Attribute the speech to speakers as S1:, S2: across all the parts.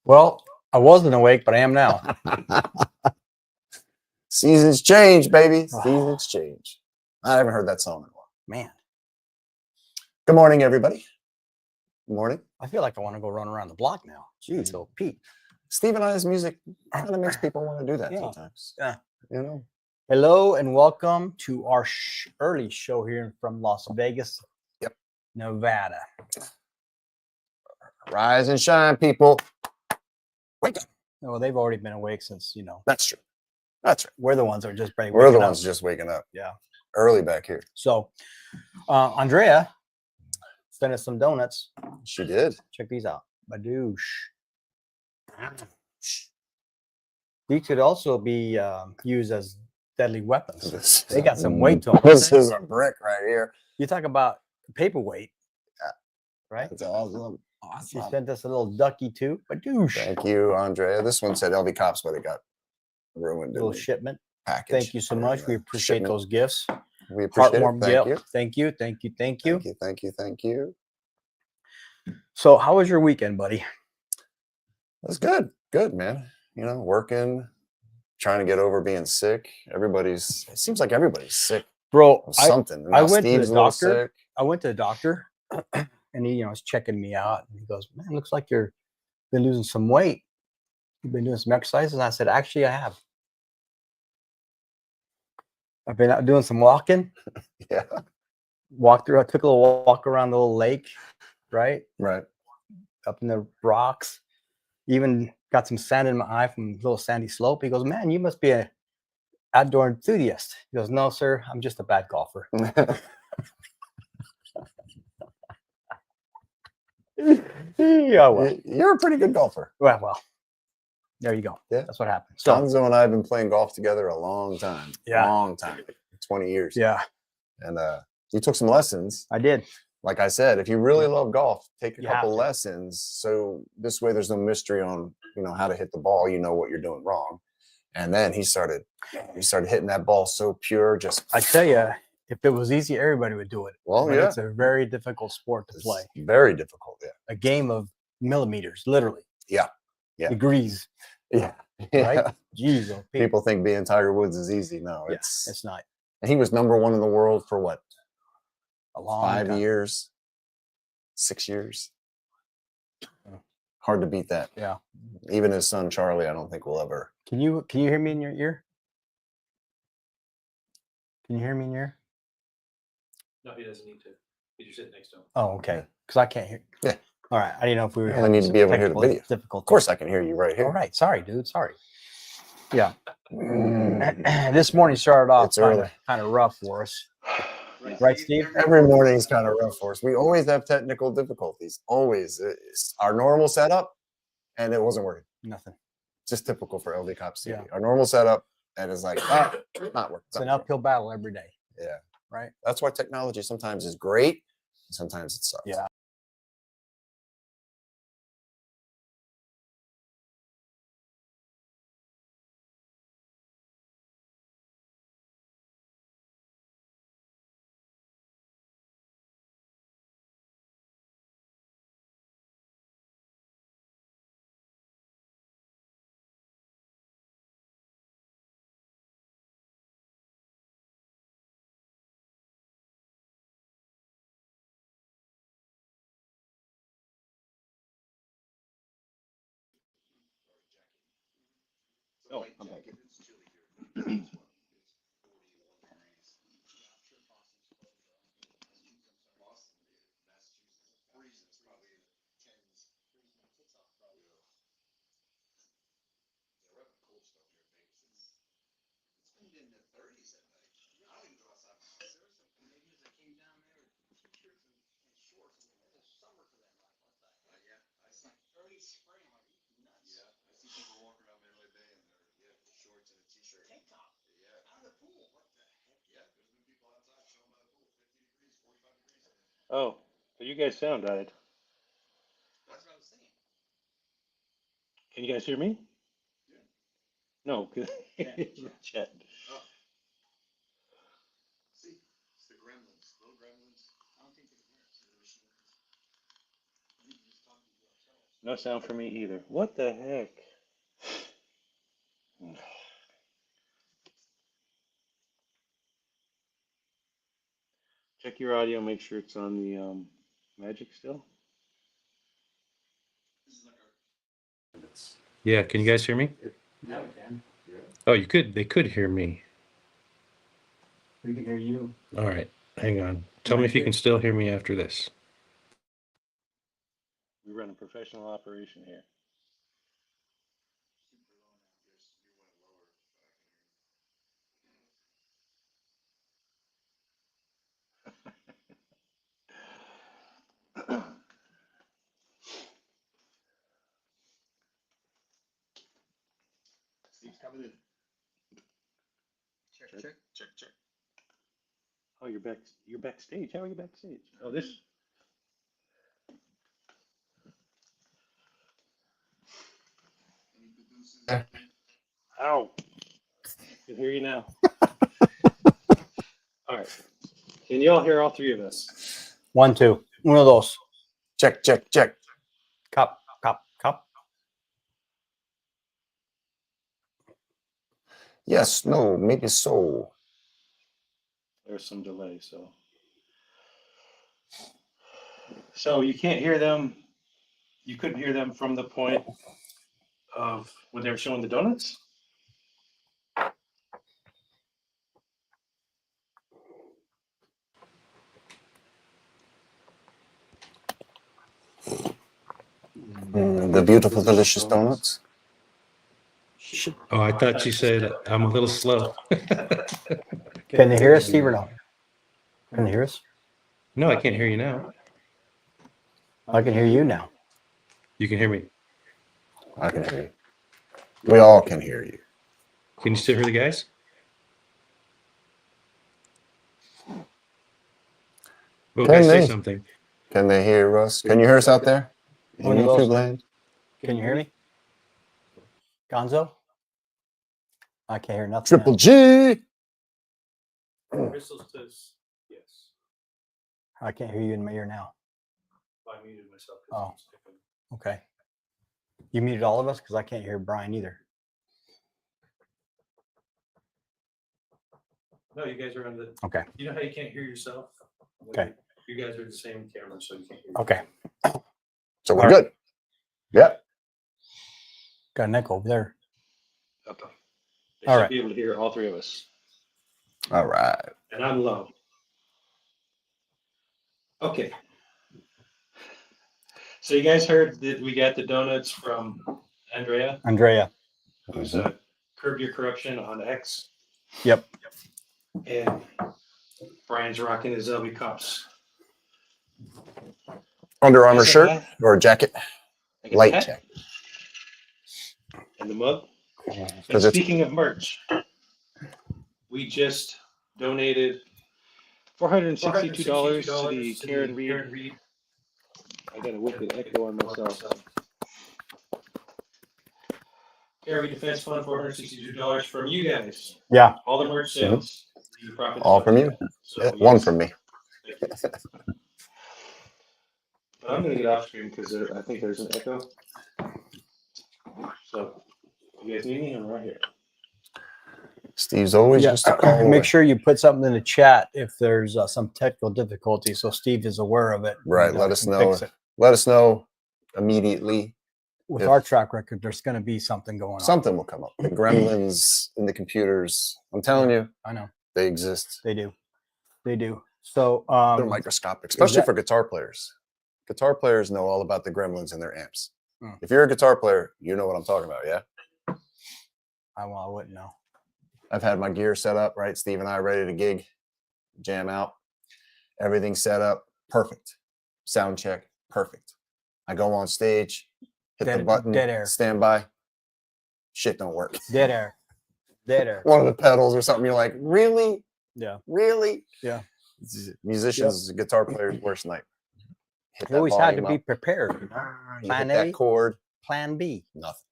S1: Well, I wasn't awake, but I am now.
S2: Seasons change, baby. Seasons change. I haven't heard that song in a while.
S1: Man,
S2: Good morning, everybody. Good morning.
S1: I feel like I want to go run around the block now.
S2: Jeez.
S1: So, Pete.
S2: Steve and I's music kind of makes people want to do that
S1: Yeah.
S2: sometimes.
S1: Yeah.
S2: You know?
S1: Hello and welcome to our early show here from Las Vegas, Nevada.
S2: Rise and shine, people. Wake up.
S1: Well, they've already been awake since,
S2: That's true. That's right.
S1: we're the ones that are just breaking
S2: We're the ones just waking up.
S1: Yeah.
S2: Early back here.
S1: So, Andrea sent us some donuts.
S2: She did.
S1: Check these out. Badoosh. These could also be used as deadly weapons. They got some weight to them.
S2: This is a brick right here.
S1: You talk about paperweight, right?
S2: That's awesome.
S1: She sent us a little ducky too. Badoosh.
S2: Thank you, Andrea. This one said LVCops, but it got ruined.
S1: Little shipment.
S2: Package.
S1: Thank you so much. We appreciate
S2: Shipment.
S1: those gifts.
S2: We appreciate
S1: Heartwarming
S2: it. Thank
S1: gift.
S2: you.
S1: Thank you. Thank you. Thank you.
S2: Thank you. Thank you. Thank you.
S1: So, how was your weekend, buddy?
S2: It was good. Good, man. You know, working, trying to get over being sick. It seems like everybody's sick
S1: Bro,
S2: of something.
S1: I
S2: Now
S1: went to
S2: Steve's
S1: the
S2: a little
S1: doctor.
S2: sick.
S1: I went to the doctor and he, was checking me out. And he goes, man, looks like you've been losing some weight. You've been doing some exercises. And I said, actually, I have. I've been out doing some walking.
S2: Yeah.
S1: I took a little walk around the little lake, right?
S2: Right.
S1: Up in the rocks. Even got some sand in my eye from a little sandy slope. He goes, man, you must be an outdoor enthusiast. He goes, no, sir, I'm just a bad golfer. Yeah, well.
S2: You're a pretty good golfer.
S1: Well, there you go.
S2: Yeah.
S1: That's what happened. So,
S2: Gonzo and I have been playing golf together a long time.
S1: Yeah.
S2: Long time. 20 years.
S1: yeah,
S2: And you took some lessons.
S1: I did.
S2: Like I said, if you really love golf, take a
S1: You have
S2: couple
S1: to.
S2: lessons. So this way there's no mystery on, how to hit the ball. You know what you're doing wrong. And then he started hitting that ball so pure. Just
S1: I tell you, if it was easy, everybody would do it.
S2: Well,
S1: But
S2: yeah.
S1: It's a very difficult sport to play.
S2: It's very difficult. Yeah.
S1: A game of millimeters, literally.
S2: Yeah. Yeah.
S1: Degrees,
S2: Yeah.
S1: right? Jeez, oh,
S2: People think being Tiger Woods is easy. No,
S1: yeah,
S2: it's
S1: it's not.
S2: and he was #1 in the world for what?
S1: A long
S2: 5
S1: time.
S2: years, 6 years.
S1: Oh.
S2: Hard to beat that.
S1: Yeah.
S2: Even his son Charlie, I don't think will ever.
S1: Can you hear me in your ear? Can you hear me in your ear?
S3: No, he doesn't need to. You're sitting next to him.
S1: Oh, okay. Because I can't hear.
S2: Yeah.
S1: All right. I didn't know if we were.
S2: I need to be able to hear the video.
S1: Difficult.
S2: Of course, I can hear you right here.
S1: All right. Sorry, dude. Sorry. Yeah. This morning started off
S2: It's early.
S1: kind of rough for us. Right, Steve?
S2: Every morning is kind of rough for us. We always have technical difficulties. Always. It's our normal setup, and it wasn't working.
S1: Nothing.
S2: Just typical for LVCopsTV.
S1: Yeah.
S2: Our normal setup, and it's like, not working.
S1: It's an uphill battle every day.
S2: Yeah.
S1: Right.
S2: That's why technology sometimes is great, and sometimes it sucks.
S1: Yeah.
S3: Oh, I'm back. Oh, but you guys sound died.
S2: That's what I was saying.
S3: Can you guys hear me?
S2: Yeah.
S3: No, chat.
S2: Oh. See, it's the gremlins, little gremlins. I don't think they can hear us. I think we just talk to ourselves.
S4: No sound for me either. What the heck? Check your audio, make sure it's on the Magic still. Yeah, can you guys hear me?
S1: Now we can.
S4: Oh, you could. They could hear me.
S1: We can hear you.
S4: All right, hang on. Tell me if you can still hear me after this. We run a professional operation here. Steve's coming in. Check. Oh, you're back. You're backstage. How are you backstage? Oh, this. Ow. I can hear you now. All right. Can you all hear all three of us?
S1: 1, 2. Uno, dos.
S2: Check.
S1: Cup.
S2: Yes, no, maybe so.
S4: There's some delay, so you can't hear them. You couldn't hear them from the point of when they were showing the donuts.
S2: The beautiful, delicious donuts.
S4: Oh, I thought you said I'm a little slow.
S1: Can they hear us, Steve, or no? Can they hear us?
S4: No, I can't hear you now.
S1: I can hear you now.
S4: You can hear me.
S2: I can hear you. We all can hear you.
S4: Can you still hear the guys? Oh,
S2: Can
S4: guys, say
S2: they?
S4: something.
S2: Can they hear us? Can you hear us out there? In
S1: One of those.
S2: YouTube land?
S1: Can you hear me? Gonzo? I can't hear nothing.
S2: Triple
S1: now.
S2: G.
S3: Crystal says yes.
S1: I can't hear you in my ear now.
S3: I muted myself.
S1: Oh. Okay. You muted all of us because I can't hear Bryon either.
S3: No, you guys are on the.
S1: Okay.
S3: You know how you can't hear yourself?
S1: Okay.
S3: You guys are the same camera, so you can't hear.
S1: Okay.
S2: So we're
S1: All right.
S2: good. Yep.
S1: Got an echo over there.
S4: Okay. They
S1: All
S4: should
S1: right.
S4: be able to hear all three of us.
S2: All right.
S3: And I'm low.
S4: Okay. So you guys heard that we got the donuts from Andreya,
S1: Andreya.
S4: who's Curb Your Corruption on X.
S1: Yep.
S4: And Bryan's rocking his LVCops.
S2: Under Armour
S4: I said
S2: shirt
S4: hi.
S2: or a jacket?
S4: I got the
S2: Light
S4: hat
S2: jacket.
S4: and the mug. And
S2: 'Cause it's-
S4: speaking of merch, we just donated $462 to the Karen Reed. I got a wicked echo on myself. Karen Reed Defense Fund, $462 from you guys.
S1: Yeah.
S4: All the merch sales. The profits
S2: All
S4: went
S2: from
S4: to
S2: you.
S4: that. So,
S2: Yeah,
S4: yes.
S2: one from me.
S4: But I'm going to get off screen because I think there's an echo. So, you guys need me? I'm right here.
S2: Steve's always
S1: Yeah.
S2: just a call away.
S1: Make sure you put something in the chat if there's some technical difficulty, so Steve is aware of it.
S2: Right.
S1: and,
S2: Let us
S1: can
S2: know.
S1: fix it.
S2: Let us know immediately.
S1: With
S2: if-
S1: our track record, there's going to be something going on.
S2: Something will come up. The gremlins in the computers. I'm telling you,
S1: I know
S2: they exist.
S1: they do. They do. So
S2: They're microscopic, especially
S1: that-
S2: for guitar players. Guitar players know all about the gremlins in their amps.
S1: Hmm.
S2: If you're a guitar player, you know what I'm talking about, yeah?
S1: I wouldn't know.
S2: I've had my gear set up, right? Steve and I ready to gig, jam out. Everything set up, perfect. Sound check, perfect. I go on stage, hit the button,
S1: dead air.
S2: stand by. Shit don't work.
S1: Dead air. Dead air.
S2: One of the pedals or something, you're like, really?
S1: Yeah.
S2: Really?
S1: Yeah.
S2: Musicians, guitar players' worst night. Hit
S1: You always had to
S2: volume
S1: be
S2: up.
S1: prepared.
S2: You
S1: Plan
S2: hit that
S1: A,
S2: chord,
S1: plan B.
S2: nothing.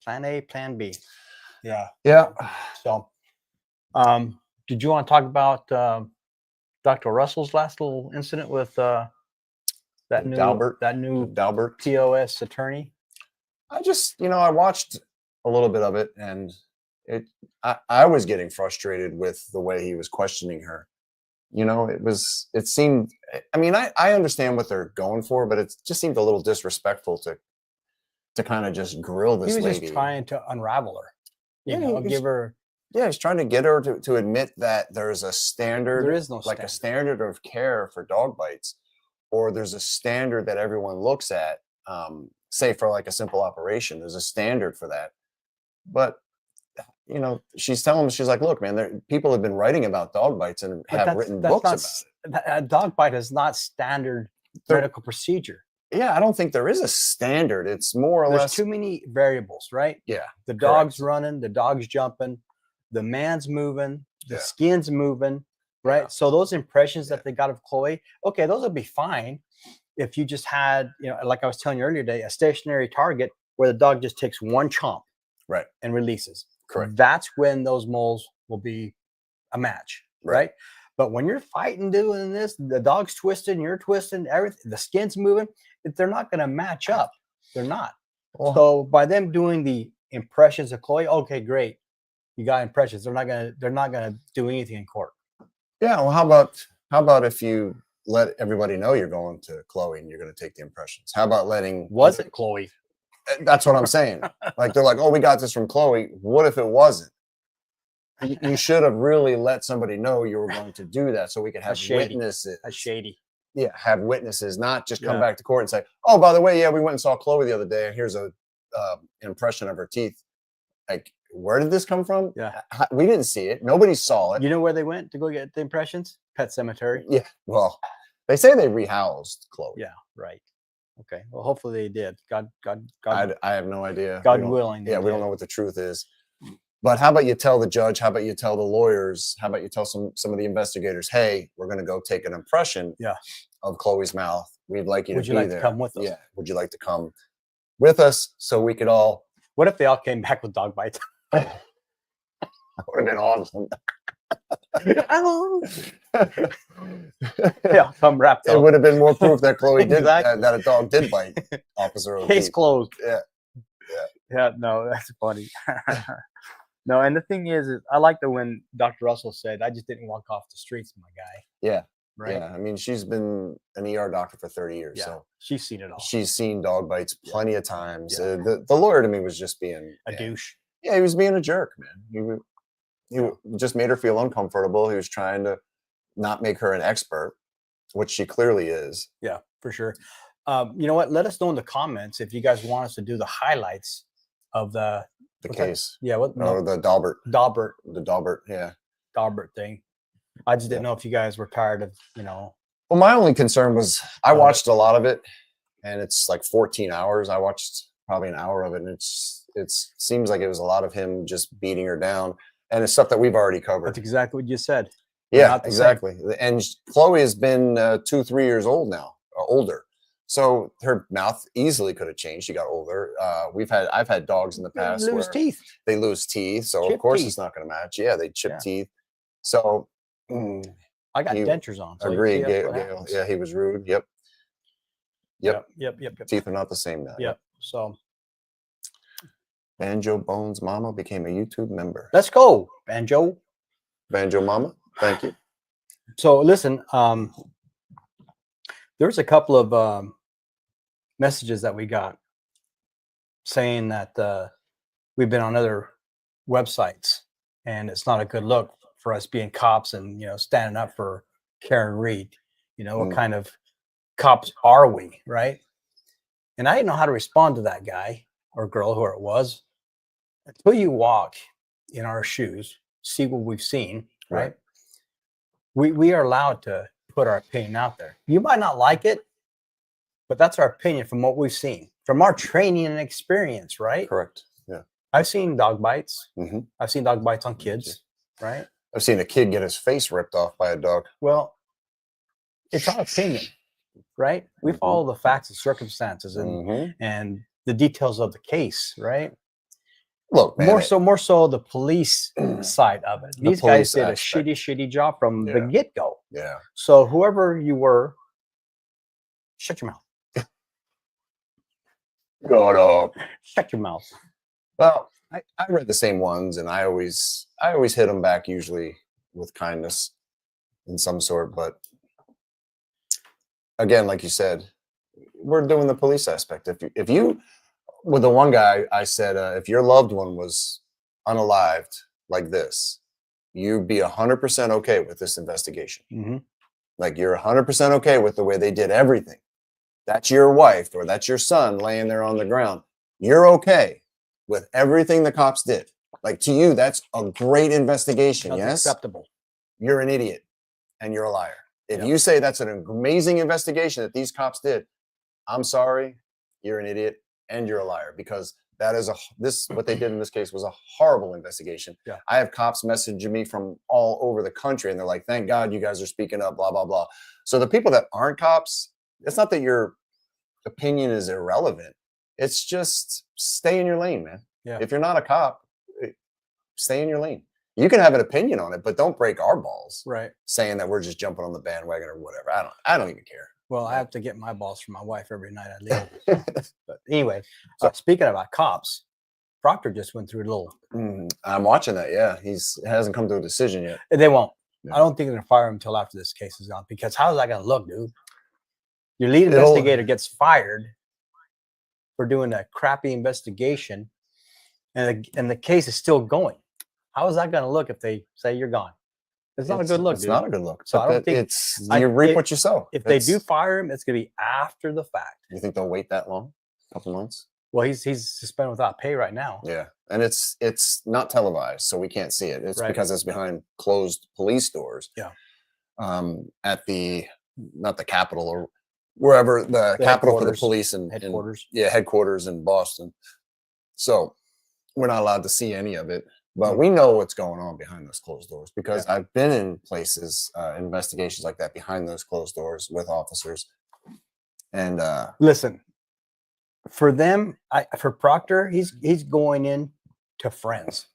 S1: Plan A, plan B. Yeah.
S2: Yeah.
S1: So, did you want to talk about Dr. Russell's last little incident with That new
S2: Dalbert.
S1: that new
S2: Dalbert.
S1: POS attorney.
S2: I just, I watched a little bit of it, and I was getting frustrated with the way he was questioning her. It seemed, I mean, I understand what they're going for, but it just seemed a little disrespectful to kind of just grill this
S1: He was
S2: lady.
S1: just trying to unravel her.
S2: Yeah,
S1: Give her.
S2: Yeah, he's trying to get her to admit that there's a standard.
S1: There is no
S2: like a
S1: standard.
S2: standard of care for dog bites, or there's a standard that everyone looks at. Say for like a simple operation, there's a standard for that. But she's telling him, she's like, look, man, people have been writing about dog bites and
S1: But
S2: have written books about it.
S1: A dog bite is not standard medical procedure.
S2: Yeah, I don't think there is a standard. It's more or
S1: There's
S2: less.
S1: too many variables, right?
S2: Yeah,
S1: The dog's
S2: correct.
S1: running, the dog's jumping, the man's moving, the
S2: Yeah.
S1: skin's moving, right?
S2: Yeah.
S1: So those impressions
S2: Yeah.
S1: that they got of Chloe, okay, those would be fine if you just had, like I was telling you earlier today, a stationary target where the dog just takes one chomp,
S2: Right.
S1: and releases.
S2: Correct.
S1: That's when those moles will be a match, right? But when you're fighting, doing this, the dog's twisting, you're twisting, everything, the skin's moving, they're not going to match up. They're not.
S2: Well,
S1: So by them doing the impressions of Chloe, okay, great, you got impressions. They're not gonna do anything in court.
S2: yeah. Well, how about if you let everybody know you're going to Chloe and you're going to take the impressions? How about letting?
S1: Was it Chloe?
S2: That's what I'm saying. Like they're like, oh, we got this from Chloe. What if it wasn't? You should have really let somebody know you were going to do that, so we could have
S1: shady.
S2: witnesses.
S1: A shady.
S2: Yeah, have witnesses, not just come
S1: Yeah.
S2: back to court and say, "Oh, by the way, yeah, we went and saw Chloe the other day, and here's a impression of her teeth." Like, where did this come from?
S1: Yeah.
S2: We didn't see it. Nobody saw it.
S1: You know where they went to go get the impressions? Pet cemetery.
S2: Yeah. Well, they say they rehoused Chloe.
S1: Yeah. Right. Okay. Well, hopefully they did. God.
S2: I have no idea.
S1: God
S2: We don't-
S1: willing. they
S2: Yeah, we don't
S1: did.
S2: know what the truth is. But how about you tell the judge? How about you tell the lawyers? How about you tell some of the investigators? Hey, we're going to go take an impression
S1: Yeah.
S2: of Chloe's mouth. We'd like you
S1: Would
S2: to
S1: you
S2: be
S1: like to
S2: there.
S1: come with us?
S2: Yeah. Would you like to come with us so we could all?
S1: What if they all came back with dog bites?
S2: That would have been awesome.
S1: Yeah, come wrapped
S2: It
S1: up.
S2: would have been more proof that Chloe did
S1: Exactly.
S2: that a dog did bite Officer
S1: Case
S2: O'Keefe.
S1: closed.
S2: Yeah.
S1: Yeah, no, that's funny. No, and the thing is I like that when Dr. Russell said, I just didn't walk off the streets, my guy.
S2: Yeah.
S1: Right?
S2: Yeah. I mean, she's been an ER doctor for 30 years.
S1: Yeah.
S2: So
S1: She's seen it all.
S2: she's seen dog bites plenty of times.
S1: Yeah.
S2: The lawyer to me was just being
S1: A douche.
S2: Yeah, he was being a jerk, man. He just made her feel uncomfortable. He was trying to not make her an expert, which she clearly is.
S1: Yeah, for sure. You know what? Let us know in the comments if you guys want us to do the highlights of the
S2: The
S1: what's that?
S2: case.
S1: Yeah, what
S2: Or the Dalbert.
S1: Daubert
S2: Yeah.
S1: thing. I just didn't know if you guys were tired of,
S2: Well, my only concern was I watched a lot of it, and it's like 14 hours. I watched probably an hour of it, and it seems like it was a lot of him just beating her down, and it's stuff that we've already covered.
S1: that's exactly what you said. They're
S2: Yeah,
S1: not the same.
S2: exactly. And Chloe has been 2-3 years old now, or older. So her mouth easily could have changed. She got older. I've had dogs in the
S1: They
S2: past
S1: lose
S2: where
S1: teeth.
S2: they lose teeth, so of
S1: Chip
S2: course
S1: teeth.
S2: it's not going to match. Yeah, they chip
S1: Yeah.
S2: teeth. So
S1: I got
S2: You
S1: dentures on. So
S2: agreed.
S1: you see, that's
S2: Gail,
S1: what happens.
S2: yeah, he was rude. Yep.
S1: Yep.
S2: Teeth are not the same now.
S1: Yep. So
S2: Banjo Bones Mama became a YouTube member.
S1: let's go, Banjo.
S2: Banjo Mama, thank you.
S1: So listen, there's a couple of messages that we got saying that we've been on other websites and it's not a good look for us being cops and standing up for Karen Reed. What kind of cops are we, right? And I didn't know how to respond to that guy or girl, whoever it was, until you walk in our shoes, see what we've seen, right? We are allowed to put our opinion out there. You might not like it, but that's our opinion from what we've seen, from our training and experience, right?
S2: Correct. Yeah.
S1: I've seen dog bites.
S2: hmm
S1: I've seen dog bites on kids, right?
S2: I've seen a kid get his face ripped off by a dog.
S1: Well, it's our opinion, right? We
S2: Mhm.
S1: follow the facts and circumstances and the details of the case, right?
S2: Look, man,
S1: More so the police side of it.
S2: The
S1: These guys
S2: police
S1: did a
S2: aspect.
S1: shitty job from the
S2: Yeah.
S1: get-go.
S2: yeah.
S1: So whoever you were, Shut your mouth.
S2: Got up.
S1: Shut your mouth.
S2: Well, I read the same ones, and I always hit them back, usually with kindness in some sort. But again, like you said, we're doing the police aspect. If you with the one guy, I said, if your loved one was unalived like this, you'd be 100% okay with this investigation.
S1: Mm-hmm.
S2: Like you're 100% okay with the way they did everything. That's your wife or that's your son laying there on the ground. You're okay with everything the cops did. Like to you, that's a great investigation.
S1: That's
S2: yes,
S1: acceptable.
S2: you're an idiot and you're a liar. If
S1: Yep.
S2: you say that's an amazing investigation that these cops did, I'm sorry, you're an idiot and you're a liar, because that is what they did in this case was a horrible investigation.
S1: Yeah.
S2: I have cops messaging me from all over the country and they're like, thank God you guys are speaking up, blah, blah, blah. So the people that aren't cops, it's not that your opinion is irrelevant. It's just stay in your lane, man.
S1: Yeah.
S2: If you're not a cop, stay in your lane. You can have an opinion on it, but don't break our balls
S1: Right.
S2: saying that we're just jumping on the bandwagon or whatever. I don't even care.
S1: Well, I have to get my balls from my wife every night I leave. But anyway, so speaking about cops, Proctor just went through a little.
S2: I'm watching that. Yeah, it hasn't come to a decision yet.
S1: They won't.
S2: Yeah.
S1: I don't think they're gonna fire him until after this case is gone. Because how is that gonna look, dude? Your lead investigator gets fired for doing a crappy investigation, and the case is still going. How is that gonna look if they say you're gone? It's not a good look.
S2: It's
S1: dude.
S2: not a good look.
S1: So I don't think
S2: you reap what you sow.
S1: If they do fire him, it's gonna be after the fact.
S2: You think they'll wait that long? A couple months?
S1: Well, he's suspended without pay right now.
S2: Yeah, and it's not televised, so we can't see it. It's
S1: Right.
S2: because it's behind closed police doors.
S1: Yeah.
S2: At not the Capitol or wherever the Capitol for the
S1: headquarters.
S2: police and
S1: Headquarters.
S2: headquarters in Boston. So we're not allowed to see any of it, but we know what's going on behind those closed doors because I've been in places, investigations like that behind those closed doors with officers. And
S1: Listen, for them, for Proctor, he's going in to friends.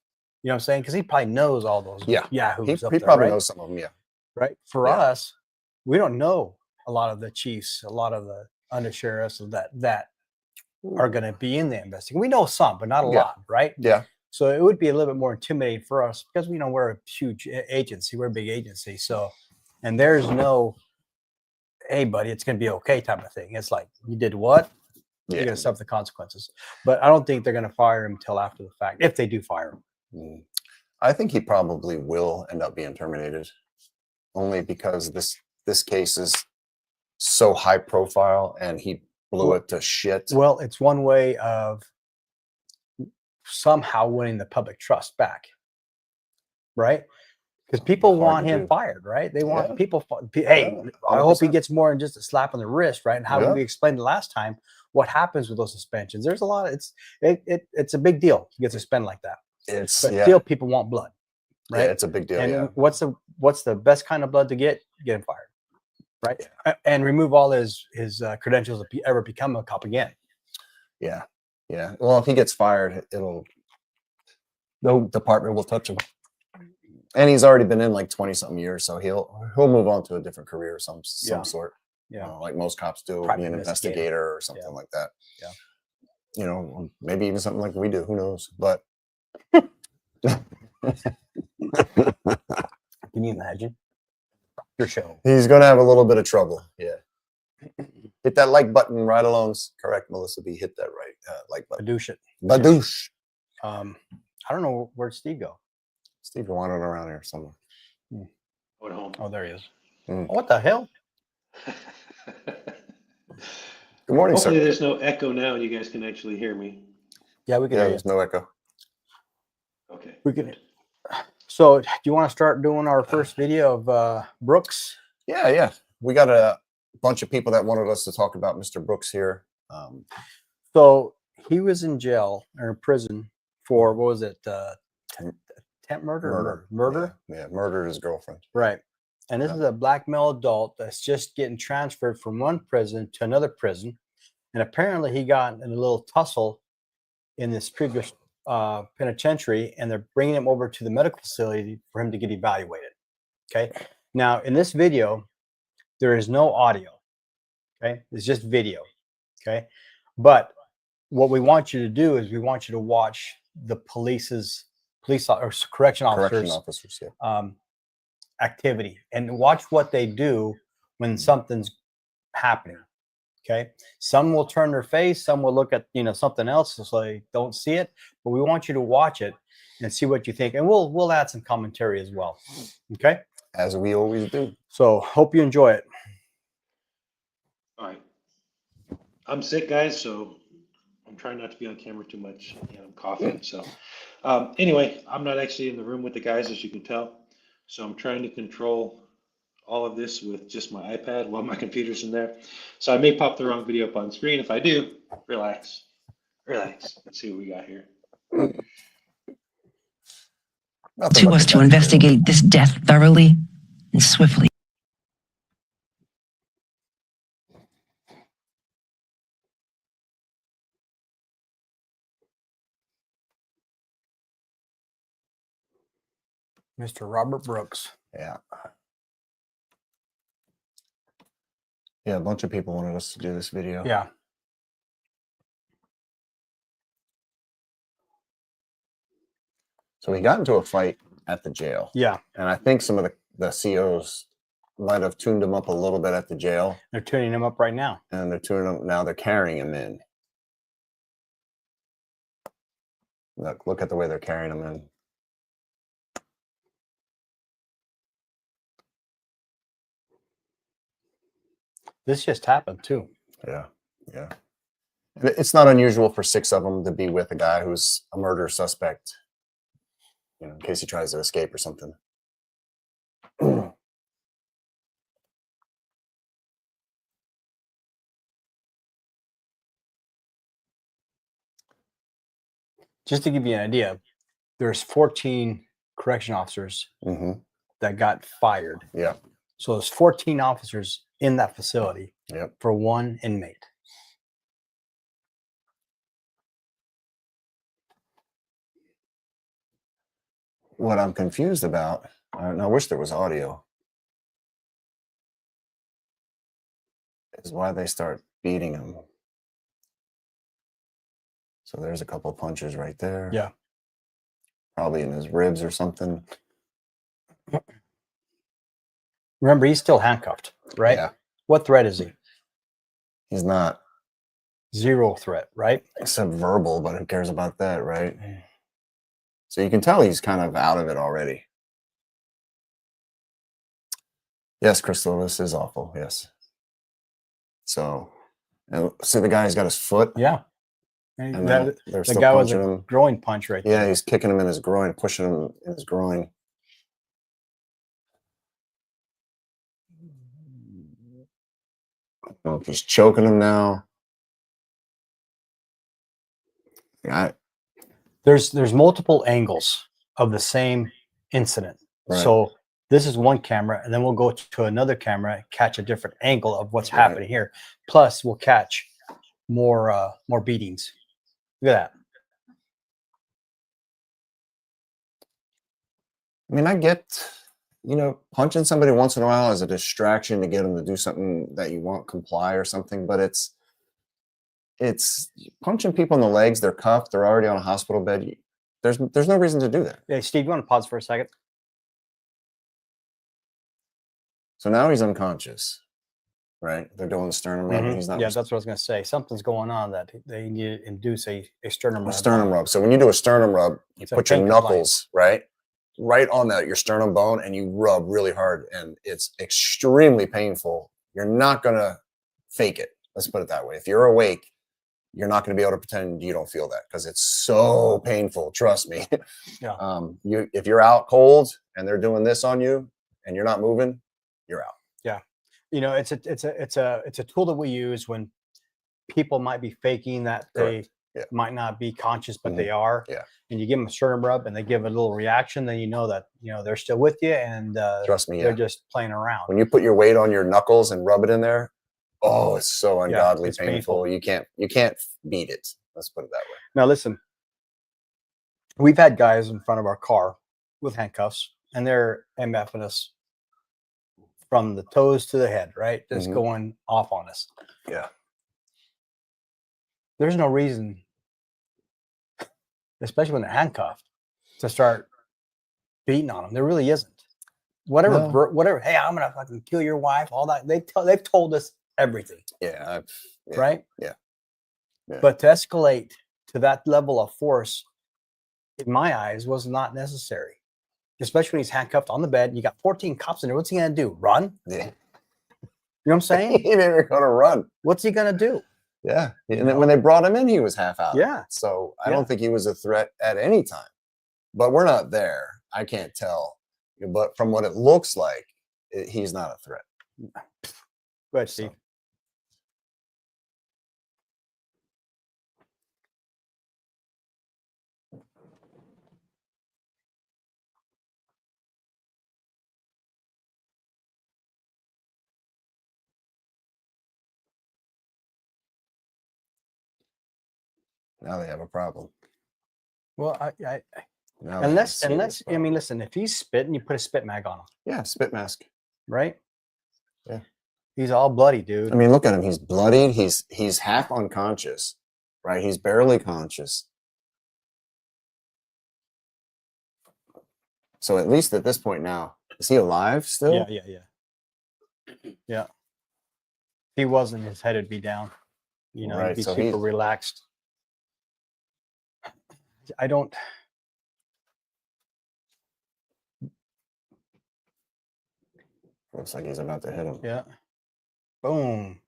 S1: You know what I'm saying? Because he probably knows all those yahoos.
S2: he probably knows some of them. Yeah.
S1: Right. For
S2: Yeah.
S1: us, we don't know a lot of the chiefs, a lot of the undersheriffs that are going to be in the investigation. We know some, but not a lot, right?
S2: Yeah.
S1: So it would be a little bit more intimidating for us because we know we're a huge agency, we're a big agency. So, and there's no, hey, buddy, it's going to be okay type of thing. It's like, you did what? You're going to suffer the consequences. But I don't think they're going to fire him until after the fact, if they do fire him.
S2: I think he probably will end up being terminated, only because this case is so high profile and he blew it to shit.
S1: Well, it's one way of somehow winning the public trust back, right? Because people want him fired, right? They want people. Hey, I hope he gets more than just a slap on the wrist, right? And how did we explain the last time? What happens with those suspensions? There's a lot of it's a big deal. He gets suspended like that. But still, people want blood, right?
S2: Yeah, it's a big deal.
S1: And what's the best kind of blood to get? Get him fired, right? And remove all his credentials if he ever become a cop again.
S2: Yeah, yeah. Well, if he gets fired, no department will touch him. And he's already been in like 20-something years, so he'll move on to a different career of some sort.
S1: Yeah,
S2: like most cops do,
S1: Private
S2: be an investigator or something like that.
S1: Yeah.
S2: You know, maybe even something like we do. Who knows? But
S1: can you imagine your show?
S2: He's gonna have a little bit of trouble. Yeah. Hit that like button right along. Correct, Melissa B. Hit that like button.
S1: Badoosh it.
S2: Badoosh.
S1: I don't know where'd Steve go.
S2: Steve wandering around here somewhere.
S4: Going home.
S1: Oh, there he is. What the hell?
S2: Good morning,
S4: Hopefully
S2: sir.
S4: there's no echo now. You guys can actually hear me.
S1: Yeah, we can.
S2: Yeah,
S1: hear
S2: there's no echo.
S4: Okay.
S1: We can. So, do you want to start doing our first video of Brooks?
S2: Yeah. We got a bunch of people that wanted us to talk about Mr. Brooks here.
S1: So he was in jail or in prison for what was it? Attempt murder? Murder?
S2: Yeah, murdered his girlfriend.
S1: Right. And this is a black male adult that's just getting transferred from one prison to another prison. And apparently he got in a little tussle in this previous penitentiary, and they're bringing him over to the medical facility for him to get evaluated. Okay. Now, in this video, there is no audio. Okay, it's just video. Okay, but what we want you to do is we want you to watch the police or correction
S2: Correction
S1: officers
S2: officers. Yeah.
S1: activity and watch what they do when something's happening. Okay, some will turn their face, some will look at something else so they don't see it, but we want you to watch it and see what you think, and we'll add some commentary as well. Okay,
S2: As we always do.
S1: so hope you enjoy it.
S4: All right. I'm sick, guys, so I'm trying not to be on camera too much. I'm coughing. So anyway, I'm not actually in the room with the guys, as you can tell. So I'm trying to control all of this with just my iPad while my computer's in there. So I may pop the wrong video up on screen. If I do, relax. Let's see what we got here.
S2: Nothing
S5: To
S2: but
S5: us
S2: the
S5: to
S2: best.
S5: investigate this death thoroughly and swiftly.
S1: Mr. Robert Brooks.
S2: Yeah. Yeah, a bunch of people wanted us to do this video.
S1: Yeah.
S2: So he got into a fight at the jail.
S1: Yeah.
S2: And I think some of the COs might have tuned him up a little bit at the jail.
S1: They're tuning him up right now.
S2: And they're tuning him now, they're carrying him in. Look at the way they're carrying him in.
S1: This just happened too.
S2: Yeah. Yeah. And it's not unusual for 6 of them to be with a guy who's a murder suspect, in case he tries to escape or something.
S1: Just to give you an idea, there's 14 correction officers
S2: Mm-hmm.
S1: that got fired.
S2: Yeah.
S1: So there's 14 officers in that facility
S2: Yep.
S1: for one inmate.
S2: What I'm confused about, and I wish there was audio, is why they start beating him. So there's a couple punches right there.
S1: Yeah.
S2: Probably in his ribs or something.
S1: Remember, he's still handcuffed, right?
S2: Yeah.
S1: What threat is he?
S2: He's not,
S1: Zero threat, right?
S2: except verbal, but who cares about that, right? So you can tell he's kind of out of it already. Yes, Crystal, this is awful. Yes. So, see the guy's got his foot.
S1: Yeah.
S2: And
S1: That,
S2: they're
S1: the
S2: still
S1: guy was
S2: punching
S1: a
S2: him.
S1: groin punch right
S2: Yeah,
S1: there.
S2: he's kicking him in his groin, pushing him in his groin. I don't know if he's choking him now.
S1: There's multiple angles of the same incident.
S2: Right.
S1: So this is one camera, and then we'll go to another camera, catch a different angle of what's
S2: Right.
S1: happening here. Plus, we'll catch more beatings. Look at that.
S2: I mean, I get, punching somebody once in a while as a distraction to get them to do something that you want, comply or something, but it's punching people in the legs. They're cuffed. They're already on a hospital bed. There's no reason to do that.
S1: Hey, Steve, you want to pause for a second?
S2: So now he's unconscious, right? They're doing the sternum rub, and he's not.
S1: Yeah, that's what I was going to say. Something's going on that they need to induce a sternum
S2: a
S1: rub.
S2: sternum rub. So when you do a sternum rub, you
S1: It's a
S2: put your
S1: pain
S2: knuckles right on your sternum bone, and you rub really hard, and it's extremely painful. You're not gonna fake it. Let's put it that way. If you're awake, you're not going to be able to pretend you don't feel that, because it's so painful. Trust me.
S1: Yeah.
S2: If you're out cold and they're doing this on you and you're not moving, you're out.
S1: Yeah. It's a tool that we use when people might be faking that they
S2: Yeah.
S1: might not be conscious, but
S2: Mhm.
S1: they are.
S2: Yeah.
S1: And you give them a sternum rub and they give a little reaction, then you know that they're still with you, and
S2: Trust me.
S1: they're
S2: Yeah.
S1: just playing around.
S2: When you put your weight on your knuckles and rub it in there, oh, it's so ungodly
S1: it's
S2: painful.
S1: painful.
S2: You can't beat it. Let's put it that way.
S1: Now listen, we've had guys in front of our car with handcuffs, and they're MFing us from the toes to the head, right? Just
S2: Mhm.
S1: going off on us.
S2: Yeah.
S1: There's no reason, especially when they're handcuffed, to start beating on them. There really isn't. Whatever,
S2: No.
S1: whatever. Hey, I'm gonna fucking kill your wife. All that they've told us everything,
S2: Yeah.
S1: right?
S2: Yeah. Yeah.
S1: But to escalate to that level of force, in my eyes, was not necessary. Especially when he's handcuffed on the bed. You got 14 cops in there. What's he gonna do? Run?
S2: Yeah.
S1: You know what I'm saying?
S2: He didn't even gonna run.
S1: What's he gonna do?
S2: Yeah. And
S1: You
S2: then when
S1: know?
S2: they brought him in, he was half out.
S1: Yeah.
S2: So I
S1: Yeah.
S2: don't think he was a threat at any time. But we're not there. I can't tell. But from what it looks like, he's not a threat.
S1: Go ahead, Steve.
S2: Now they have a problem.
S1: Well,
S2: Now they have a
S1: unless
S2: serious
S1: I mean,
S2: problem.
S1: listen, if he's spitting, you put a spit mag on him,
S2: Yeah, spit mask.
S1: right?
S2: Yeah.
S1: He's all bloody, dude.
S2: I mean, look at him. He's bloodied. He's half unconscious, right? He's barely conscious. So at least at this point now, is he alive still?
S1: Yeah. If he wasn't, his head would be down. You know,
S2: Right,
S1: he'd be
S2: so
S1: super
S2: he's-
S1: relaxed. I don't.
S2: Looks like he's about to hit him.
S1: Yeah. Boom.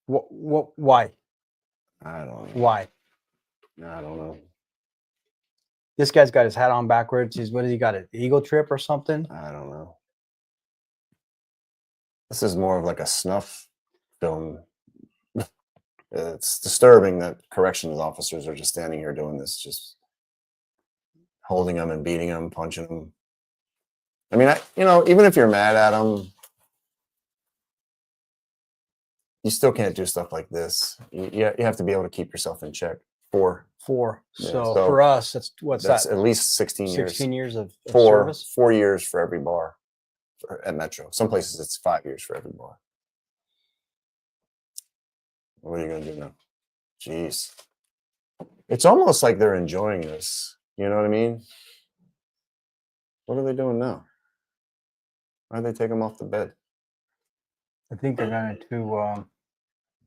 S1: What? Why?
S2: I don't know.
S1: Why?
S2: I don't know.
S1: This guy's got his hat on backwards. What has he got? An ego trip or something?
S2: I don't know. This is more of like a snuff film. It's disturbing that corrections officers are just standing here doing this, just holding them and beating them, punching them. I mean, even if you're mad at them, you still can't do stuff like this. You have to be able to keep yourself in check. Four.
S1: Yeah,
S2: So
S1: for us, what's
S2: That's
S1: that?
S2: at least 16 years.
S1: 16 years of
S2: Four
S1: service.
S2: 4 years for every bar at Metro. Some places it's 5 years for every bar. What are you gonna do now? Jeez. It's almost like they're enjoying this. You know what I mean? What are they doing now? Why'd they take him off the bed?
S1: I think they're going to.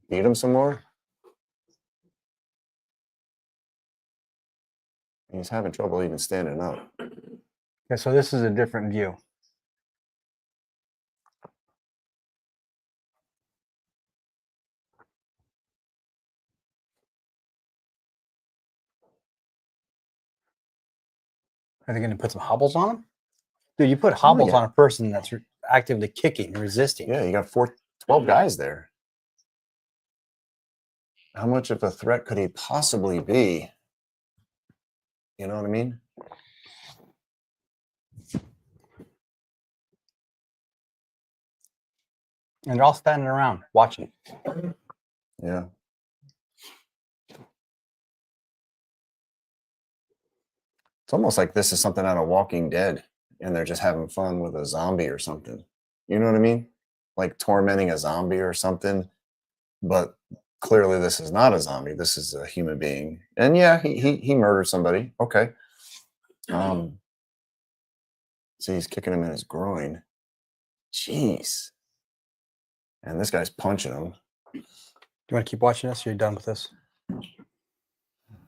S2: Beat him some more? He's having trouble even standing up.
S1: Okay, so this is a different view. Are they going to put some hobbles on him? Dude, you put hobbles
S2: yeah.
S1: on a person that's actively kicking, resisting.
S2: Yeah, you got 12 guys there. How much of a threat could he possibly be? You know what I mean?
S1: And they're all standing around watching.
S2: Yeah. It's almost like this is something out of Walking Dead and they're just having fun with a zombie or something. You know what I mean? Like tormenting a zombie or something. But clearly this is not a zombie. This is a human being. And yeah, he murdered somebody. Okay. See, he's kicking him in his groin. Jeez. And this guy's punching him.
S1: Do you want to keep watching this or you're done with this?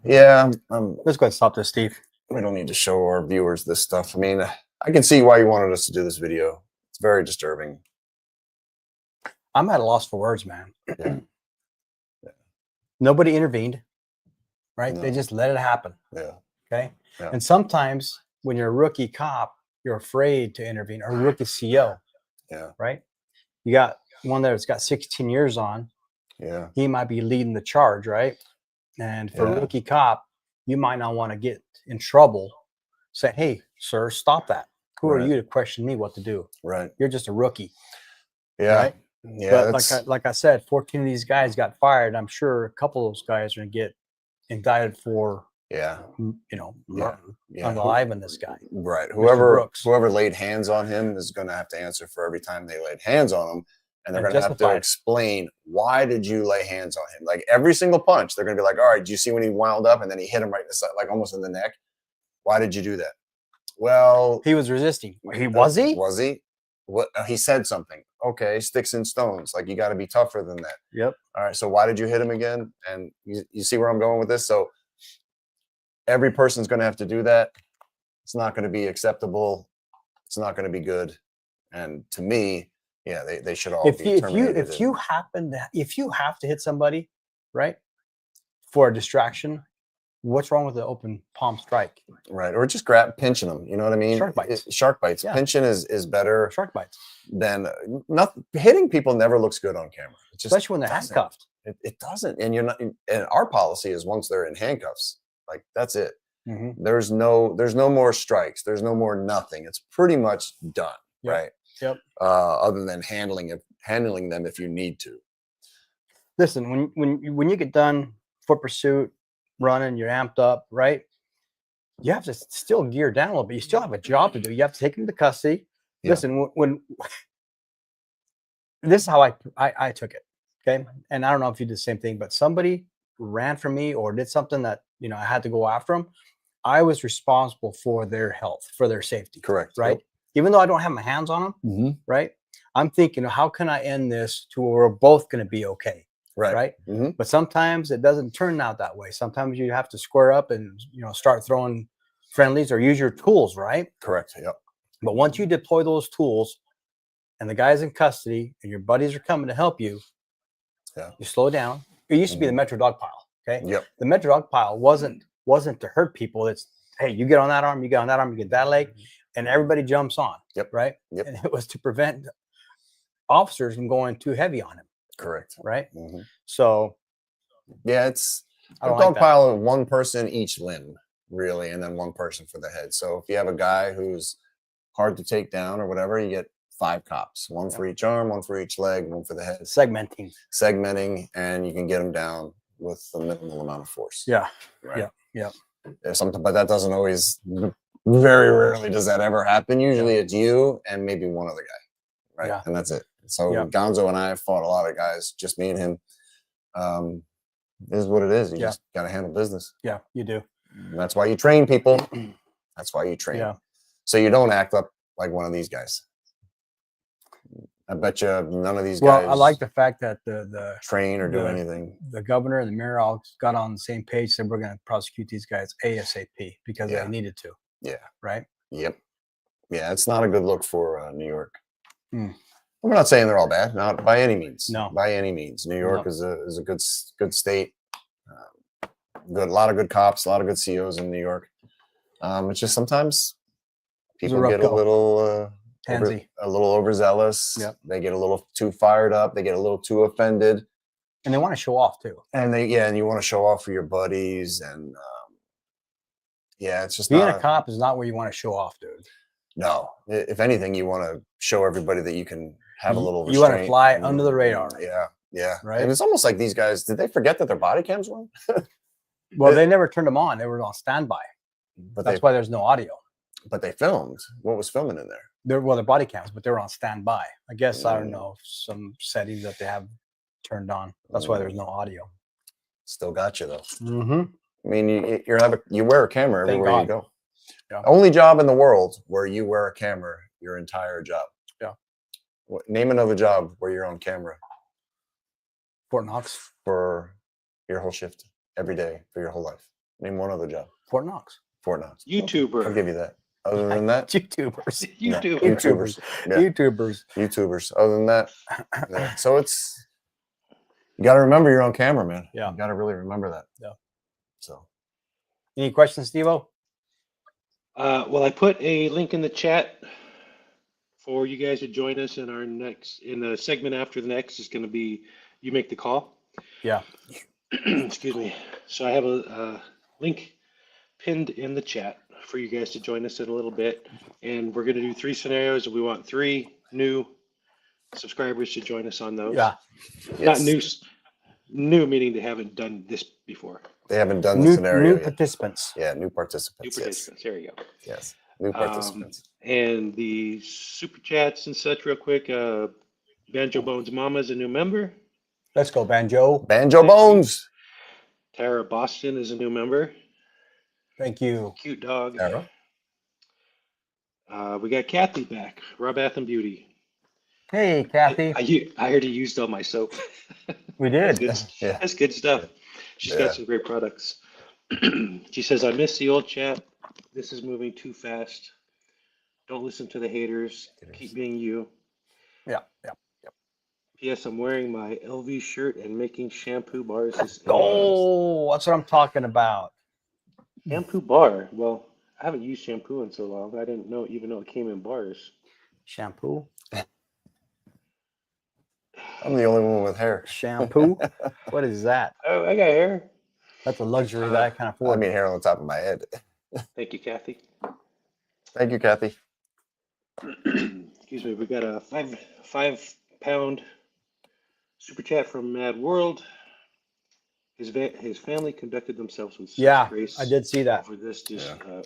S2: Yeah,
S1: Let's go ahead and stop this, Steve.
S2: we don't need to show our viewers this stuff. I mean, I can see why you wanted us to do this video. It's very disturbing.
S1: I'm at a loss for words, man.
S2: Yeah.
S1: Nobody intervened, right? They
S2: No.
S1: just let it happen.
S2: Yeah.
S1: Okay.
S2: Yeah.
S1: And sometimes when you're a rookie cop, you're afraid to intervene, or a rookie CO,
S2: Yeah.
S1: right? You got one that's got 16 years on.
S2: Yeah.
S1: He might be leading the charge, right? And for
S2: Yeah.
S1: a rookie cop, you might not want to get in trouble. Say, hey, sir, stop that. Who are
S2: Right.
S1: you to question me what to do?
S2: Right.
S1: You're just a rookie.
S2: Yeah.
S1: Right?
S2: Yeah.
S1: But
S2: That's,
S1: like I said, 14 of these guys got fired. I'm sure a couple of those guys are going to get indicted for,
S2: yeah.
S1: murder,
S2: Yeah.
S1: unaliving this guy.
S2: Right.
S1: Brooks.
S2: Whoever laid hands on him is going to have to answer for every time they laid hands on him. and they're
S1: And
S2: going to have to
S1: justify it.
S2: explain, why did you lay hands on him? Like every single punch, they're going to be like, all right, do you see when he wound up and then he hit him right in the side, like almost in the neck? Why did you do that? Well,
S1: He was resisting. Was he?
S2: Was he? What he said something. Okay, sticks and stones. Like you got to be tougher than that.
S1: Yep.
S2: All right. So why did you hit him again? And you see where I'm going with this? So every person's going to have to do that. It's not going to be acceptable. It's not going to be good. And to me, yeah, they should all
S1: If
S2: be
S1: you
S2: terminated.
S1: if you happen to if you have to hit somebody, right, for a distraction, what's wrong with the open palm strike?
S2: right, or just pinching them. You know what I mean?
S1: Shark bites.
S2: Shark bites.
S1: Yeah.
S2: Pinching is better
S1: Shark bites,
S2: than not hitting people. Never looks good on camera. It just
S1: especially when they're
S2: doesn't.
S1: handcuffed.
S2: It doesn't. And you're not. And our policy is once they're in handcuffs, like that's it.
S1: Mm-hmm.
S2: There's no more strikes. There's no more nothing. It's pretty much done.
S1: Yep.
S2: Right.
S1: Yep.
S2: Other than handling them if you need to.
S1: Listen, when you get done foot pursuit, running, you're amped up, right? You have to still gear down a little bit. You still have a job to do. You have to take them to custody.
S2: Yeah.
S1: Listen, when this is how I took it, okay? And I don't know if you did the same thing, but somebody ran from me or did something that I had to go after them. I was responsible for their health, for their safety.
S2: Correct.
S1: Right? Even though I don't have my hands on them,
S2: Mm-hmm.
S1: right? I'm thinking, how can I end this to where we're both going to be okay? Right.
S2: Mm-hmm.
S1: But sometimes it doesn't turn out that way. Sometimes you have to square up and start throwing friendlies or use your tools, right?
S2: Correct. Yep.
S1: But once you deploy those tools and the guy's in custody and your buddies are coming to help you,
S2: yeah,
S1: you slow down. It used to be the Metro Dog Pile. Okay.
S2: Yep.
S1: The Metro Dog Pile wasn't to hurt people. It's, hey, you get on that arm, you get on that arm, you get that leg, and everybody jumps on.
S2: Yep.
S1: Right.
S2: Yep.
S1: And it was to prevent officers from going too heavy on him.
S2: Correct.
S1: Right.
S2: Mm-hmm.
S1: So
S2: yeah, it's
S1: I
S2: a
S1: don't
S2: dog
S1: like that.
S2: pile of one person each limb, really, and then one person for the head. So if you have a guy who's hard to take down or whatever, you get 5 cops, one for each arm, one for each leg, one for the head. Segmenting, and you can get them down with the minimal amount of force.
S1: Yeah.
S2: Right.
S1: Yeah.
S2: Something, but that doesn't always. Very rarely does that ever happen. Usually it's you and maybe one other guy, right?
S1: Yeah.
S2: And that's it. So
S1: Yeah.
S2: Gonzo and I have fought a lot of guys, just me and him. It is what it is. You just got to handle business.
S1: Yeah, you do.
S2: And that's why you train people. That's why you train.
S1: Yeah.
S2: So you don't act up like one of these guys. I bet you none of these
S1: Well,
S2: guys
S1: I like the fact that the
S2: train or do anything.
S1: The governor and the mayor all got on the same page, said we're going to prosecute these guys ASAP because they needed to.
S2: Yeah.
S1: Right.
S2: Yep. Yeah, it's not a good look for New York.
S1: Mm.
S2: I'm not saying they're all bad, not by any means.
S1: No,
S2: by any means. New York is a good state. A lot of good cops, a lot of good COs in New York. It's just sometimes people get a little overzealous.
S1: Yep.
S2: They get a little too fired up. They get a little too offended,
S1: and they want to show off too.
S2: And and you want to show off for your buddies, and it's just
S1: being a cop is not where you want to show off, dude.
S2: No, if anything, you want to show everybody that you can have a little restraint.
S1: You want to fly under the radar.
S2: Yeah.
S1: Right.
S2: And it's almost like these guys, did they forget that their body cams were on?
S1: Well, they never turned them on. They were on standby. But that's why there's no audio.
S2: But they filmed. What was filming in there?
S1: They're body cams, but they were on standby. I guess I don't know, some settings that they have turned on. That's why there's no audio.
S2: Still got you though.
S1: Mm-hmm.
S2: I mean, you wear a camera everywhere you go.
S1: Yeah.
S2: Only job in the world where you wear a camera your entire job.
S1: Yeah.
S2: Name another job where you're on camera.
S1: Fort Knox.
S2: For your whole shift, every day, for your whole life. Name one other job.
S1: Fort Knox.
S2: Fort Knox.
S4: YouTuber.
S2: I'll give you that. Other than that,
S1: YouTubers.
S4: YouTubers.
S2: Yeah.
S1: YouTubers.
S2: Other than that, so it's you got to remember you're on camera, man.
S1: Yeah.
S2: You got to really remember that.
S1: Yeah.
S2: So,
S1: any questions, Steve-O?
S4: Well, I put a link in the chat for you guys to join us in the segment after the next is going to be You Make the Call.
S1: Yeah.
S4: Excuse me. So I have a link pinned in the chat for you guys to join us in a little bit. And we're going to do 3 scenarios. And we want 3 new subscribers to join us on those.
S1: Yeah.
S4: Not new meaning they haven't done this before.
S2: They haven't done the scenario
S1: new
S2: yet.
S1: participants.
S2: Yeah, new participants.
S4: New participants. There you go.
S2: Yes, new participants.
S4: And the super chats and such real quick. Banjo Bones Mama is a new member.
S1: Let's go, Banjo.
S2: Banjo Bones.
S4: Tara Boston is a new member.
S1: Thank you.
S4: Cute dog.
S2: Tara.
S4: We got Kathy back. Raw Bath and Beauty.
S1: Hey, Kathy.
S4: I already used all my soap.
S1: We
S4: That's
S1: did.
S4: good.
S2: Yeah.
S4: That's good stuff. She's
S2: Yeah.
S4: got some great products. She says, I miss the old chat. This is moving too fast. Don't listen to the haters. Keep being you.
S1: Yeah, yeah.
S4: P.S. I'm wearing my LV shirt and making shampoo bars.
S1: Oh, that's what I'm talking about.
S4: Shampoo bar. Well, I haven't used shampoo in so long. I didn't know, even though it came in bars.
S1: Shampoo.
S2: I'm the only one with hair.
S1: Shampoo. What is that?
S4: Oh, I got hair.
S1: That's a luxury that I can afford.
S2: I mean, hair on the top of my head.
S4: Thank you, Kathy.
S2: Thank you, Kathy.
S4: Excuse me. We got a five-pound super chat from Mad World. His family conducted themselves with such
S1: Yeah,
S4: grace.
S1: I did see that.
S4: For this, just
S2: Yeah.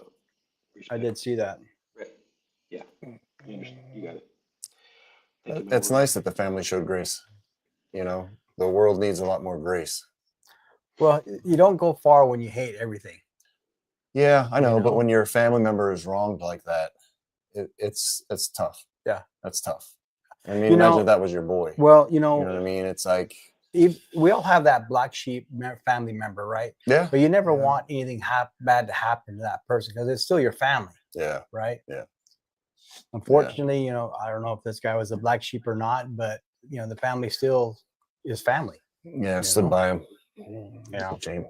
S1: I did see that.
S4: Right. Yeah, you understand. You got it. Thank you, Mad
S2: It's
S4: World.
S2: nice that the family showed grace. You know, the world needs a lot more grace.
S1: Well, you don't go far when you hate everything.
S2: Yeah, I know,
S1: You
S2: but
S1: know?
S2: when your family member is wronged like that, it's tough.
S1: Yeah.
S2: That's tough. I mean,
S1: You
S2: imagine
S1: know,
S2: if that was your boy.
S1: Well,
S2: You know what I mean? It's like,
S1: we all have that black sheep family member, right?
S2: yeah,
S1: But you never
S2: Yeah.
S1: want anything bad to happen to that person because it's still your family,
S2: yeah,
S1: right?
S2: Yeah.
S1: Unfortunately, I don't know if this guy was a black sheep or not, but the family still is family.
S2: yeah. Stood by him.
S1: Yeah.
S2: Shame.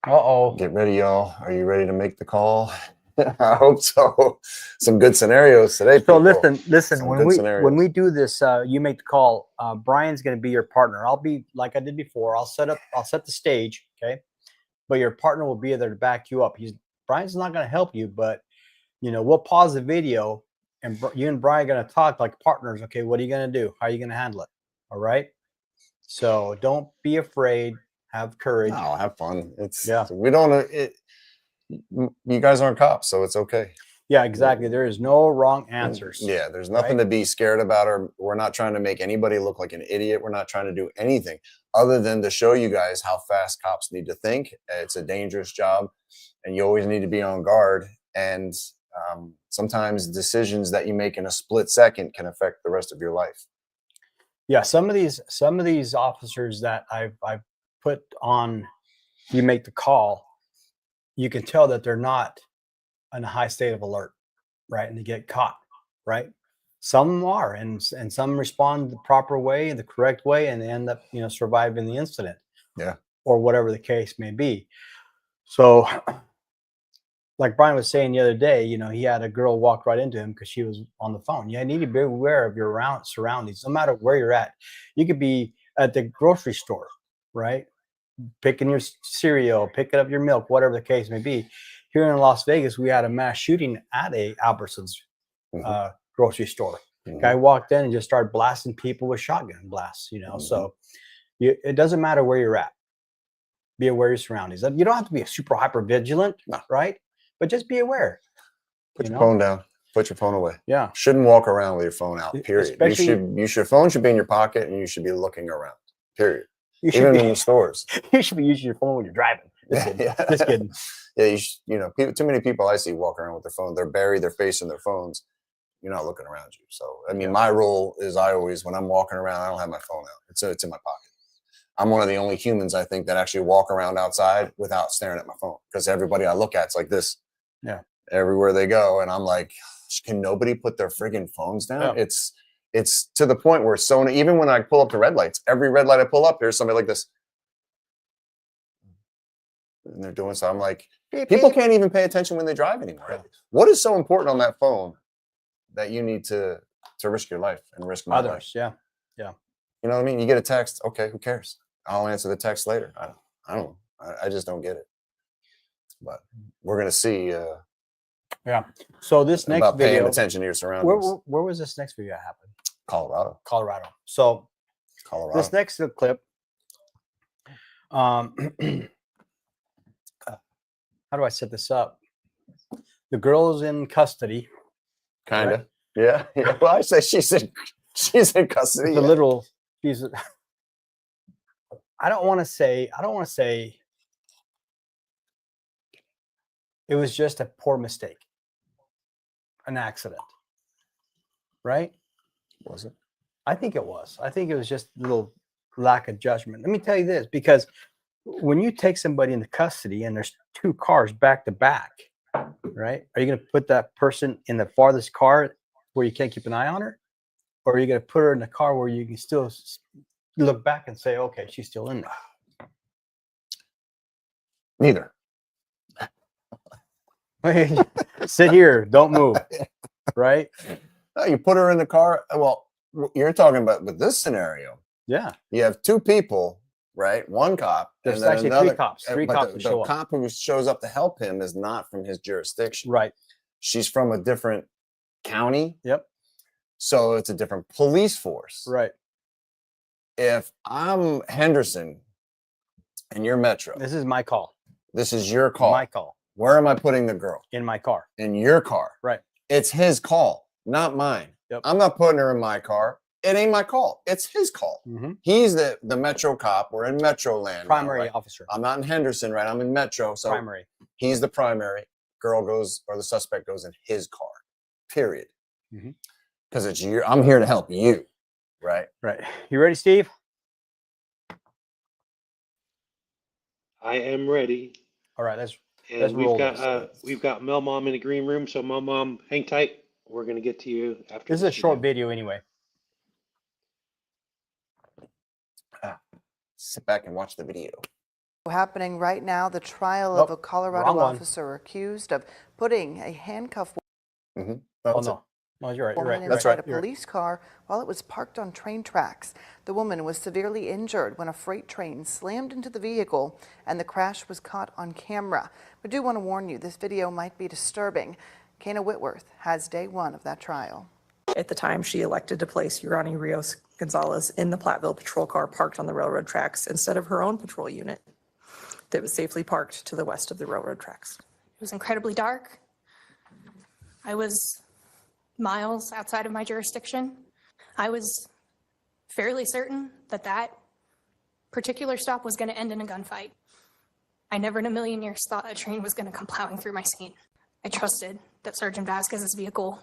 S1: Uh-oh.
S2: Get ready, y'all. Are you ready to make the call? I hope so. Some good scenarios today.
S1: So
S2: people.
S1: listen.
S2: Some
S1: When
S2: good
S1: we
S2: scenarios.
S1: do this, you make the call. Bryan's going to be your partner. I'll be like I did before. I'll set the stage, okay? But your partner will be there to back you up. Bryan's not going to help you, but we'll pause the video, and you and Bryan are going to talk like partners. Okay, what are you going to do? How are you going to handle it? All right. So don't be afraid. Have courage.
S2: No, have fun.
S1: Yeah.
S2: We don't. You guys aren't cops, so it's okay.
S1: Yeah, exactly. There is no wrong answers.
S2: Yeah, there's nothing to be scared about, or we're not trying to make anybody look like an idiot. We're not trying to do anything other than to show you guys how fast cops need to think. It's a dangerous job, and you always need to be on guard. And sometimes decisions that you make in a split second can affect the rest of your life.
S1: Yeah, some of these officers that I've put on, you make the call, you can tell that they're not in a high state of alert, right? And they get caught, right? Some are, and some respond the proper way, the correct way, and they end up, surviving the incident.
S2: Yeah.
S1: Or whatever the case may be. So, like Bryan was saying the other day, he had a girl walk right into him because she was on the phone. You need to be aware of your surroundings, no matter where you're at. You could be at the grocery store, right? Picking your cereal, picking up your milk, whatever the case may be. Here in Las Vegas, we had a mass shooting at a Albertsons grocery store. Guy walked in and just started blasting people with shotgun blasts, So it doesn't matter where you're at. Be aware of your surroundings. You don't have to be super hyper vigilant, right? But just be aware.
S2: Put your phone down. Put your phone away.
S1: Yeah.
S2: Shouldn't walk around with your phone out. Period.
S1: Especially,
S2: your phone should be in your pocket, and you should be looking around. Period.
S1: Even
S2: in the stores.
S1: You should be using your phone when you're driving. Just kidding.
S2: Yeah.
S1: Just kidding.
S2: Yeah, too many people I see walk around with their phone. They're buried their face in their phones. You're not looking around you. So I mean, my rule is when I'm walking around, I don't have my phone out. It's in my pocket. I'm one of the only humans, I think, that actually walk around outside without staring at my phone, because everybody I look at is like this.
S1: Yeah.
S2: Everywhere they go. And I'm like, can nobody put their friggin' phones down?
S1: Yeah.
S2: It's to the point where even when I pull up to red lights, every red light I pull up, there's somebody like this. And they're doing so. I'm like, people can't even pay attention when they drive anymore.
S1: Yeah.
S2: What is so important on that phone that you need to risk your life and risk my life?
S1: Others, yeah.
S2: You know what I mean? You get a text, okay, who cares? I'll answer the text later. I don't know. I just don't get it. But we're gonna see.
S1: Yeah. So this next
S2: about
S1: video,
S2: paying attention to your surroundings.
S1: where was this next video happen?
S2: Colorado.
S1: So
S2: Colorado.
S1: this next clip, how do I set this up? The girl is in custody.
S2: Kinda. Yeah. Yeah. Well, I say she's in custody.
S1: It's a
S2: yeah.
S1: little. She's. I don't want to say. It was just a poor mistake, an accident, right?
S2: Was it?
S1: I think it was. I think it was just a little lack of judgment. Let me tell you this, because when you take somebody into custody and there's two cars back to back, right? Are you going to put that person in the farthest car where you can't keep an eye on her? Or are you going to put her in the car where you can still look back and say, okay, she's still in there?
S2: Neither.
S1: Sit here, don't move, right?
S2: No, you put her in the car. Well, you're talking about with this scenario.
S1: Yeah.
S2: You have two people, right? One cop.
S1: There's
S2: and then
S1: actually
S2: another,
S1: three cops. Three
S2: but
S1: cops
S2: the
S1: to show up.
S2: cop who shows up to help him is not from his jurisdiction.
S1: Right.
S2: She's from a different county.
S1: Yep.
S2: So it's a different police force.
S1: Right.
S2: If I'm Henderson and you're Metro,
S1: This is my call.
S2: this is your call.
S1: My call
S2: Where am I putting the girl?
S1: in my car.
S2: In your car.
S1: Right.
S2: It's his call, not mine.
S1: Yep.
S2: I'm not putting her in my car. It ain't my call. It's his call.
S1: Mm-hmm.
S2: He's the Metro cop. We're in Metro land. now,
S1: Primary
S2: right?
S1: officer.
S2: I'm not in Henderson, right? I'm in Metro. So
S1: Primary.
S2: he's the primary. Girl goes, or the suspect goes in his car. Period.
S1: Mhm.
S2: Because it's you. I'm here to help you, right?
S1: Right. You ready, Steve?
S4: I am ready.
S1: All right. Let's
S4: And
S1: roll this.
S4: we've got Mel Mom in the green room. So Mel Mom, hang tight. We're gonna get to you after
S1: This is a short video anyway.
S2: Sit back and watch the video.
S6: Happening right now, the trial of
S1: Oh,
S6: a Colorado
S1: wrong one.
S6: officer accused of putting a handcuffed
S2: Mm-hmm.
S1: Oh no. No, you're right. You're
S6: woman
S1: right.
S2: That's
S6: inside
S2: right.
S6: a police car while it was parked on train tracks. The woman was severely injured when a freight train slammed into the vehicle and the crash was caught on camera. We do want to warn you, this video might be disturbing. Kana Whitworth has day one of that trial.
S7: At the time, she elected to place Urani Rios Gonzalez in the Platteville patrol car parked on the railroad tracks instead of her own patrol unit that was safely parked to the west of the railroad tracks.
S8: It was incredibly dark. I was miles outside of my jurisdiction. I was fairly certain that that particular stop was going to end in a gunfight. I never in a million years thought a train was going to come plowing through my scene. I trusted that Sergeant Vasquez's vehicle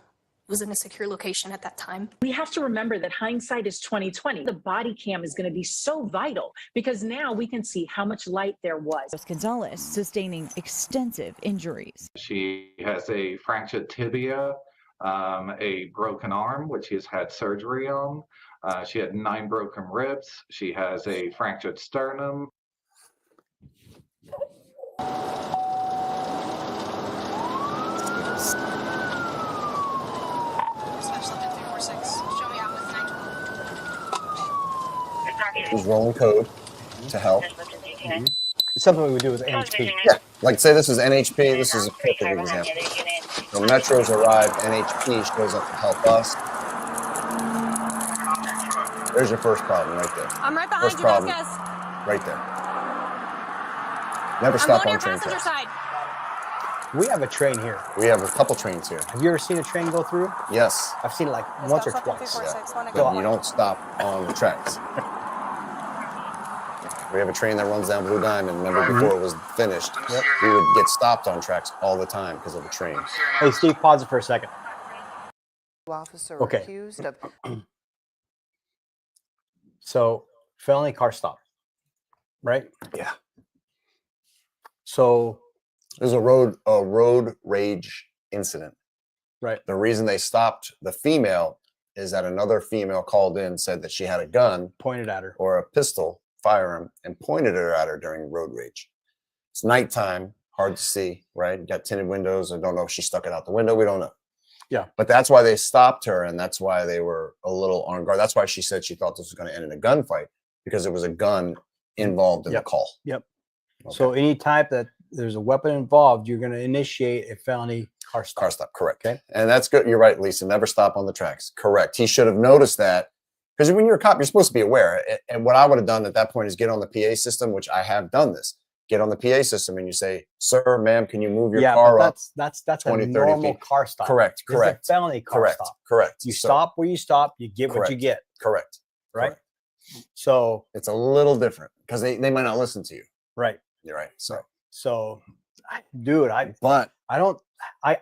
S8: was in a secure location at that time.
S9: We have to remember that hindsight is 20/20. The body cam is going to be so vital because now we can see how much light there was.
S10: Gonzalez sustaining extensive injuries.
S11: She has a fractured tibia, a broken arm, which she's had surgery on. She had 9 broken ribs. She has a fractured sternum.
S2: He's rolling code to help.
S1: It's something we would do with NHP.
S2: Yeah, like say this is NHP. This is a perfect example. So Metro's arrived. NHP shows up to help us. There's your first problem right there.
S8: I'm right behind
S2: First
S8: you,
S2: problem.
S8: Vasquez.
S2: Right there. Never
S8: I'm
S2: stop
S8: going
S2: on
S8: to your
S2: train
S8: passenger
S2: tracks.
S8: side.
S1: We have a train here.
S2: We have a couple trains here.
S1: Have you ever seen a train go through?
S2: Yes,
S1: I've seen it like once or twice.
S2: but you don't stop on the tracks. We have a train that runs down Blue Diamond. Remember before it was finished, we would get stopped on tracks all the time because of the train.
S1: Hey, Steve, pause it for a second.
S6: Officer
S1: Okay.
S6: accused of
S1: So, felony car stop, right?
S2: Yeah.
S1: So,
S2: There's a road rage incident.
S1: right.
S2: The reason they stopped the female is that another female called in, said that she had a gun
S1: Pointed at her.
S2: or a pistol, firearm, and pointed it at her during road rage. It's nighttime, hard to see, right? Got tinted windows. I don't know if she stuck it out the window. We don't know.
S1: Yeah.
S2: But that's why they stopped her, and that's why they were a little on guard. That's why she said she thought this was going to end in a gunfight, because there was a gun involved in the call.
S1: Yep.
S2: Okay.
S1: So, any type that there's a weapon involved, you're going to initiate a felony car stop.
S2: Car stop, correct.
S1: Okay.
S2: And that's good. You're right, Lisa. Never stop on the tracks. Correct. He should have noticed that, because when you're a cop, you're supposed to be aware. And what I would have done at that point is get on the PA system, which I have done this. get on the PA system and you say, "Sir, ma'am, can you move your
S1: Yeah,
S2: car
S1: but
S2: up?"
S1: that's
S2: 20,
S1: a
S2: 30
S1: normal
S2: feet.
S1: car stop.
S2: Correct,
S1: This is
S2: correct.
S1: a felony car
S2: Correct,
S1: stop.
S2: correct.
S1: You
S2: So-
S1: stop where you stop, you get what you
S2: Correct.
S1: get,
S2: Correct.
S1: right?
S2: Correct.
S1: So,
S2: It's a little different because they might not listen to you.
S1: right.
S2: You're right.
S1: So, dude, I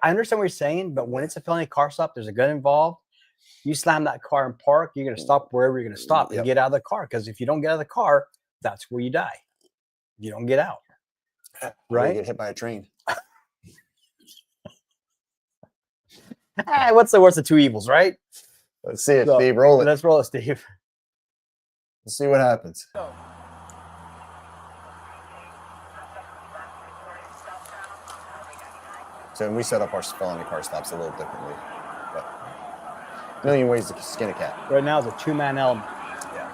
S1: understand what you're saying, but when it's a felony car stop, there's a gun involved. You slam that car and park, you're going to stop wherever you're going to stop and
S2: Yep.
S1: get out of the car. Because if you don't get out of the car, that's where you die. You don't get out.
S2: Right?
S1: Right?
S2: Get hit by a train.
S1: What's the worst of two evils, right?
S2: Let's see it,
S1: So,
S2: Steve. Roll it.
S1: Let's roll it, Steve.
S2: Let's see what happens. So we set up our felony car stops a little differently. But a million ways to skin a cat.
S1: Right now it's a two-man element.
S2: Yeah.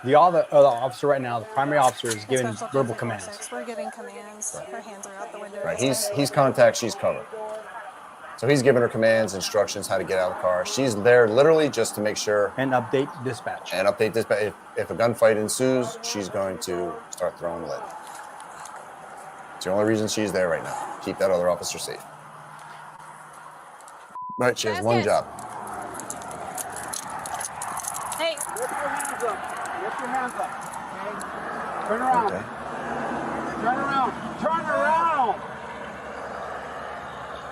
S1: The other officer right now, the primary officer, is giving verbal commands.
S8: We're giving commands. Her hands are out the window.
S2: Right. He's contact, she's cover. So he's giving her commands, instructions, how to get out of the car. She's there literally just to make sure.
S1: And update dispatch.
S2: And update dispatch. If a gunfight ensues, she's going to start throwing lead. It's the only reason she's there right now. Keep that other officer safe. Right, she has one job.
S8: Hey.
S12: Lift your hands up. Lift your hands up. Okay? Turn around.
S2: Okay.
S12: Turn around. Turn around.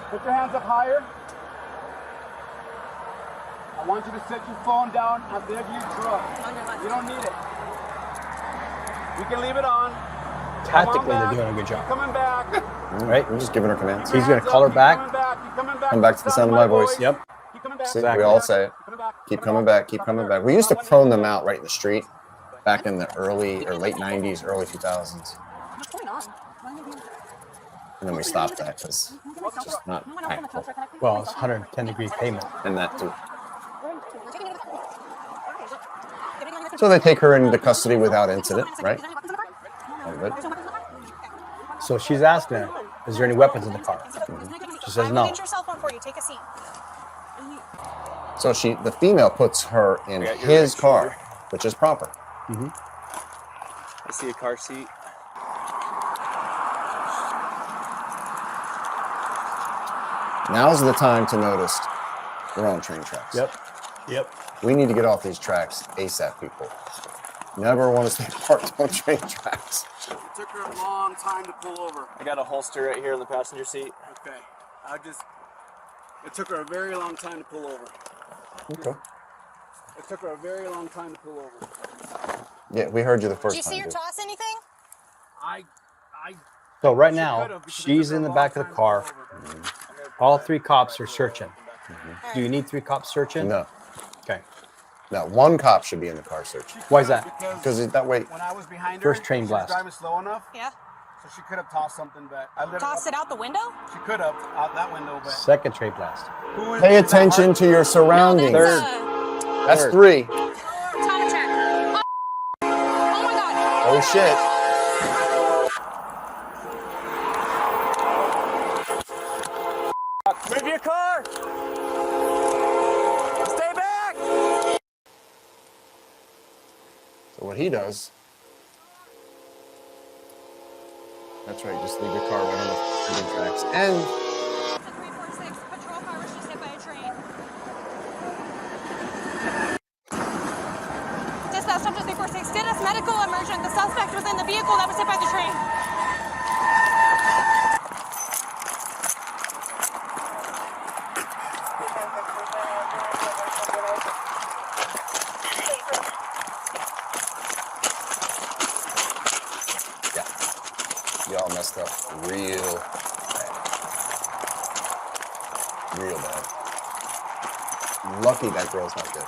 S12: Put your hands up higher. I want you to set your phone down at the edge of your truck. You don't need it. You can leave it on.
S1: Tactically, they're doing a good job.
S12: Coming back.
S1: Right?
S2: I'm just giving her commands.
S1: He's going to call her back.
S2: Come back to the sound of my voice.
S1: Yep.
S2: See, we all say it. Keep coming back. Keep coming back. We used to prone them out right in the street back in the early or late 90s, early 2000s.
S8: What's going on?
S2: And then we stopped that because it's just not practical.
S1: Well, it's 110-degree pavement.
S2: And that too. So they take her into custody without incident, right?
S1: So she's asking her, is there any weapons in the car? She says no.
S8: Get your cell phone for you. Take a seat.
S2: So the female puts her in his car, which is proper.
S13: I see a car seat.
S2: Now's the time to notice we're on train tracks.
S1: Yep.
S2: We need to get off these tracks ASAP, people. Never want to stay parked on train tracks.
S12: It took her a long time to pull over.
S13: I got a holster right here in the passenger seat.
S12: Okay. It took her a very long time to pull over.
S2: Okay.
S12: It took her a very long time to pull over.
S2: Yeah, we heard you the first
S8: Did you
S2: time.
S8: see her
S2: dude.
S8: toss anything?
S1: So right now, she's in the back of the car. All three cops are searching. Do you need three cops searching?
S2: No.
S1: Okay.
S2: No, one cop should be in the car search.
S1: Why is that?
S2: Because that way.
S12: When I was behind
S1: First
S12: her,
S1: train
S12: she
S1: blast.
S12: was driving slow enough,
S8: Yeah.
S12: so she could have tossed something back.
S8: Tossed it out the window?
S12: She could have out that window, but
S1: Second train blast.
S2: Pay attention to your surroundings. That's three.
S8: Trauma check. Oh my God.
S2: Oh shit.
S13: Move your car! Stay back!
S2: So what he does. That's right, just leave your car right on the tracks. And
S8: 346 patrol car was just hit by a train. Dispatch up to 346. Did us medical emergent. The suspect was in the vehicle that was hit by the train.
S2: y'all messed up real bad. Real bad. Lucky that girl's not dead.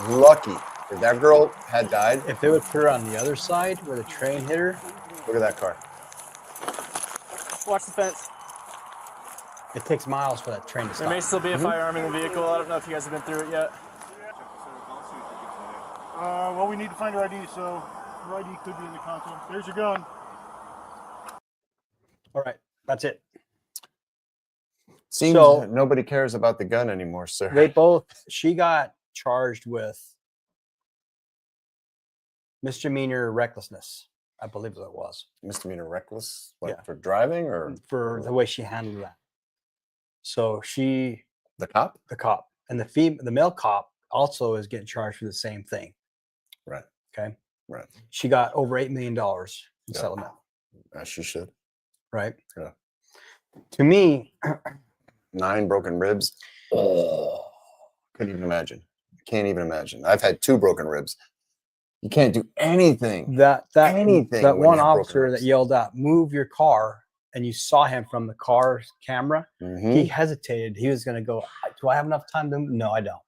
S2: Lucky. If that girl had died.
S1: If they would put her on the other side where the train hit her.
S2: Look at that car.
S13: Watch the fence.
S1: It takes miles for that train to stop.
S13: There may still be a firearm in the vehicle. I don't know if you guys have been through it yet.
S12: Well, we need to find her ID, so her ID could be in the console. There's your gun.
S1: All right, that's it.
S2: Seems
S1: So-
S2: nobody cares about the gun anymore, sir.
S1: She got charged with misdemeanor recklessness, I believe that was.
S2: Misdemeanor reckless, like
S1: Yeah.
S2: for driving or
S1: For the way she handled that. So
S2: the cop?
S1: The cop, and the male cop also is getting charged for the same thing.
S2: Right.
S1: Okay.
S2: Right.
S1: She got over $8 million in
S2: Yeah.
S1: settlement.
S2: As she should.
S1: Right.
S2: Yeah.
S1: To me,
S2: 9 broken ribs. Oh, couldn't even imagine. Can't even imagine. I've had 2 broken ribs. You can't do anything. Anything
S1: that
S2: when
S1: one
S2: you have broken
S1: officer that
S2: ribs.
S1: yelled out, "Move your car," and you saw him from the car's camera. He hesitated. He was going to go, "Do I have enough time to?" No, I don't.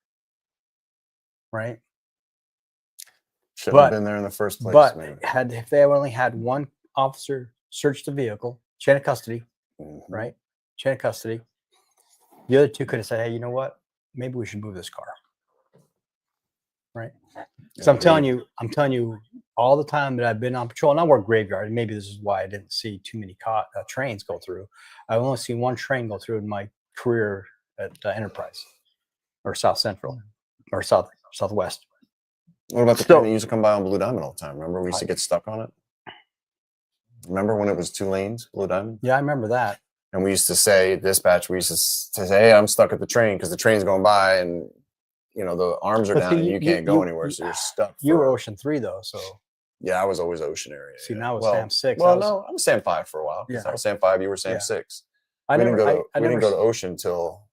S1: Right.
S2: Shouldn't have been there in the first place.
S1: But
S2: man.
S1: if they only had one officer search the vehicle, chain of custody, right? Chain of custody. The other 2 could have said, "Hey, you know what? Maybe we should move this car." Right. So I'm telling you, all the time that I've been on patrol, and I work graveyard, and maybe this is why I didn't see too many trains go through. I've only seen one train go through in my career at Enterprise, or South Central, or Southwest.
S2: What about the train that used to come by on Blue Diamond all the time? Remember, we used to get stuck on it. Remember when it was 2 lanes, Blue Diamond?
S1: Yeah, I remember that.
S2: And we used to say, dispatch, we used to say, "Hey, I'm stuck at the train because the train's going by, and the arms are
S1: But
S2: down,
S1: see,
S2: and you can't go anywhere, so you're stuck."
S1: You were Ocean 3 though, so
S2: yeah, I was always Ocean area.
S1: see
S2: yeah.
S1: now it's
S2: well,
S1: SAM 6.
S2: Well, no, I was SAM 5 for a while.
S1: Yeah.
S2: I was SAM 5. You were SAM
S1: Yeah.
S2: 6.
S1: I
S2: We
S1: never
S2: didn't go to Ocean till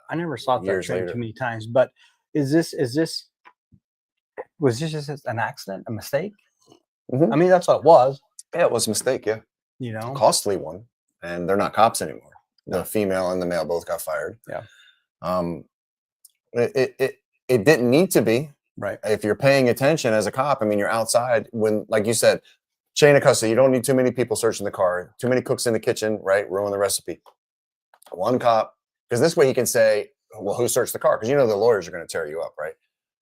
S1: I never saw that
S2: years
S1: train
S2: later.
S1: too many times. But was this just an accident, a mistake? I mean, that's what it was.
S2: Yeah, it was a mistake. Yeah,
S1: A
S2: costly one, and they're not cops anymore. The female and the male both got fired.
S1: Yeah.
S2: It didn't need to be.
S1: Right.
S2: If you're paying attention as a cop, I mean, you're outside when, like you said, chain of custody. You don't need too many people searching the car. Too many cooks in the kitchen, right? Ruin the recipe. One cop, because this way he can say, "Well, who searched the car?" Because the lawyers are going to tear you up, right?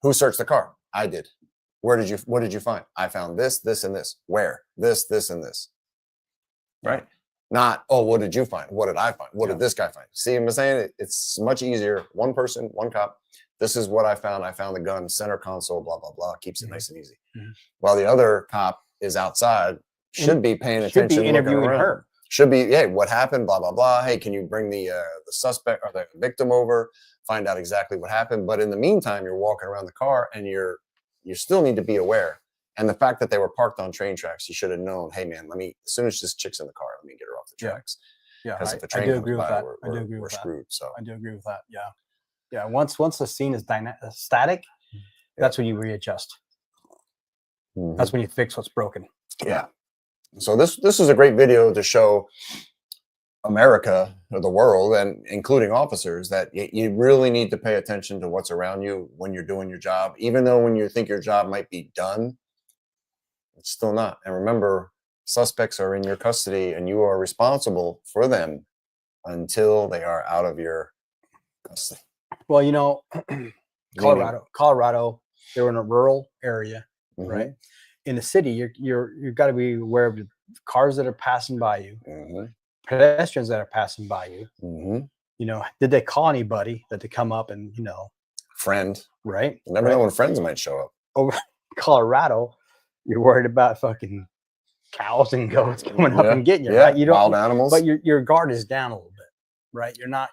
S2: Who searched the car? I did. What did you find? I found this, this, and this. Where? This, and this. Right? Not, "Oh, what did you find? What did I find? What did this guy find?" See what I'm saying? It's much easier. One person, one cop. This is what I found. I found the gun, center console, blah, blah, blah. Keeps it nice and easy. While the other cop is outside, should be paying attention.
S1: Should be interviewing her.
S2: Should be, "Hey, what happened? Blah, blah, blah. Hey, can you bring the suspect or the victim over? Find out exactly what happened." But in the meantime, you're walking around the car, and you still need to be aware. And the fact that they were parked on train tracks, you should have known, "Hey, man, as soon as this chick's in the car, let me get her off the tracks."
S1: Yeah,
S2: Because if the
S1: I
S2: train
S1: do
S2: comes
S1: agree with
S2: by,
S1: that.
S2: we're screwed. So
S1: I do agree with that. Yeah. Yeah. Once the scene is static, that's when you readjust. That's when you fix what's broken.
S2: Yeah. So this is a great video to show America or the world, and including officers, that you really need to pay attention to what's around you when you're doing your job. Even though when you think your job might be done, it's still not. And remember, suspects are in your custody, and you are responsible for them until they are out of your custody.
S1: Well, Colorado, they're in a rural area, right? In the city, you've got to be aware of the cars that are passing by you, pedestrians that are passing by you. Did they call anybody that they come up and
S2: friend?
S1: Right.
S2: You never know when friends might show up.
S1: Over Colorado, you're worried about fucking cows and goats coming up and getting you. Right? You don't
S2: wild animals,
S1: but your guard is down a little bit, right? You're not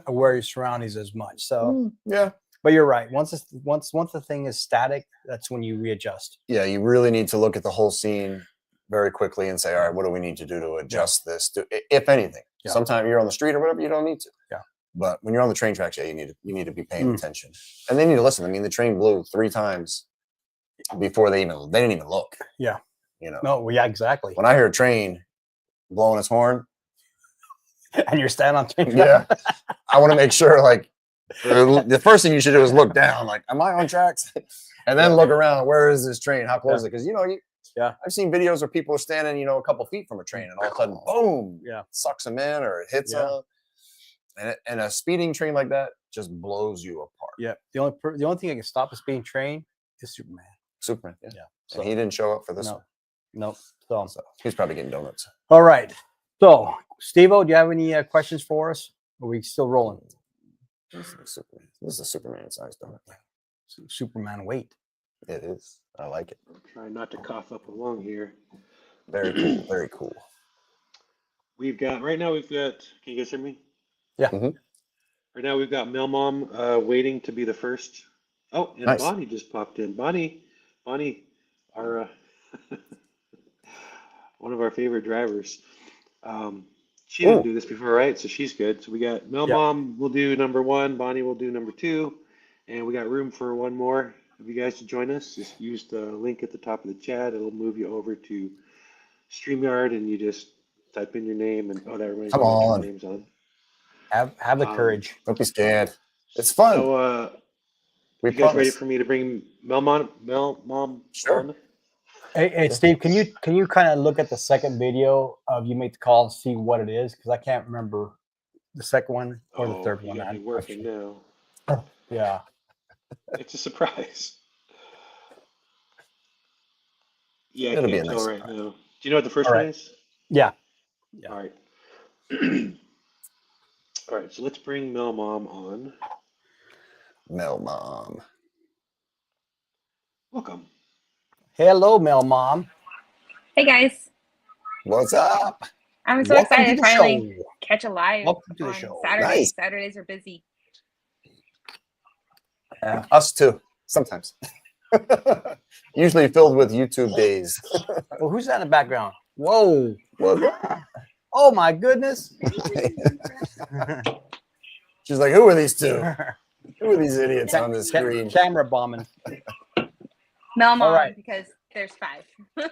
S1: aware of your surroundings as much. So but you're right. Once the thing is static, that's when you readjust.
S2: Yeah, you really need to look at the whole scene very quickly and say, "All right, what do we need to do to adjust this?" If anything, sometimes you're on the street or whatever, you don't need to.
S1: Yeah.
S2: But when you're on the train tracks, you need to be paying attention, and they need to listen. I mean, the train blew 3 times before they didn't even look.
S1: Yeah. No. Well, yeah. Exactly.
S2: When I hear a train blowing its horn,
S1: and you're standing on train
S2: tracks, I want to make sure, like, the first thing you should do is look down, like, am I on tracks? And then look around, where is this train? How close is it? Because I've seen videos where people are standing, a couple feet from a train, and all of a sudden, boom, sucks them in or it hits them. And a speeding train like that just blows you apart.
S1: Yeah. The only thing that can stop a speeding train is Superman.
S2: Superman. Yeah.
S1: So,
S2: and he didn't show up for this one.
S1: Nope. So
S2: he's probably getting donuts.
S1: All right. So, Steve-O, do you have any questions for us? Are we still rolling?
S2: This is a Superman sized donut.
S1: Superman weight.
S2: It is. I like it.
S4: Try not to cough up a lung here.
S2: Very cool. Very cool.
S4: We've got right now. We've got. Can you guys hear me?
S1: Yeah.
S2: Mhm.
S4: Right now we've got Mel Mom waiting to be the first. Oh, and
S2: Nice.
S4: Bonnie just popped in. Bonnie, our one of our favorite drivers. She didn't do this before, right? So she's good. So we got Mel Mom will do number 1, Bonnie will do number 2, and we got room for one more of you guys to join us. Just use the link at the top of the chat. It'll move you over to StreamYard, and you just type in your name, and that everybody's
S2: Come on.
S4: names on.
S1: Have the courage.
S2: Don't be scared. It's fun.
S4: So,
S2: we
S4: you guys ready
S2: promise.
S4: for me to bring Mel Mom
S2: Sure.
S4: on?
S1: Hey, Steve, can you kind of look at the second video of you make the call and see what it is? Because I can't remember the second one or the third one.
S4: You got me working now.
S1: Yeah.
S4: It's a surprise. Yeah, I
S2: It'll be
S4: can't
S2: a
S4: tell
S2: nice
S4: right
S2: surprise.
S4: now. Do you know what the first
S1: All
S4: one
S1: right.
S4: is?
S1: Yeah.
S4: All right. All right, so let's bring Mel Mom on.
S2: Mel Mom.
S4: Welcome.
S1: Hello, Mel Mom.
S14: Hey guys,
S2: What's up?
S14: I'm so
S1: Welcome to
S14: excited
S1: the
S14: to finally
S1: show.
S14: catch a live
S1: Welcome to the
S14: on
S1: show.
S14: Saturdays.
S2: Nice.
S14: Saturdays are busy.
S2: Yeah, us too. Sometimes. Usually filled with YouTube days.
S1: Well, who's that in the background? Whoa.
S2: What's that?
S1: Oh, my goodness.
S2: She's like, who are these two? Who are these idiots on the screen?
S1: Camera bombing.
S14: Mel Mom,
S1: right.
S14: because there's 5.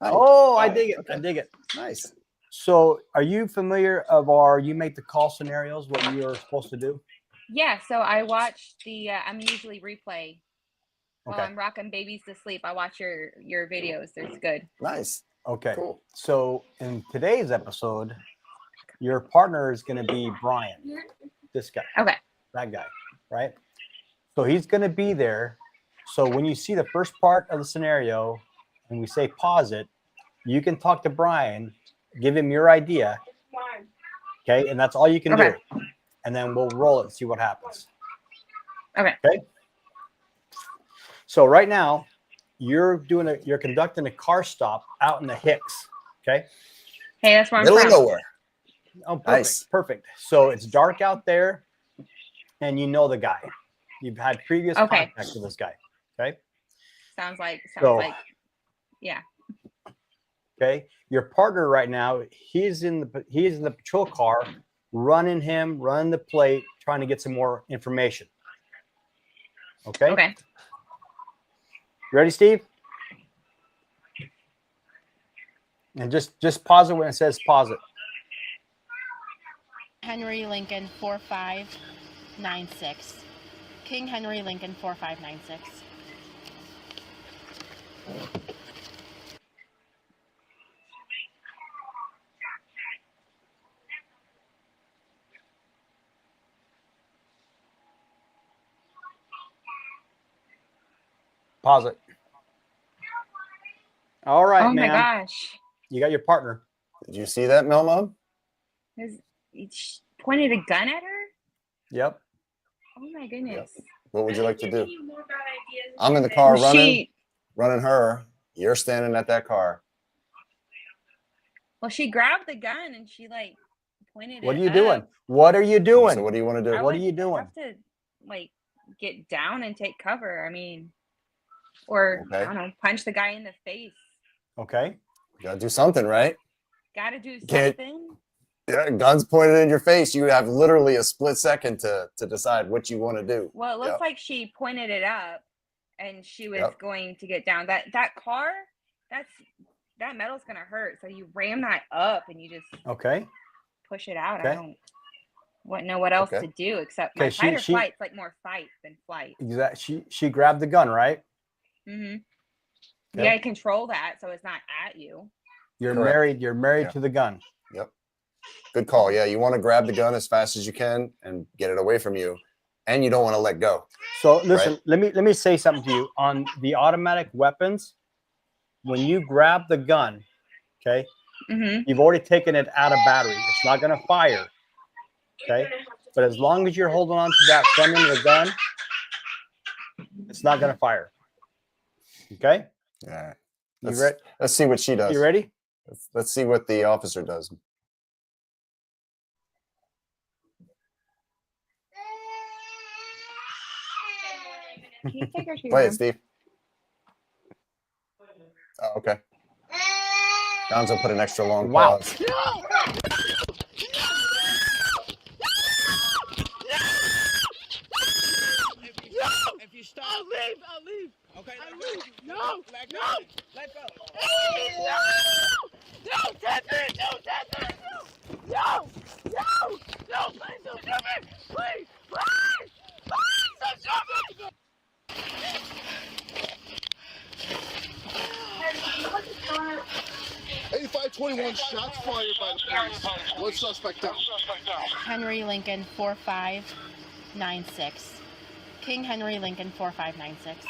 S1: Oh, I dig it. I dig it.
S2: Nice.
S1: So are you familiar of our you make the call scenarios, what you are supposed to do?
S14: Yeah, so I watch the, I'm usually replay while
S1: Okay.
S14: I'm rocking babies to sleep. I watch your videos. It's good.
S2: Nice.
S1: Okay.
S2: Cool.
S1: So in today's episode, your partner is going to be Bryon. This guy.
S14: Okay.
S1: That guy. Right? So he's going to be there. So when you see the first part of the scenario and we say pause it, you can talk to Bryon, give him your idea. Okay. And that's all you can do. And then we'll roll it and see what happens.
S14: Okay.
S1: Okay. So right now you're conducting a car stop out in the Hicks. Okay.
S14: Hey, that's where I'm
S2: Middle of
S14: from.
S2: nowhere.
S1: Oh, perfect.
S2: Nice.
S1: Perfect. So it's dark out there and you know the guy. You've had previous contact with this guy. Okay.
S14: Sounds like, yeah.
S1: Okay. Your partner right now, he is in the patrol car, running the plate, trying to get some more information. Okay.
S14: Okay.
S1: Ready, Steve? And just pause it when it says pause it.
S15: Henry Lincoln 4596. King Henry Lincoln 4596.
S1: Pause it. All right,
S14: Oh my
S1: ma'am.
S14: gosh.
S1: You got your partner.
S2: Did you see that, Mel Mom?
S14: He pointed a gun at her?
S1: Yep.
S14: Oh my goodness.
S2: What would you like to do? I'm in the car running her. You're standing at that car.
S14: Well, she grabbed the gun and she like pointed
S1: What
S14: it
S1: are you
S14: up.
S1: doing? What are you doing?
S2: So what do you want to do?
S14: I
S1: What are
S14: would
S1: you doing?
S14: have to like get down and take cover. I mean, or I don't know, punch the guy in the face.
S1: Okay.
S2: You gotta do something, right?
S14: Gotta do
S2: Can't-
S14: something.
S2: Yeah, guns pointed in your face. You have literally a split second to decide what you want to do.
S14: Well, it looks
S2: Yep.
S14: like she pointed it up and she was
S2: Yep.
S14: going to get down. That car, that metal's gonna hurt. So you ram that up and you just
S1: Okay.
S14: push it out.
S1: Okay.
S14: I wouldn't know what else
S2: Okay.
S14: to do except my
S1: Okay,
S14: fight or
S1: she-
S14: flight's like more fight than flight.
S1: Exactly. She grabbed the gun, right?
S14: Mm-hmm.
S1: Okay.
S14: You gotta control that so it's not at you.
S1: You're
S2: Correct.
S1: married. You're married
S2: Yeah.
S1: to the gun.
S2: Yep. Good call. Yeah, you want to grab the gun as fast as you can and get it away from you, and you don't want to let go.
S1: So listen,
S2: Right.
S1: let me say something to you on the automatic weapons. When you grab the gun, okay,
S14: Mm-hmm.
S1: you've already taken it out of battery. It's not going to fire. Okay, but as long as you're holding on to that front end of the gun, it's not going to fire. Okay.
S2: Yeah.
S1: You ready?
S2: Let's see what she does.
S1: You ready?
S2: Let's see what the officer does.
S14: Can you take her to your
S2: Play it,
S14: room?
S2: Steve. Oh, okay. Gonzo put an extra long pause.
S12: If you stop, I'll leave. Okay, I'll leave. No, let go. Let go. No, Catherine, no, Catherine, no, please don't do me. Please, don't do me.
S16: 8521 shots fired by the police. One suspect down.
S15: Henry Lincoln 4596. King Henry Lincoln 4596.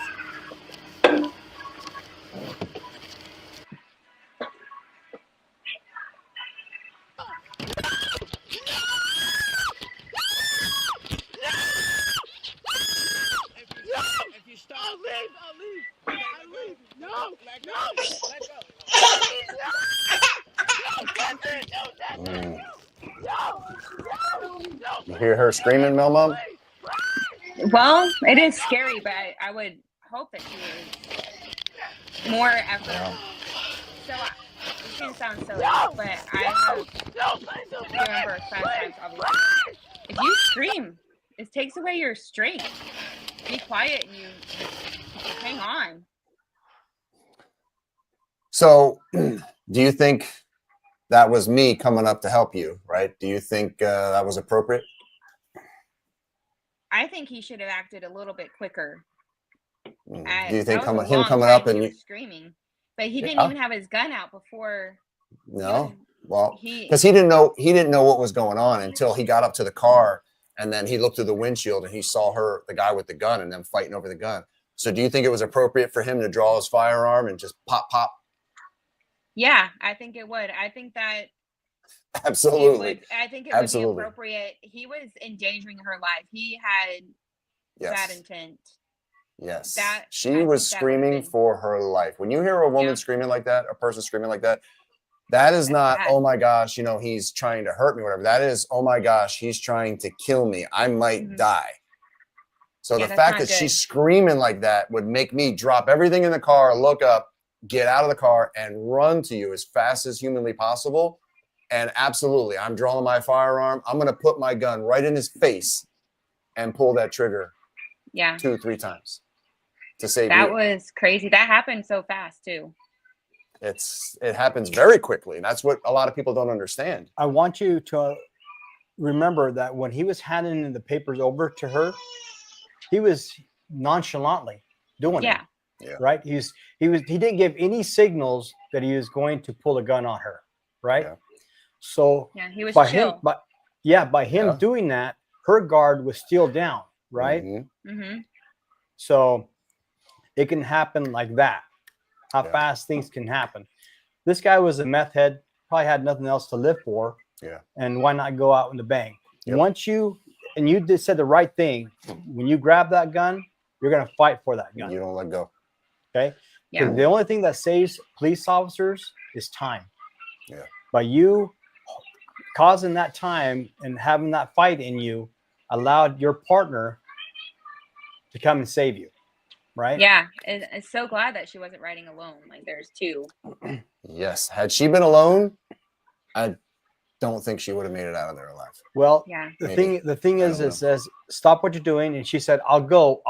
S12: If you stop, I'll leave. I'll leave. No, let go.
S2: You hear her screaming, Mom?
S14: Well, it is scary, but I would hope that she was more effort.
S2: Yeah.
S14: So it's gonna sound silly, but I have given birth 5 times, obviously. If you scream, it takes away your strength. Be quiet and you hang on.
S2: So, do you think that was me coming up to help you, right? Do you think that was appropriate?
S14: I think he should have acted a little bit quicker.
S2: Do you think
S14: him
S2: coming up and
S14: he
S2: you
S14: was screaming, but he didn't even have his gun out before.
S2: No, well,
S14: He-
S2: because he didn't know what was going on until he got up to the car, and then he looked through the windshield and he saw the guy with the gun, and them fighting over the gun. So, do you think it was appropriate for him to draw his firearm and just pop?
S14: Yeah, I think it would. I think that
S2: Absolutely.
S14: I think it would
S2: Absolutely.
S14: be appropriate. He was endangering her life. He had bad intent.
S2: Yes.
S14: That
S2: She
S14: I
S2: was
S14: think that would've
S2: screaming
S14: been-
S2: for her life. When you hear a woman screaming like that, a person screaming like that, that is not,
S14: bad.
S2: oh my gosh, he's trying to hurt me, whatever. That is, oh my gosh, he's trying to kill me. I might die. So
S14: Yeah,
S2: the
S14: that's
S2: fact
S14: not
S2: that
S14: good.
S2: she's screaming like that would make me drop everything in the car, look up, get out of the car, and run to you as fast as humanly possible. And absolutely, I'm drawing my firearm. I'm going to put my gun right in his face and pull that trigger 2-3 times to save
S14: That
S2: you.
S14: was crazy. That happened so fast too.
S2: It happens very quickly. And that's what a lot of people don't understand.
S1: I want you to remember that when he was handing the papers over to her, he was nonchalantly doing it.
S2: Yeah.
S1: Right. He didn't give any signals that he was going to pull a gun on her. Right.
S2: Yeah.
S1: So
S14: he was
S1: by
S14: chill.
S1: him doing that, her guard was still down. Right.
S14: Mm-hmm.
S1: So it can happen like that. How fast things can happen. This guy was a meth head, probably had nothing else to live for.
S2: Yeah.
S1: And why not go out in the bang?
S2: Yep.
S1: Once you said the right thing, when you grab that gun, you're going to fight for that gun.
S2: You don't let go.
S1: Okay.
S14: Yeah.
S1: The only thing that saves police officers is time.
S2: Yeah.
S1: By you causing that time and having that fight in you, allowed your partner to come and save you. Right.
S14: Yeah. I'm so glad that she wasn't riding alone. Like there's two.
S2: Yes. Had she been alone, I don't think she would have made it out of there alive.
S1: Well,
S14: yeah.
S1: The
S2: Maybe.
S1: thing is, it says, stop what you're doing. And she said, I'll go.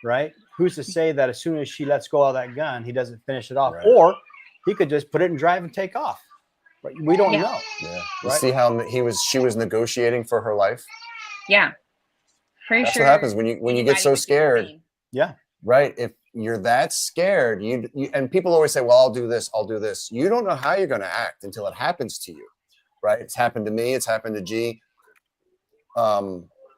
S1: Right. Who's to say that as soon as she lets go of that gun, he doesn't finish it off?
S2: Right.
S1: Or he could just put it in drive and take off. But we don't know.
S2: Yeah. You
S1: Right?
S2: see how she was negotiating for her life?
S14: Yeah. Pretty
S2: That's
S14: sure
S2: what happens when you get
S14: anybody
S2: so
S14: would do the
S2: scared.
S14: same.
S1: Yeah.
S2: Right. If you're that scared, you and people always say, well, I'll do this. You don't know how you're going to act until it happens to you. Right. It's happened to me. It's happened to G.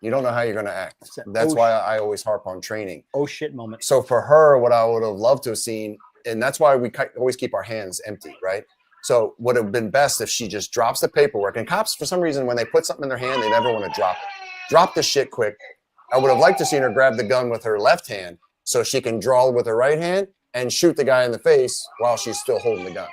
S2: You don't know how you're going to act. That's why I always harp on training.
S1: Oh shit moment.
S2: So for her, what I would have loved to have seen, and that's why we always keep our hands empty. Right. So would have been best if she just drops the paperwork. And cops, for some reason, when they put something in their hand, they never want to drop it. Drop the shit quick. I would have liked to seen her grab the gun with her left hand, so she can draw with her right hand and shoot the guy in the face while she's still holding the gun.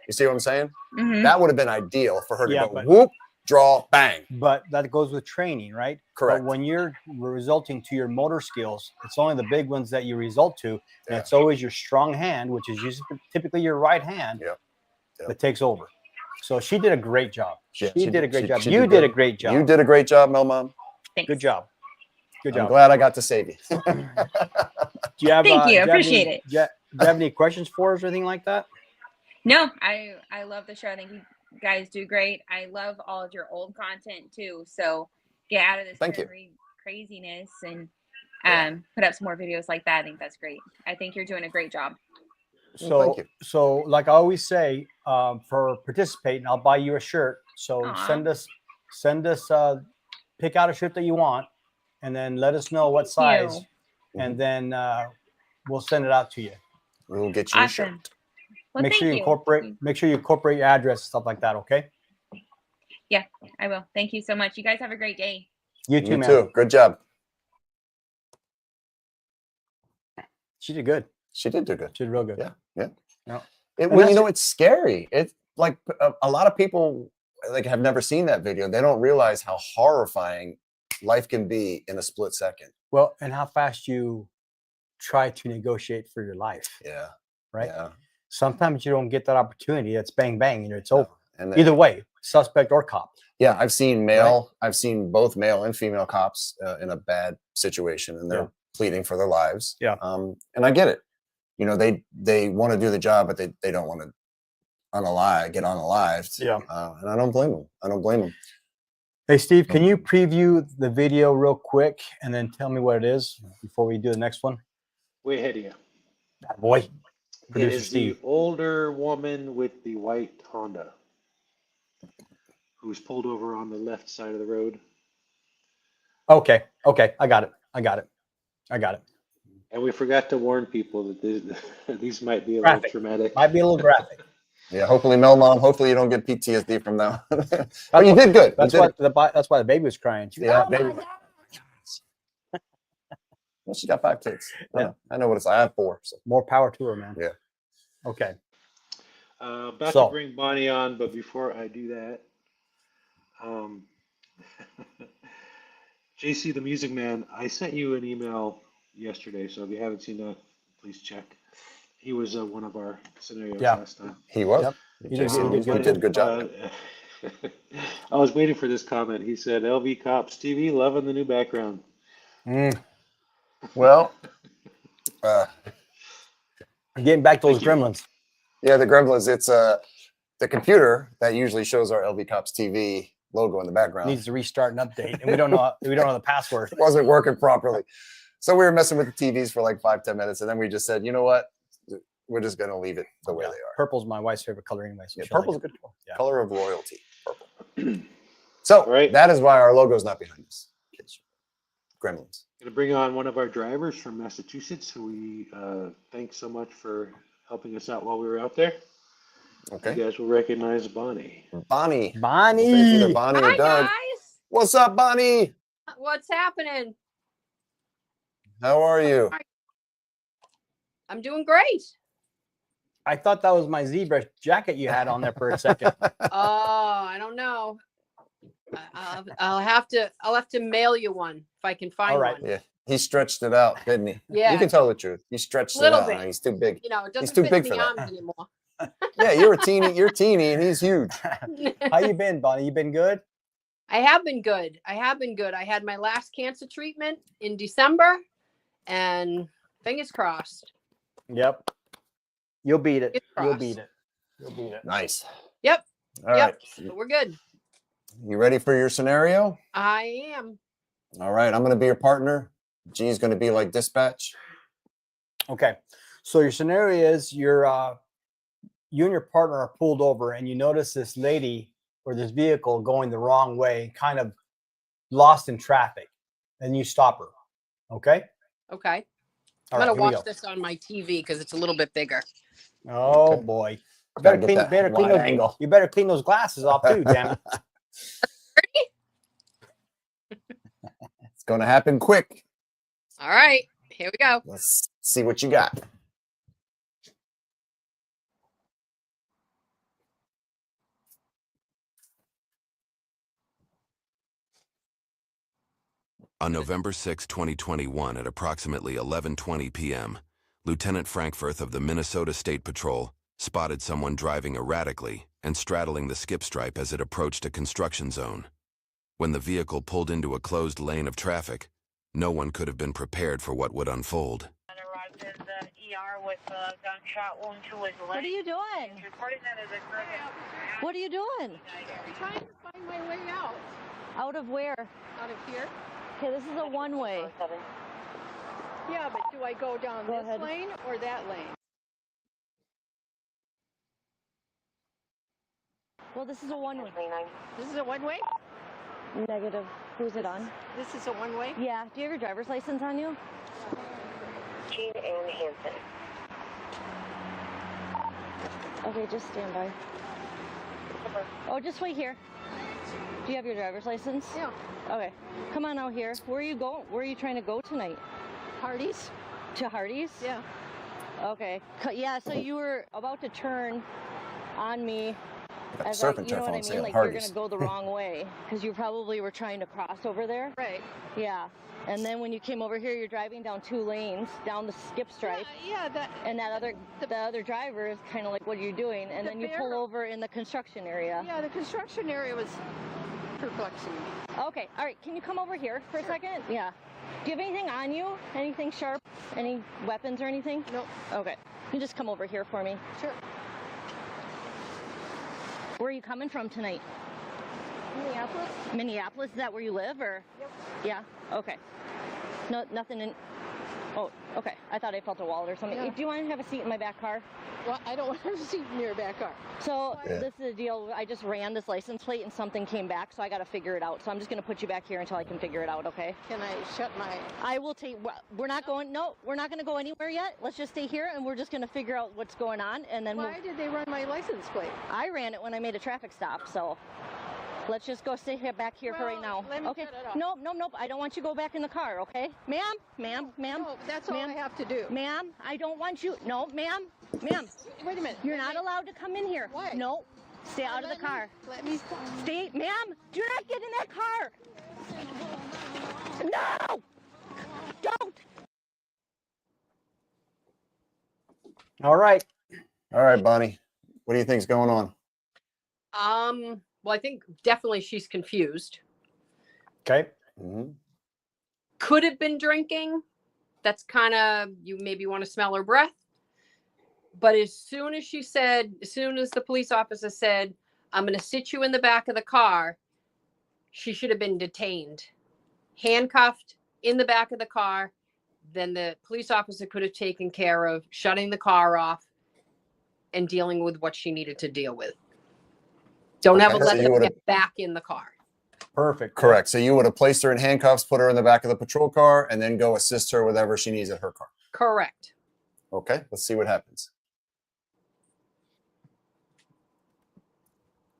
S2: You see what I'm saying?
S14: Mhm.
S2: That would have been ideal for her to go
S1: but-
S2: whoop, draw, bang.
S1: But that goes with training, right?
S2: Correct.
S1: But when you're resulting to your motor skills, it's only the big ones that you result to. And it's always your strong hand, which is usually typically your right hand, that takes over. So she did a great job.
S2: Yeah,
S1: she did a great job.
S2: she
S1: You did
S2: good.
S1: a great job.
S2: You did a great job, Mel Mom.
S1: Good job. Good
S2: I'm
S1: job.
S2: glad I got to save you.
S1: Do you have,
S14: Thank you.
S1: do you have
S14: Appreciate
S1: any-
S14: it.
S1: Do you have any questions for us or anything like that?
S14: No, I love the show. I think you guys do great. I love all of your old content too. So get out of this
S2: Thank you.
S14: memory craziness and put up some more videos like that. I think that's great. I think you're doing a great job.
S1: So,
S2: thank you.
S1: so like I always say, for participating, I'll buy you a shirt. So
S14: Aw.
S1: send us, pick out a shirt that you want, and then let us know what
S14: Thank
S1: size,
S14: you.
S1: and then we'll send it out to you.
S2: We'll get you a shirt.
S14: Awesome. Well,
S1: Make
S14: thank
S1: sure you
S14: you.
S1: incorporate your address and stuff like that. Okay.
S14: Yeah, I will. Thank you so much. You guys have a great day.
S1: You too,
S2: You
S1: man.
S2: too. Good job.
S1: She did good.
S2: She did do good.
S1: She did real good.
S2: Yeah. Yeah.
S1: No.
S2: Well, you know, it's scary. It's like a lot of people like have never seen that video. They don't realize how horrifying life can be in a split second.
S1: Well, and how fast you try to negotiate for your life.
S2: Yeah.
S1: Right.
S2: Yeah.
S1: Sometimes you don't get that opportunity. It's bang bang, and it's over.
S2: And
S1: Either way, suspect or cop.
S2: Yeah, I've seen I've seen both male and female cops in a bad situation, and they're pleading for their lives.
S1: Yeah.
S2: And I get it. You know, they want to do the job, but they don't want to get unalived.
S1: Yeah.
S2: And I don't blame them. I don't blame them.
S1: Hey, Steve, can you preview the video real quick and then tell me what it is before we do the next one?
S4: Way ahead of you.
S1: That boy.
S4: It
S1: Producer
S4: is
S1: Steve.
S4: the older woman with the white Honda who's pulled over on the left side of the road.
S1: Okay. Okay. I got it. I got it. I got it.
S4: And we forgot to warn people that these might be a
S1: Graphic.
S4: little traumatic.
S1: Might be a little graphic.
S2: Yeah. Hopefully, Mel Mom. Hopefully, you don't get PTSD from that. But you did good.
S1: That's why the baby was crying.
S2: Yeah. Baby. Well, she got 5 kids.
S1: Yeah.
S2: I know what it's like. I have 4. So.
S1: More power to her, man.
S2: Yeah.
S1: Okay.
S4: About
S1: So-
S4: to bring Bonnie on, but before I do that, JC the Music Man, I sent you an email yesterday, so if you haven't seen that, please check. He was one of our scenarios last time.
S2: He was.
S1: Yep.
S2: He did a good job.
S4: I was waiting for this comment. He said, LVCopsTV, loving the new background.
S2: Well,
S1: Getting back to those gremlins.
S2: yeah, the Gremlins. It's the computer that usually shows our LVCopsTV logo in the background.
S1: Needs to restart and update, and we don't know the password.
S2: It wasn't working properly. So we were messing with the TVs for like 5-10 minutes, and then we just said, you know what? We're just gonna leave it the way they are.
S1: Purple's my wife's favorite color anyway. So
S2: Yeah,
S1: she'll
S2: purple's
S1: like
S2: a
S1: it.
S2: good color.
S1: Yeah.
S2: Color of royalty. Purple. So that is why our logo's not behind us. Kids. Gremlins.
S4: Going to bring on one of our drivers from Massachusetts, who we thank so much for helping us out while we were out there.
S2: Okay.
S4: You guys will recognize Bonnie.
S2: Bonnie.
S1: Bonnie.
S2: It's either Bonnie or
S17: Hi,
S2: Doug.
S17: guys.
S2: What's up, Bonnie?
S17: What's happening?
S2: How are you?
S17: I'm doing great.
S1: I thought that was my zebra jacket you had on there for a second.
S17: Oh, I don't know. I'll have to mail you one if I can find one.
S2: Yeah. He stretched it out, didn't he?
S17: Yeah.
S2: You can tell the truth. He stretched it
S17: Little
S2: out.
S17: bit.
S2: He's too big.
S17: You know, it
S2: He's
S17: doesn't
S2: too
S17: fit
S2: big
S17: in
S2: for
S17: the
S2: that.
S17: arms anymore.
S2: Yeah, you're a teeny. You're teeny, and he's huge.
S1: How you been, Bonnie? You been good?
S17: I have been good. I had my last cancer treatment in December, and fingers crossed.
S1: Yep. You'll beat it.
S17: Fingers
S1: You'll
S17: crossed.
S1: beat it. You'll beat it.
S2: Nice.
S17: Yep.
S2: All right.
S17: So we're good.
S2: You ready for your scenario?
S17: I am.
S2: All right. I'm going to be your partner. G's going to be like dispatch.
S1: Okay. So your scenario is you and your partner are pulled over, and you notice this lady or this vehicle going the wrong way, kind of lost in traffic, and you stop her. Okay.
S17: Okay.
S1: All
S17: I'm
S1: right,
S17: gonna
S1: here we
S17: watch
S1: go.
S17: this on my TV because it's a little bit bigger.
S1: Oh
S2: Okay.
S1: boy. You
S2: Gotta
S1: better
S2: get that
S1: clean
S2: wide
S1: those,
S2: angle.
S1: you better clean those glasses off too, damn it.
S2: It's going to happen quick.
S17: All right, here we go.
S2: Let's see what you got.
S18: On November 6, 2021, at approximately 11:20 p.m., Lieutenant Frankfurth of the Minnesota State Patrol spotted someone driving erratically and straddling the skip stripe as it approached a construction zone. When the vehicle pulled into a closed lane of traffic, no one could have been prepared for what would unfold.
S19: What are you doing? What are you doing?
S17: I'm trying to find my way out.
S19: Out of where?
S17: Out of here?
S19: Okay, this is a one-way.
S17: Yeah, but do I go down this lane or that lane?
S19: Well, this is a one-way.
S17: This is a one-way?
S19: Negative. Who's it on?
S17: This is a one-way?
S19: Yeah. Do you have your driver's license on you?
S20: Jean Ann Hansen.
S19: Okay, just stand by. Oh, just wait here. Do you have your driver's license?
S17: Yeah.
S19: Okay. Come on out here. Where are you going? Where are you trying to go tonight?
S17: Hardee's.
S19: To Hardee's?
S17: Yeah.
S19: Okay. Yeah, so you were about to turn on me as
S2: surf
S19: I,
S2: and
S19: you know
S2: turf
S19: what
S2: on
S19: I
S2: sale
S19: mean?
S2: at
S19: Like you're
S2: Hardee's.
S19: going to go the wrong way because you probably were trying to cross over there.
S17: Right.
S19: Yeah. And then when you came over here, you're driving down 2 lanes, down the skip stripe.
S17: Yeah, that.
S19: And the other driver is kind of like, what are you doing? And then you pull over in the construction area.
S17: Yeah, the construction area was perplexing me.
S19: Okay, all right. Can you come over here for a second? Yeah. Do you have anything on you? Anything sharp? Any weapons or anything?
S17: No.
S19: Okay. You just come over here for me.
S17: Sure.
S19: Where are you coming from tonight?
S17: Minneapolis.
S19: Minneapolis? Is that where you live, or?
S17: Yep.
S19: Yeah. Okay. No, nothing in. Oh, okay. I thought I felt a wallet or something.
S17: Yeah.
S19: Do you want to have a seat in my back car?
S17: Well, I don't want to have a seat in your back car.
S19: So this is the deal. I just ran this license plate and something came back, so I got to figure it out. So I'm just going to put you back here until I can figure it out. Okay?
S17: Can I shut my?
S19: I will take. We're not going. No, we're not going to go anywhere yet. Let's just stay here and we're just going to figure out what's going on, and then.
S17: Why did they run my license plate?
S19: I ran it when I made a traffic stop. So. Let's just go stay here back here for right now.
S17: Let me
S19: Okay.
S17: shut it off.
S19: Nope. I don't want you to go back in the car, okay? Ma'am.
S17: No, that's all I have to do.
S19: Ma'am, I don't want you. No, ma'am.
S17: Wait a minute.
S19: You're not allowed to come in here.
S17: Why?
S19: No. Stay out of the car.
S17: Let me.
S19: Stay, ma'am. Do not get in that car. No. Don't.
S1: All right.
S2: All right, Bonnie. What do you think's going on?
S17: Well, I think definitely she's confused.
S1: Okay.
S2: Mm-hmm.
S17: Could have been drinking. That's kind of, you maybe want to smell her breath. But as soon as the police officer said, I'm going to sit you in the back of the car, she should have been detained, handcuffed in the back of the car. Then the police officer could have taken care of shutting the car off and dealing with what she needed to deal with. Don't ever let them get back in the car.
S1: Perfect.
S2: Correct. So you would have placed her in handcuffs, put her in the back of the patrol car, and then go assist her with whatever she needs at her car.
S17: Correct.
S2: Okay, let's see what happens.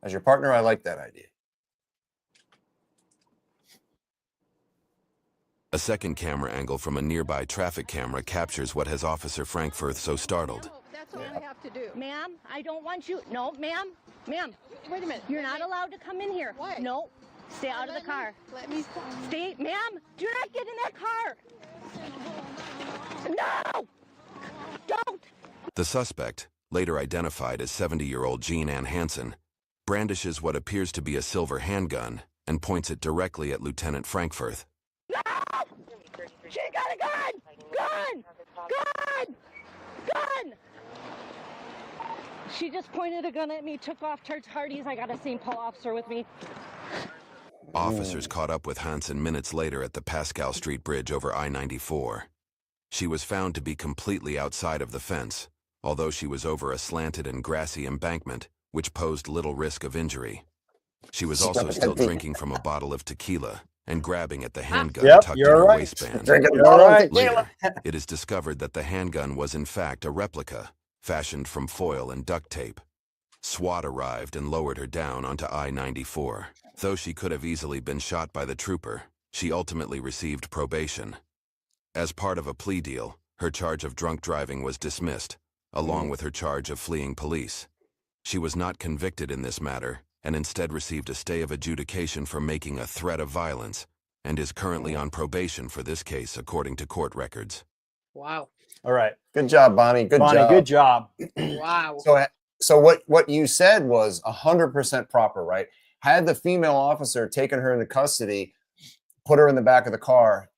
S2: As your partner, I like that idea.
S18: A second camera angle from a nearby traffic camera captures what has Officer Frankfurth so startled.
S17: No, that's all I have to do.
S19: Ma'am, I don't want you. No, ma'am. Ma'am.
S17: Wait a minute.
S19: You're not allowed to come in here.
S17: Why?
S19: No. Stay out of the car.
S17: Let me.
S19: Stay, ma'am. Do not get in that car. No. Don't.
S18: The suspect, later identified as 70-year-old Jean Ann Hansen, brandishes what appears to be a silver handgun and points it directly at Lieutenant Frankfurth.
S19: No! She got a gun! Gun! Gun! Gun! She just pointed a gun at me, took off towards Hardee's. I got a St. Paul officer with me.
S18: Officers caught up with Hansen minutes later at the Pascal Street Bridge over I-94. She was found to be completely outside of the fence, although she was over a slanted and grassy embankment, which posed little risk of injury. She was also still drinking from a bottle of tequila and grabbing at the handgun tucked in her waistband. Later, it is discovered that the handgun was in fact a replica, fashioned from foil and duct tape. SWAT arrived and lowered her down onto I-94. Though she could have easily been shot by the trooper, she ultimately received probation. As part of a plea deal, Her charge of drunk driving was dismissed, along with her charge of fleeing police. She was not convicted in this matter and instead received a stay of adjudication for making a threat of violence and is currently on probation for this case according to court records.
S17: Wow.
S1: All right.
S2: Good job, Bonnie. Good
S1: Bonnie,
S2: job.
S1: good job.
S17: Wow.
S2: So what you said was 100% proper, right? Had the female officer taken her into custody, put her in the back of the car,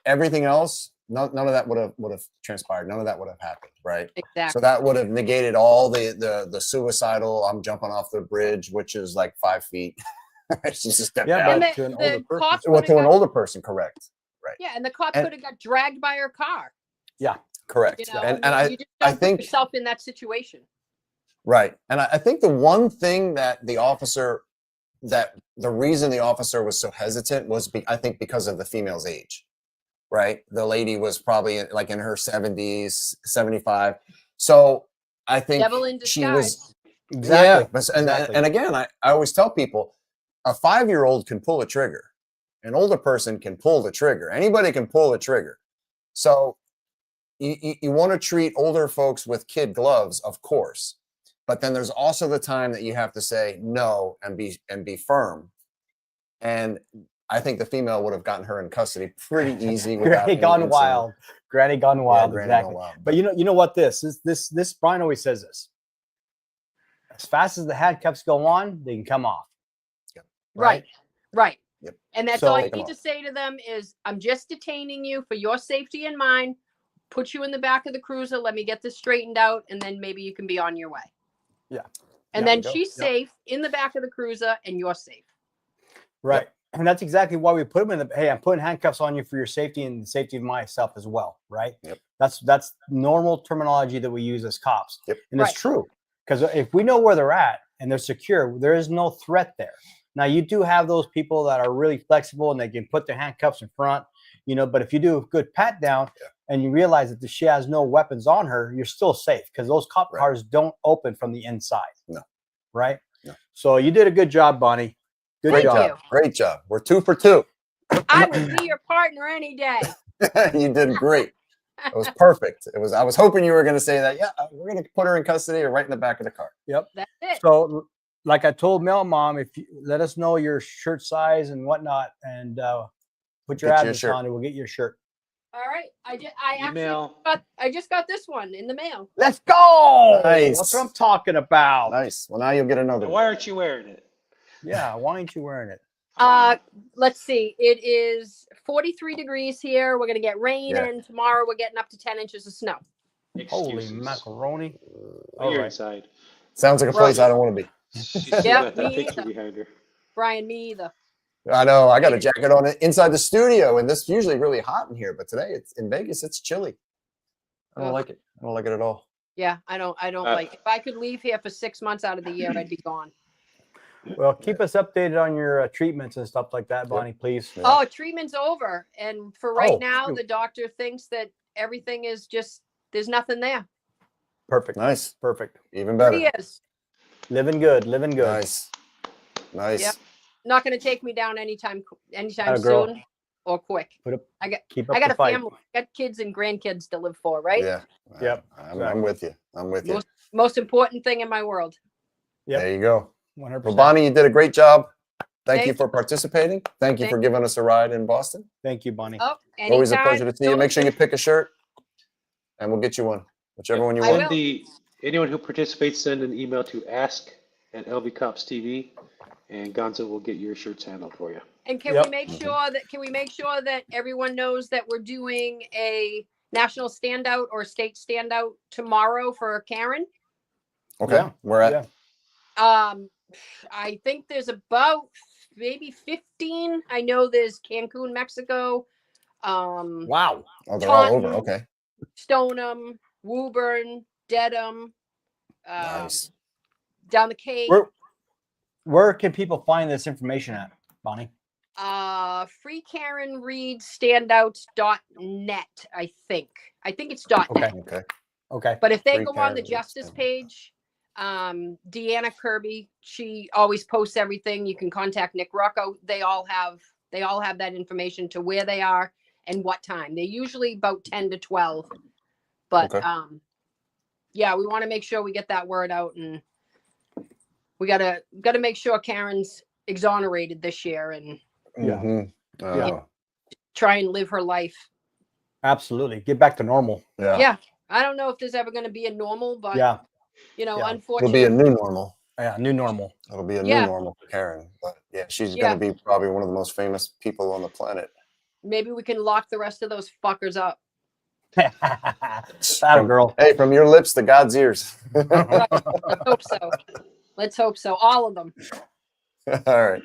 S2: everything else, none of that would have transpired. None of that would have happened, right?
S17: Exactly.
S2: So that would have negated all the suicidal, I'm jumping off the bridge, which is like 5 feet. She's just stepped down.
S1: But to an older person.
S2: Well, to an older person, correct. Right.
S17: Yeah, and the cop
S2: And-
S17: could have got dragged by her car.
S1: Yeah.
S2: Correct.
S17: You know,
S2: And
S17: you just
S2: I
S17: don't
S2: think
S17: put yourself in that situation.
S2: right. And I think the one thing that the reason the officer was so hesitant was I think because of the female's age, right? The lady was probably like in her 70s, 75. So I think
S17: Devil in
S2: she was
S17: disguise.
S1: Exactly.
S2: Yeah, but, and,
S1: Exactly.
S2: and again, I always tell people, a 5-year-old can pull a trigger. An older person can pull the trigger. Anybody can pull the trigger. So you want to treat older folks with kid gloves, of course, but then there's also the time that you have to say no and be firm. And I think the female would have gotten her in custody pretty easy.
S1: Granny gone wild. Granny gone wild.
S2: Granny
S1: Exactly.
S2: gone wild.
S1: But you know what this Bryon always says this. As fast as the handcuffs go on, they can come off.
S17: Right. Right.
S2: Yep.
S17: And that's
S1: So-
S17: all you need to say to them is, I'm just detaining you for your safety and mine. Put you in the back of the cruiser. Let me get this straightened out, and then maybe you can be on your way.
S1: Yeah.
S17: And
S1: Yeah,
S17: then
S1: go.
S17: she's
S1: Yeah.
S17: safe in the back of the cruiser, and you're safe.
S1: Right. And that's exactly why we put them in the, hey, I'm putting handcuffs on you for your safety and the safety of myself as well. Right.
S2: Yep.
S1: That's normal terminology that we use as cops.
S2: Yep.
S1: And it's true. Because if we know where they're at and they're secure, there is no threat there. Now, you do have those people that are really flexible and they can put their handcuffs in front, but if you do a good pat down and you realize that she has no weapons on her, you're still safe because those cop cars don't open from the inside.
S2: No.
S1: Right?
S2: No.
S1: So you did a good job, Bonnie. Good
S2: Great
S1: job.
S2: job. Great job. We're 2 for 2.
S17: I would be your partner any day.
S2: You did great. It was perfect. I was hoping you were going to say that. Yeah, we're going to put her in custody or right in the back of the car.
S1: Yep.
S17: That's it.
S1: So, like I told Mel Mom, if you let us know your shirt size and whatnot, and put your
S2: Get you a
S1: address
S2: shirt.
S1: on it, we'll get you a shirt.
S17: All right.
S4: Email.
S17: I just got this one in the mail.
S1: Let's go.
S2: Nice.
S1: That's what I'm talking about.
S2: Nice. Well, now you'll get another.
S4: Why aren't you wearing it?
S1: Yeah. Why aren't you wearing it?
S17: Let's see. It is 43 degrees here. We're going to get rain,
S2: Yeah.
S17: and tomorrow we're getting up to 10 inches of snow.
S1: Holy macaroni.
S4: Oh, you're
S1: right.
S4: inside.
S2: Sounds like a place I don't want to be.
S4: She's still
S17: Yeah,
S4: got that
S17: me
S4: picture
S17: either.
S4: behind her.
S17: Brian, me either.
S2: I know. I got a jacket on it inside the studio, and this usually really hot in here, but today it's in Vegas. It's chilly. I don't
S17: Ugh.
S2: like it. I don't like it at all.
S17: Yeah, I don't like. If I could leave here for 6 months out of the year, I'd be gone.
S1: Well, keep us updated on your treatments and stuff like that, Bonnie, please.
S17: Oh, treatment's over, and for right
S1: Oh,
S17: now,
S1: shoot.
S17: the doctor thinks that everything is just there's nothing there.
S1: Perfect.
S2: Nice.
S1: Perfect.
S2: Even better.
S17: He is
S1: Living good. Living good.
S2: Nice. Nice.
S17: Yep. Not going to take me down anytime
S1: Atta girl.
S17: soon or quick.
S1: Keep
S17: I
S1: up
S17: got
S1: the
S17: a
S1: fight.
S17: family, got kids and grandkids to live for, right?
S2: Yeah.
S1: Yep.
S2: I'm with you. I'm with you.
S17: Most important thing in my world.
S1: Yep.
S2: There you go.
S1: 100%.
S2: Well, Bonnie, you did a great job. Thank you
S17: Thank
S2: for participating. Thank you
S17: Thank
S2: for giving us a ride in Boston.
S1: Thank you, Bonnie.
S17: Oh,
S2: Always a
S17: anytime.
S2: pleasure to see you. Make sure you pick a shirt, and we'll get you one, whichever one you
S17: I
S2: want.
S17: will.
S4: Anyone who participates, send an email to ask@LVCopsTV, and Gonzo will get your shirts handled for you.
S17: And can we make sure that everyone knows that we're doing a national standout or state standout tomorrow for Karen?
S2: Okay.
S1: Yeah.
S2: We're at.
S1: Yeah.
S17: I think there's about maybe 15. I know there's Cancun, Mexico.
S1: Wow.
S2: Oh, they're all over.
S17: Taunton,
S2: Okay.
S17: Stoneham, Woburn, Dedham,
S2: Nice.
S17: down the Cape.
S1: Where can people find this information at, Bonnie?
S17: FreeKarenReadStandouts.net, I think. I think it's .net.
S2: Okay.
S1: Okay.
S17: But if they
S2: Free
S17: go on the
S2: Karen
S17: Justice
S2: Readstandouts.
S17: page, Deanna Kirby, she always posts everything. You can contact Nick Rocco. They all have that information to where they are and what time. They're usually about 10 to 12. But
S2: Okay.
S17: yeah, we want to make sure we get that word out, and we gotta make sure Karen's exonerated this year and
S2: Yeah.
S17: try and live her life.
S1: Absolutely. Get back to normal.
S17: Yeah. I don't know if there's ever going to be a normal, but
S1: Yeah.
S17: you know,
S1: Yeah.
S2: It'll
S17: unfortunately,
S2: be a new normal.
S1: Yeah, new normal.
S2: It'll be a new
S17: Yeah.
S2: normal for Karen. But yeah, she's
S17: Yeah.
S2: going to be probably one of the most famous people on the planet.
S17: maybe we can lock the rest of those fuckers up.
S1: That girl.
S2: Hey, from your lips to God's ears.
S17: Right. Let's hope so. Let's hope so. All of them.
S2: All right.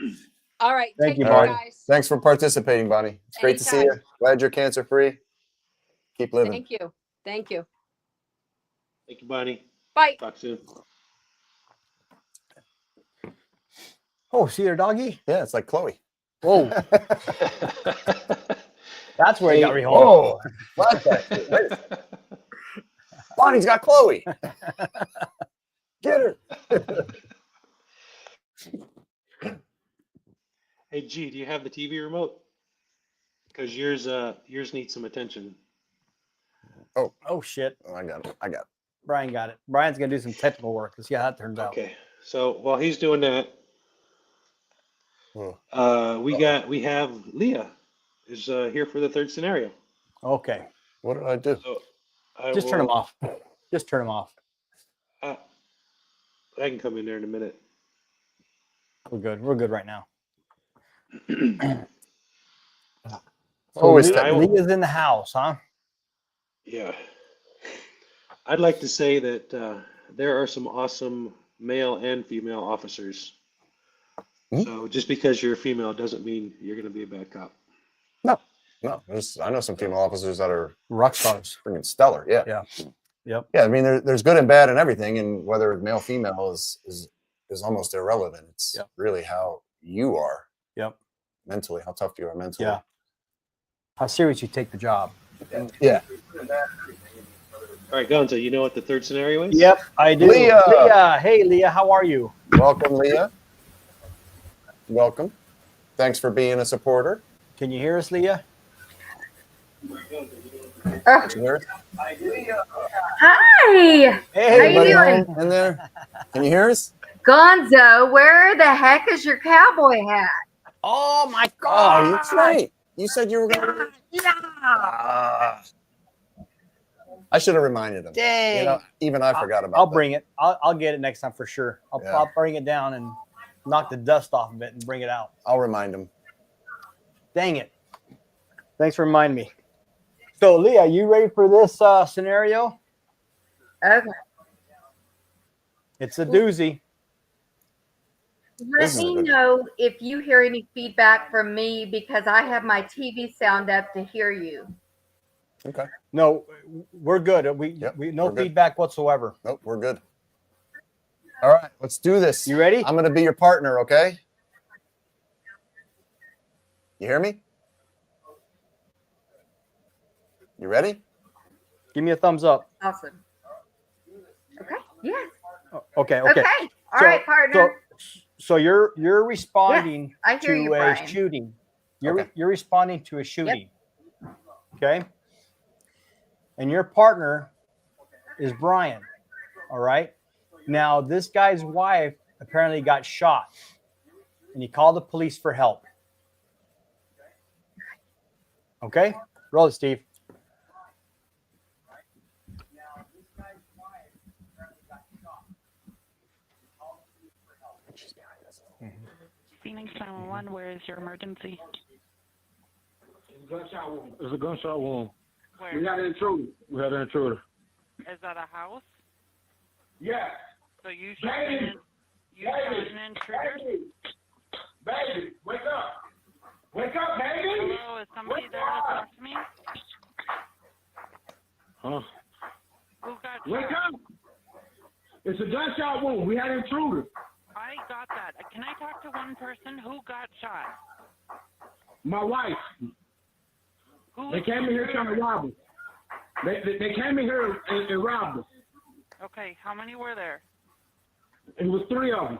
S17: All right.
S1: Thank
S17: Take
S1: you,
S17: care,
S1: Bonnie.
S17: guys.
S2: Thanks for participating, Bonnie. It's great to see you.
S17: Anytime.
S2: Glad you're cancer free. Keep living.
S17: Thank you. Thank you.
S4: Thank you, Bonnie.
S17: Bye.
S4: Talk soon.
S1: Oh, see their doggy?
S2: Yeah, it's like Chloe.
S1: Whoa. That's where he got rehauled.
S2: Whoa. Flashback. Wait. Bonnie's got Chloe. Get her.
S4: Hey, G, do you have the TV remote? Because yours needs some attention.
S1: Oh shit.
S2: Oh, I got it. I got it.
S1: Bryon got it. Bryan's gonna do some technical work. Let's see how that turns out.
S4: Okay. So while he's doing that, we have Leah is here for the third scenario.
S1: Okay.
S2: What did I do?
S4: So
S1: Just turn them off. Just turn them off.
S4: I can come in there in a minute.
S1: We're good. We're good right now.
S2: Always
S1: Leah's in the house, huh?
S4: Yeah. I'd like to say that there are some awesome male and female officers. So just because you're a female doesn't mean you're going to be a bad cop.
S2: No, I know some female officers that are
S1: rock stars,
S2: freaking stellar. Yeah.
S1: Yeah. Yep.
S2: Yeah. I mean, there's good and bad in everything, and whether male female is almost irrelevant. It's really how you are.
S1: Yep.
S2: Mentally, how tough you are mentally.
S1: Yeah. How serious you take the job.
S2: Yeah.
S4: All right, Gonzo, you know what the third scenario is?
S1: Yep, I do.
S2: Leah.
S1: Hey, Leah, how are you?
S2: Welcome, Leah. Welcome. Thanks for being a supporter.
S1: Can you hear us, Leah?
S2: Can you hear us?
S21: Hi.
S1: Hey,
S21: how you doing?
S2: In there. Can you hear us?
S21: Gonzo, where the heck is your cowboy hat?
S1: Oh my God.
S2: Oh, that's right. You said you were going to.
S21: Yeah.
S2: I should have reminded him.
S1: Dang.
S2: You know, even I forgot about
S1: I'll
S2: that.
S1: bring it. I'll get it next time for sure. I'll bring it down and knock the dust off of it and bring it out.
S2: I'll remind him.
S1: Dang it. Thanks for reminding me. So, Leah, you ready for this scenario?
S21: Okay.
S1: It's a doozy.
S21: Let me know if you hear any feedback from me because I have my TV sound up to hear you.
S2: Okay.
S1: No, we're good. We no feedback whatsoever.
S2: Nope, we're good. All right, let's do this.
S1: You ready?
S2: I'm going to be your partner, okay? You hear me? You ready?
S1: Give me a thumbs up.
S21: Awesome. Okay. Yeah.
S1: Okay.
S21: Okay. All right, partner.
S1: So you're responding
S21: I hear
S1: to
S21: you,
S1: a
S21: Bryon.
S1: shooting. You're responding to a shooting. Okay. And your partner is Bryon. All right. Now this guy's wife apparently got shot, and he called the police for help. Okay. Roll it, Steve.
S22: Phoenix 911, where is your emergency?
S12: Gunshot wound. It's a gunshot wound.
S22: Where?
S12: We had an intruder.
S22: Is that a house?
S12: Yes.
S22: So you shot an intruder?
S12: Baby, wake up. Wake up, baby.
S22: Hello, is somebody there to talk to me?
S12: Huh?
S22: Who got
S12: Wake
S22: shot?
S12: up. It's a gunshot wound. We had an intruder.
S22: I got that. Can I talk to one person? Who got shot?
S12: My wife. They came in here trying to rob us. They came in here and robbed us.
S22: Okay, how many were there?
S12: It was 3 of them.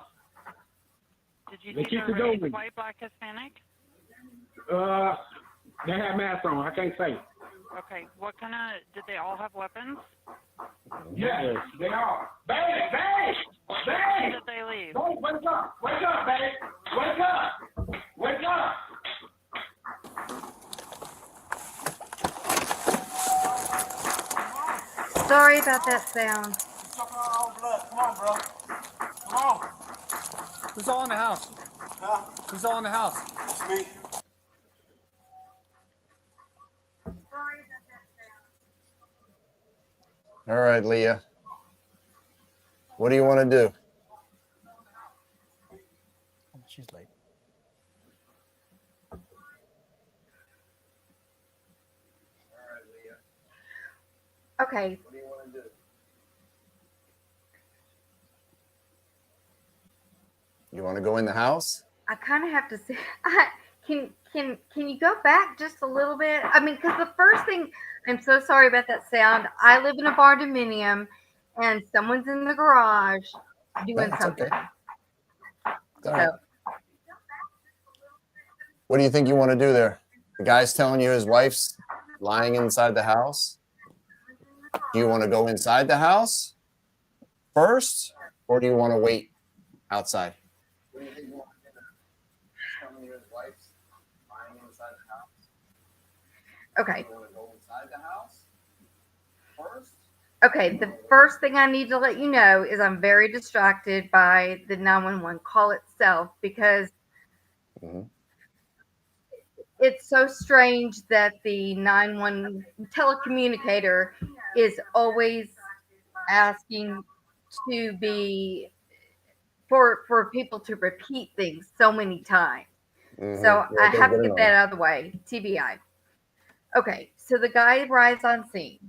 S22: Did you
S12: They
S22: see
S12: kicked
S22: the
S12: the door
S22: race,
S12: in.
S22: white, black, Hispanic?
S12: They have masks on. I can't say.
S22: Okay, what kind of, did they all have weapons?
S12: Yes, they are. Babe, babe,
S22: When
S12: babe.
S22: did they leave?
S12: Don't wake up, babe. Wake up, wake up.
S21: Sorry about that sound.
S13: Sucking our own blood. Come on, bro. Come on. Who's all in the house? Huh? Who's all in the house? It's me.
S2: All right, Leah. What do you want to do?
S1: She's late.
S21: Okay.
S2: What do you want to do? You want to go in the house?
S21: I kind of have to say, can you go back just a little bit? I mean, because the first thing, I'm so sorry about that sound. I live in a barndominium, and someone's in the garage doing
S2: That's
S21: something.
S2: okay. All
S21: So,
S2: right. What do you think you want to do there? The guy's telling you his wife's lying inside the house. Do you want to go inside the house first, or do you want to wait outside? What do you think you want to do there? He's telling you his wife's lying inside the house.
S21: okay.
S2: Do you want to go inside the house first?
S21: Okay, the first thing I need to let you know is I'm very distracted by the 911 call itself because it's so strange that the 911 telecommunicator is always asking to be for people to repeat things so many times. So I have to get that out of the way, TBI. Okay, so the guy arrives on scene.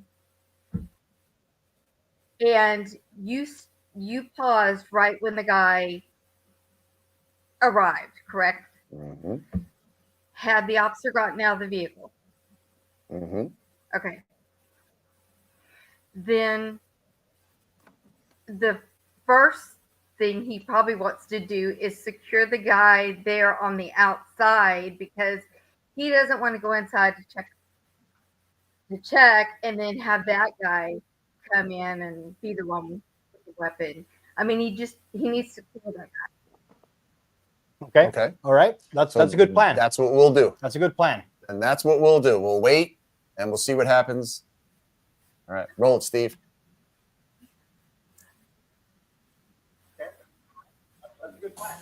S21: And you paused right when the guy arrived, correct?
S2: Mm-hmm.
S21: Had the officer gotten out of the vehicle?
S2: Mm-hmm.
S21: Okay. Then the first thing he probably wants to do is secure the guy there on the outside because he doesn't want to go inside to check and then have that guy come in and be the one with the weapon. I mean, he needs to kill that guy.
S1: Okay.
S2: Okay.
S1: All right. That's a good plan.
S2: That's what we'll do.
S1: That's a good plan.
S2: And that's what we'll do. We'll wait and we'll see what happens. All right. Roll it, Steve.
S1: That's a good plan.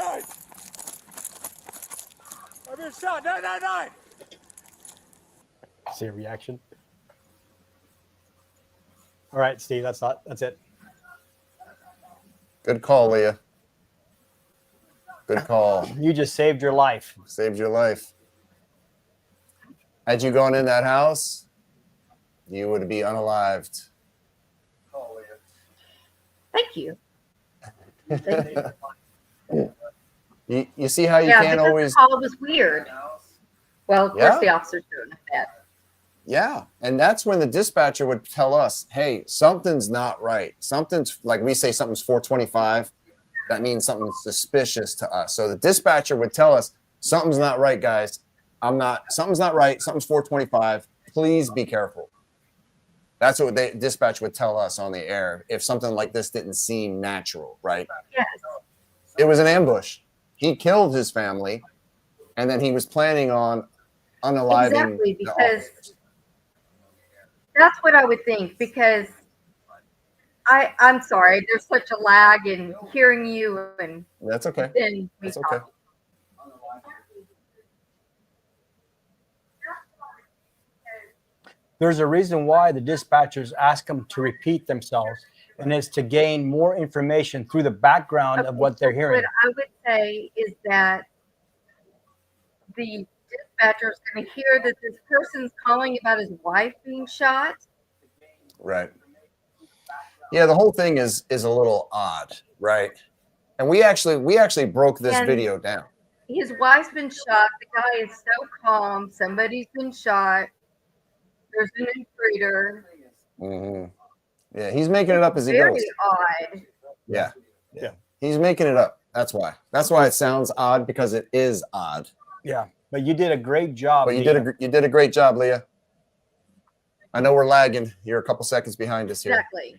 S13: Nine. I've been shot. 999.
S1: See a reaction. All right, Steve. That's it.
S2: Good call, Leah. Good call.
S1: You just saved your life.
S2: Saved your life. Had you gone in that house, you would be unalived.
S21: Thank you. Thank you.
S2: You see how you can't always.
S21: The call was weird. Well, of course, the officer's doing that.
S2: Yeah. And that's when the dispatcher would tell us, hey, something's not right. Something's, like we say, something's 425. That means something's suspicious to us. So the dispatcher would tell us, something's not right, guys. Something's not right. Something's 425. Please be careful. That's what the dispatch would tell us on the air if something like this didn't seem natural, right?
S21: Yes.
S2: It was an ambush. He killed his family, and then he was planning on unaliving.
S21: Exactly, because that's what I would think. Because I'm sorry, there's such a lag in hearing you, and
S2: that's okay.
S21: Then
S2: that's okay.
S1: There's a reason why the dispatchers ask them to repeat themselves, and it's to gain more information through the background of what they're hearing.
S21: What I would say is that the dispatcher is going to hear that this person's calling about his wife being shot.
S2: Right. Yeah, the whole thing is a little odd, right? And we actually broke this video down.
S21: His wife's been shot. The guy is so calm. Somebody's been shot. There's an intruder.
S2: Yeah, he's making it up as he
S21: Very
S2: goes.
S21: odd.
S2: Yeah. He's making it up. That's why. That's why it sounds odd, because it is odd.
S1: Yeah, but you did a great job.
S2: But you did a great job, Leah. I know we're lagging. You're a couple seconds behind us here.
S21: Exactly.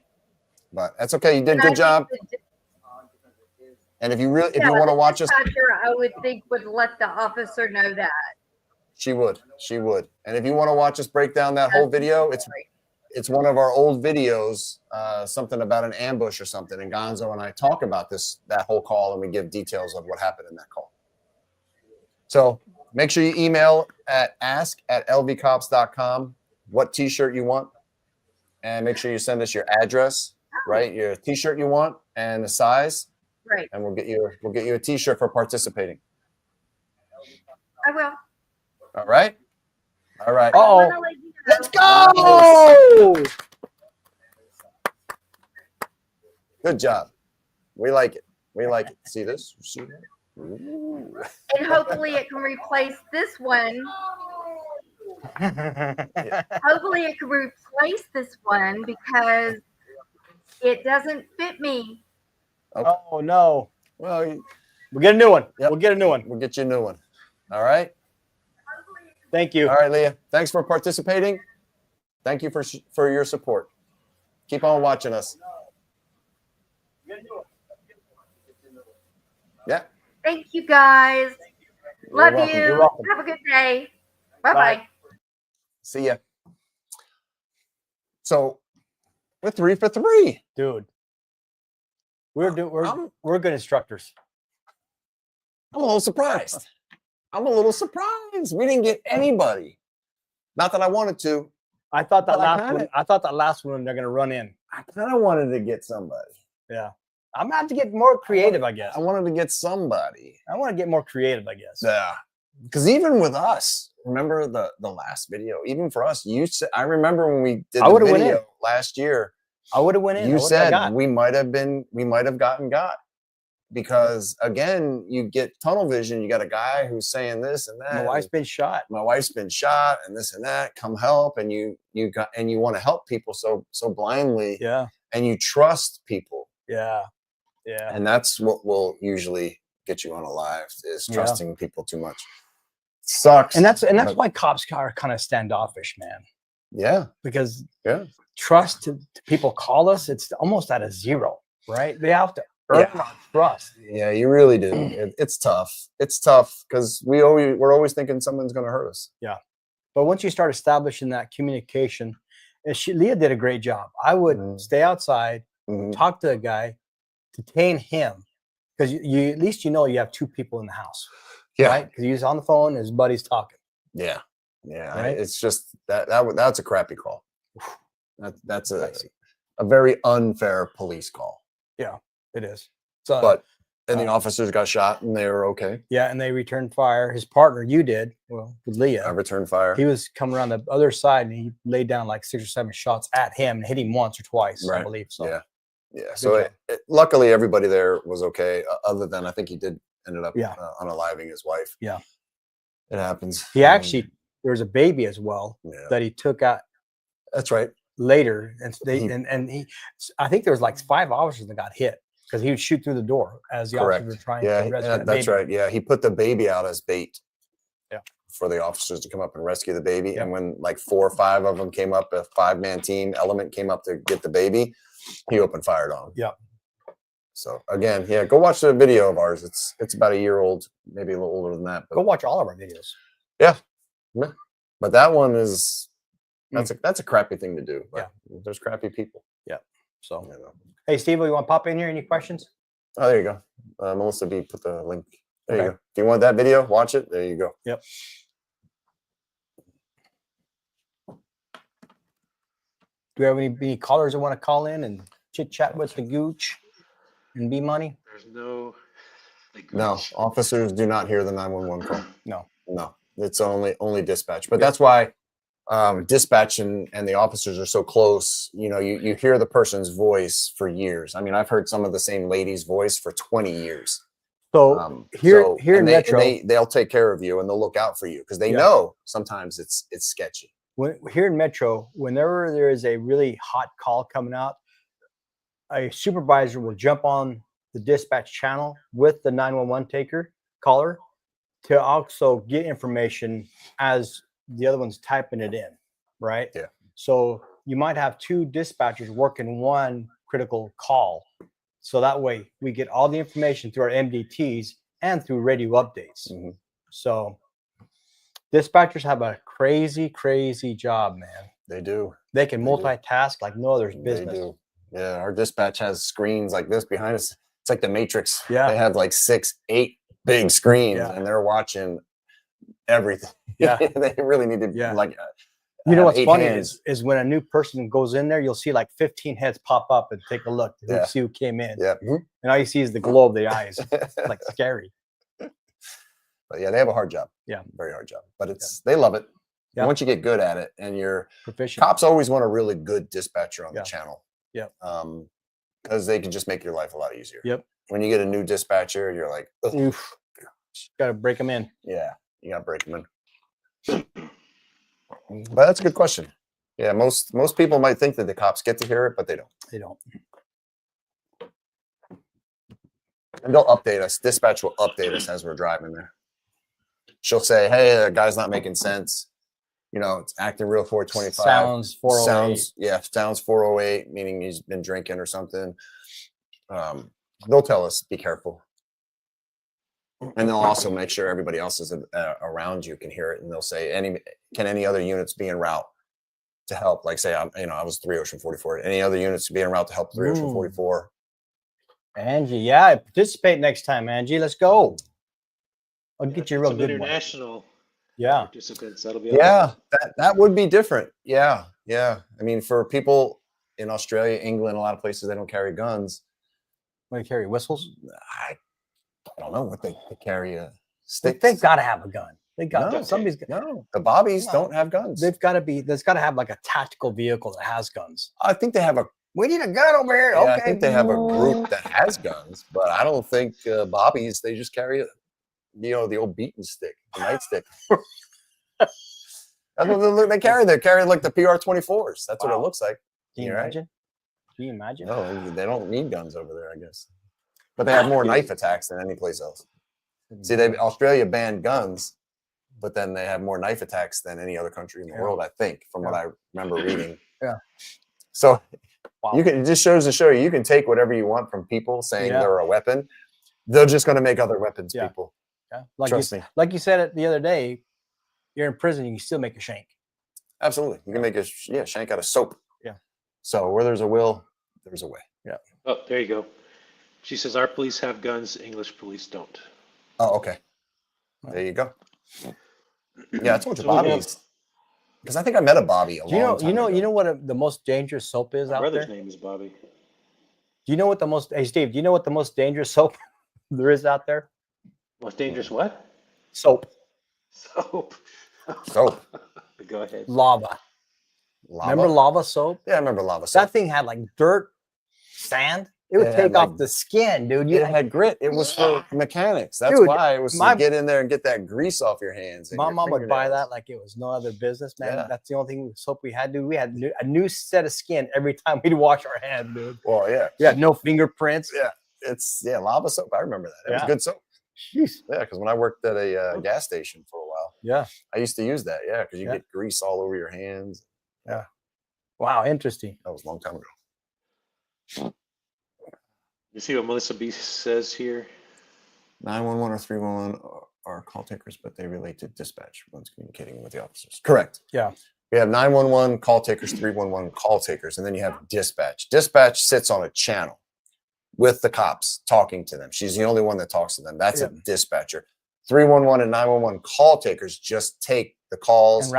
S2: But that's okay. You did a good job. And if you want to watch us,
S21: I would think would let the officer know that.
S2: she would. And if you want to watch us break down that whole video, it's one of our old videos, something about an ambush or something. And Gonzo and I talk about that whole call, and we give details of what happened in that call. So make sure you email at ask@lvcops.com what t-shirt you want, and make sure you send us your address, right? Your t-shirt you want and the size.
S21: Right.
S2: And we'll get you a t-shirt for participating.
S21: I will.
S2: All right.
S1: Oh,
S2: let's go! Good job. We like it. See this? See that? Ooh.
S21: And hopefully it can replace this one. Hopefully it can replace this one because it doesn't fit me.
S1: Oh no.
S2: Well,
S1: we'll get a new one.
S2: Yep.
S1: We'll get a new one.
S2: We'll get you a new one. All right.
S1: Thank you.
S2: All right, Leah. Thanks for participating. Thank you for your support. Keep on watching us. Yeah.
S21: Thank you guys. Love
S2: welcome.
S21: you.
S2: You're welcome.
S21: Have a good day. Bye-bye.
S2: See ya. So we're 3 for 3.
S1: Dude. We're good instructors.
S2: I'm a little surprised. We didn't get anybody. Not that I wanted to.
S1: I thought that last one they're gonna run in.
S2: I kind of wanted to get somebody.
S1: Yeah. I'm gonna have to get more creative, I guess.
S2: I wanted to get somebody.
S1: I want to get more creative, I guess.
S2: Yeah. Because even with us, remember the last video, even for us, you said, I remember when we did the video last year,
S1: I would have went in.
S2: You said we might have gotten got. Because again, you get tunnel vision. You got a guy who's saying this and that.
S1: My wife's been shot.
S2: And this and that. Come help, and you want to help people so blindly.
S1: Yeah.
S2: And you trust people.
S1: Yeah.
S2: And that's what will usually get you unalived, is trusting people too much. Sucks.
S1: And that's why cops are kind of standoffish, man.
S2: Yeah.
S1: Because trust to people call us, it's almost at a zero, right? They have to earn our trust.
S2: Yeah, you really do. It's tough. It's tough because we're always thinking someone's going to hurt us.
S1: Yeah. But once you start establishing that communication, and Leah did a great job. I would stay outside, talk to the guy, detain him, because you at least you have two people in the house.
S2: Yeah.
S1: Right? Because he's on the phone, his buddy's talking.
S2: Yeah. Yeah.
S1: Right?
S2: It's just that's a crappy call. That's a very unfair police call.
S1: Yeah, it is. So,
S2: but the officers got shot and they were okay.
S1: Yeah, and they returned fire. His partner, with Leah.
S2: I returned fire.
S1: He was coming around the other side and he laid down like 6 or 7 shots at him and hit him once or twice, I believe. So
S2: yeah. So luckily everybody there was okay, other than I think he ended up unaliving his wife.
S1: Yeah.
S2: It happens.
S1: He actually there was a baby as well that he took out.
S2: That's right.
S1: Later, and he I think there was like 5 officers that got hit because he would shoot through the door as the officers were trying to rescue that
S2: that's
S1: baby.
S2: right. Yeah, he put the baby out as bait.
S1: Yeah.
S2: For the officers to come up and rescue the baby, and when like 4 or 5 of them came up, a 5-man team element came up to get the baby, he opened fire on him.
S1: Yeah.
S2: So again, go watch the video of ours. It's about a year old, maybe a little older than that. But
S1: go watch all of our videos.
S2: Yeah. But that one is that's a crappy thing to do. But there's crappy people.
S1: Yeah. So hey, Steve, you want to pop in here? Any questions?
S2: Oh, there you go. Melissa B put the link. There you go. If you want that video, watch it. There you go.
S1: Yep. Do we have any callers that want to call in and chit chat with the gooch and B-Money?
S4: There's no.
S2: No, officers do not hear the 911 call.
S1: No,
S2: it's only dispatch. But that's why dispatch and the officers are so close. You hear the person's voice for years. I mean, I've heard some of the same lady's voice for 20 years.
S1: So here in Metro,
S2: they'll take care of you and they'll look out for you because they know sometimes it's sketchy.
S1: Here in Metro, whenever there is a really hot call coming out, a supervisor will jump on the dispatch channel with the 911 caller to also get information as the other one's typing it in, right?
S2: Yeah.
S1: So you might have two dispatchers working one critical call. So that way we get all the information through our MDTs and through radio updates.
S2: Mm-hmm.
S1: So dispatchers have a crazy, crazy job, man.
S2: They do.
S1: They can multitask like no other's business.
S2: They do. Yeah, our dispatch has screens like this behind us. It's like the Matrix.
S1: Yeah.
S2: They have like 6, 8 big screens,
S1: Yeah.
S2: and they're watching everything.
S1: Yeah.
S2: They really need to like.
S1: You know what's
S2: 8
S1: funny
S2: hands.
S1: is when a new person goes in there, you'll see like 15 heads pop up and take a look to
S2: Yeah.
S1: see who came in.
S2: Yeah.
S1: And all you see is the glow of the eyes. It's like scary.
S2: But yeah, they have a hard job.
S1: Yeah.
S2: Very hard job. But it's they love it.
S1: Yeah.
S2: Once you get good at it and you're
S1: proficient.
S2: Cops always want a really good dispatcher on the channel.
S1: Yeah.
S2: Because they can just make your life a lot easier.
S1: Yep.
S2: When you get a new dispatcher, you're like,
S1: oof. Got to break them in.
S2: Yeah, you got to break them in. But that's a good question. Yeah, most people might think that the cops get to hear it, but they don't.
S1: They don't.
S2: And they'll update us. Dispatch will update us as we're driving there. She'll say, "Hey, the guy's not making sense. You know, it's acting real 425.
S1: Sounds 408.
S2: Sounds 408, meaning he's been drinking or something." They'll tell us, "Be careful." And they'll also make sure everybody else is around you can hear it, and they'll say, "Can any other units be en route to help?" Like, say, I was 3 Ocean 44. Any other units be en route to help 3 Ocean 44?
S1: Angie, yeah, participate next time, Angie. Let's go. I'll get you a real
S4: Some
S1: good one.
S4: international
S1: Yeah.
S4: participants. That'll be
S2: Yeah, that would be different. Yeah. I mean, for people in Australia, England, a lot of places, they don't carry guns.
S1: What, they carry whistles?
S2: I don't know what they carry.
S1: They've got to have a gun. They got
S2: No,
S1: somebody's.
S2: No, the bobbies don't have guns.
S1: They've got to be. There's got to have like a tactical vehicle that has guns.
S2: I think they have a.
S1: We need a gun over here.
S2: Yeah,
S1: Okay.
S2: I think they have a group that has guns, but I don't think bobbies. They just carry, the old beaten stick, the nightstick. That's what they carry. They carry like the PR-24s. That's what it looks like.
S1: Can you
S2: You're right.
S1: imagine? Can you imagine?
S2: No, they don't need guns over there, I guess. But they have more knife attacks than any place else. See, Australia banned guns, but then they have more knife attacks than any other country in the world, I think, from what I remember reading.
S1: Yeah.
S2: So you can, it just shows to show you can take whatever you want from people saying they're a weapon. They're just going to make other weapons, people.
S1: Yeah.
S2: Trust me.
S1: Like you said it the other day, you're in prison, you can still make a shank.
S2: Absolutely. You can make a shank out of soap.
S1: Yeah.
S2: So where there's a will, there's a way.
S1: Yeah.
S4: Oh, there you go. She says our police have guns, English police don't.
S2: Oh, okay. There you go. Yeah, I told you
S4: So we have-
S2: Bobby's. Because I think I met a Bobby a long time ago.
S1: You know what the most dangerous soap is
S4: My
S1: out
S4: brother's
S1: there?
S4: name is Bobby.
S1: Do you know what the most? Hey, Steve, do you know what the most dangerous soap there is out there?
S4: Most dangerous what?
S1: Soap.
S4: Soap.
S2: Soap.
S4: Go ahead.
S1: Lava. Remember lava soap?
S2: Yeah, I remember lava soap.
S1: That thing had like dirt, sand. It would take off the skin, dude.
S2: It had grit. It was for mechanics. That's
S1: Dude,
S2: why it was to get in there and get that grease off your hands. And
S1: My
S2: your
S1: mom would buy
S2: fingernails.
S1: that like it was no other business, man.
S2: Yeah.
S1: That's the only thing soap we had, dude. We had a new set of skin every time we'd wash our hands, dude.
S2: Well, yeah.
S1: We had no fingerprints.
S2: Yeah. It's lava soap. I remember that. It was
S1: Yeah.
S2: good soap.
S1: Jeez.
S2: Yeah, because when I worked at a gas station for a while,
S1: Yeah.
S2: I used to use that. Yeah, because you
S1: Yeah.
S2: get grease all over your hands.
S1: Yeah. Wow, interesting.
S2: That was a long time ago.
S4: You see what Melissa B says here?
S2: 911 or 311 are call takers, but they relate to dispatch once communicating with the officers. Correct.
S1: Yeah.
S2: We have 911 call takers, 311 call takers, and then you have dispatch. Dispatch sits on a channel with the cops talking to them. She's the only one that talks to them. That's a dispatcher. 311 and 911 call takers just take the calls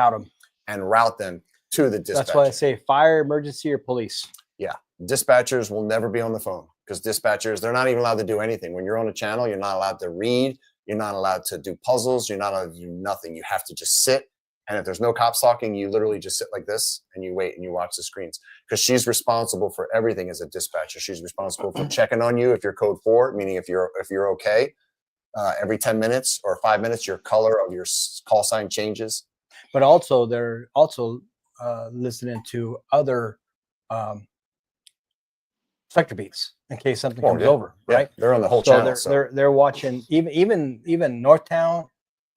S1: and route them
S2: to the dispatcher.
S1: That's why I say fire, emergency, or police.
S2: Yeah. Dispatchers will never be on the phone because dispatchers, they're not even allowed to do anything. When you're on a channel, you're not allowed to read. You're not allowed to do puzzles. You're not allowed to do nothing. You have to just sit. And if there's no cops talking, you literally just sit like this and you wait and you watch the screens because she's responsible for everything as a dispatcher. She's responsible for checking on you if you're code 4, meaning if you're okay. Every 10 minutes or 5 minutes, your color of your call sign changes.
S1: but also they're also listening to other sector beats in case something
S2: Oh,
S1: comes
S2: yeah.
S1: over,
S2: Yeah,
S1: right?
S2: they're on the whole
S1: So
S2: channel.
S1: they're watching even Northtown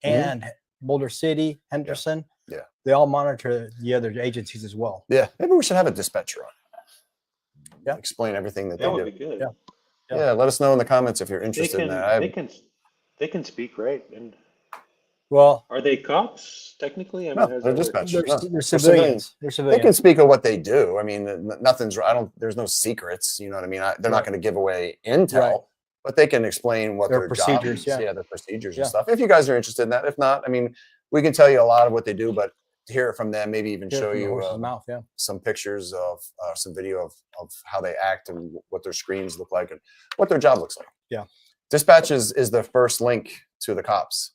S1: and Boulder City, Henderson.
S2: Yeah.
S1: They all monitor the other agencies as well.
S2: Yeah, maybe we should have a dispatcher on.
S1: Yeah.
S2: Explain everything that
S4: That
S2: they
S4: would
S2: do.
S4: be good.
S1: Yeah.
S2: Yeah, let us know in the comments if you're
S4: They
S2: interested in
S4: can,
S2: that.
S4: they can speak, right? And
S1: Well,
S4: are they cops technically? I mean,
S2: No,
S4: how does
S2: they're
S4: that work?
S2: dispatchers. No,
S1: they're civilians. They're
S2: They
S1: civilians.
S2: can speak of what they do. I mean, nothing's. I don't. There's no secrets. You know what I mean? They're not
S1: Right.
S2: going to give away intel,
S1: Right.
S2: but they can explain what
S1: Their
S2: their
S1: procedures,
S2: job is.
S1: yeah.
S2: Their procedures
S1: Yeah.
S2: and stuff. If you guys are interested in that, if not, I mean, we can tell you a lot of what they do, but to hear it from them, maybe even
S1: Hear it
S2: show
S1: from the
S2: you
S1: horse's mouth, yeah.
S2: some pictures of some video of how they act and what their screens look like and what their job looks like.
S1: Yeah.
S2: Dispatch is the first link to the cops.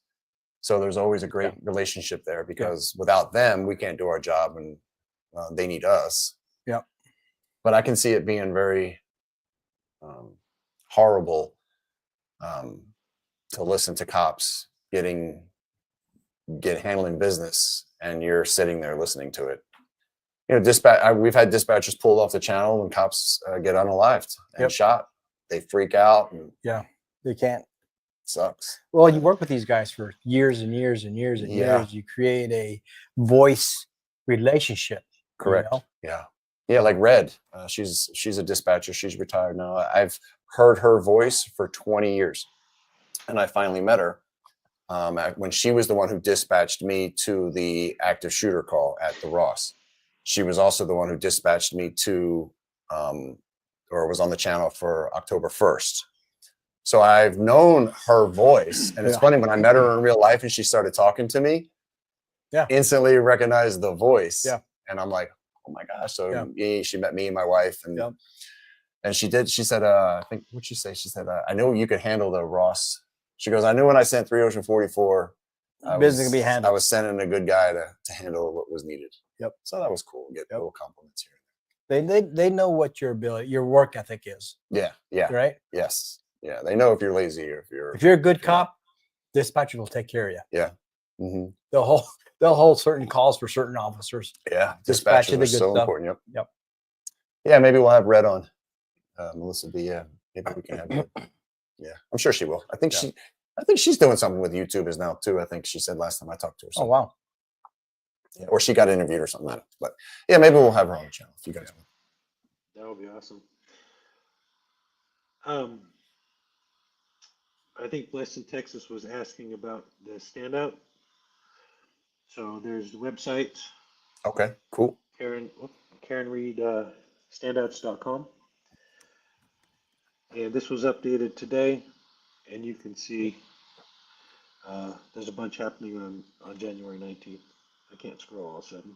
S2: So there's always a great relationship there because without them, we can't do our job and they need us.
S1: Yeah.
S2: But I can see it being very horrible to listen to cops handling business and you're sitting there listening to it. You know, we've had dispatchers pulled off the channel and cops get unalived and shot. They freak out and
S1: Yeah. They can't.
S2: Sucks.
S1: Well, you work with these guys for years and years and years and years. You create a voice relationship.
S2: Correct.
S1: You know?
S2: Yeah. Yeah. Like Red, she's a dispatcher. She's retired now. I've heard her voice for 20 years and I finally met her when she was the one who dispatched me to the active shooter call at the Ross. She was also the one who dispatched me to or was on the channel for October 1st. So I've known her voice, and it's funny when I met her in real life and she started talking to me.
S1: Yeah,
S2: instantly recognized the voice.
S1: Yeah,
S2: and I'm like, oh my gosh. So she met me and my wife, and she did. She said, I think what'd she say? She said, I knew you could handle the Ross. She goes, I knew when I sent 3 Ocean 44,
S1: business can be handled.
S2: I was sending a good guy to handle what was needed.
S1: Yep.
S2: So that was cool. Get little compliments here.
S1: They know what your ability, your work ethic is.
S2: Yeah. Yeah.
S1: Right.
S2: Yes. Yeah. They know if you're lazy or
S1: if you're a good cop, dispatcher will take care of you.
S2: Yeah. Mm-hmm.
S1: They'll hold certain calls for certain officers.
S2: Yeah.
S1: Dispatching
S2: Dispatchers are so important. Yep.
S1: Yep.
S2: Yeah. Maybe we'll have Red on. Melissa B. Yeah. Maybe we can have her. Yeah. I'm sure she will. I think she's doing something with YouTubers now too. I think she said last time I talked to her. So.
S1: Oh, wow.
S2: Yeah, or she got interviewed or something. But yeah, maybe we'll have her on the channel if you guys want.
S4: That would be awesome. I think Blessed in Texas was asking about the standout. So there's the website.
S2: Okay, cool.
S4: Karen Reed, standouts.com. And this was updated today, and you can see there's a bunch happening on January 19th. I can't scroll all of a sudden.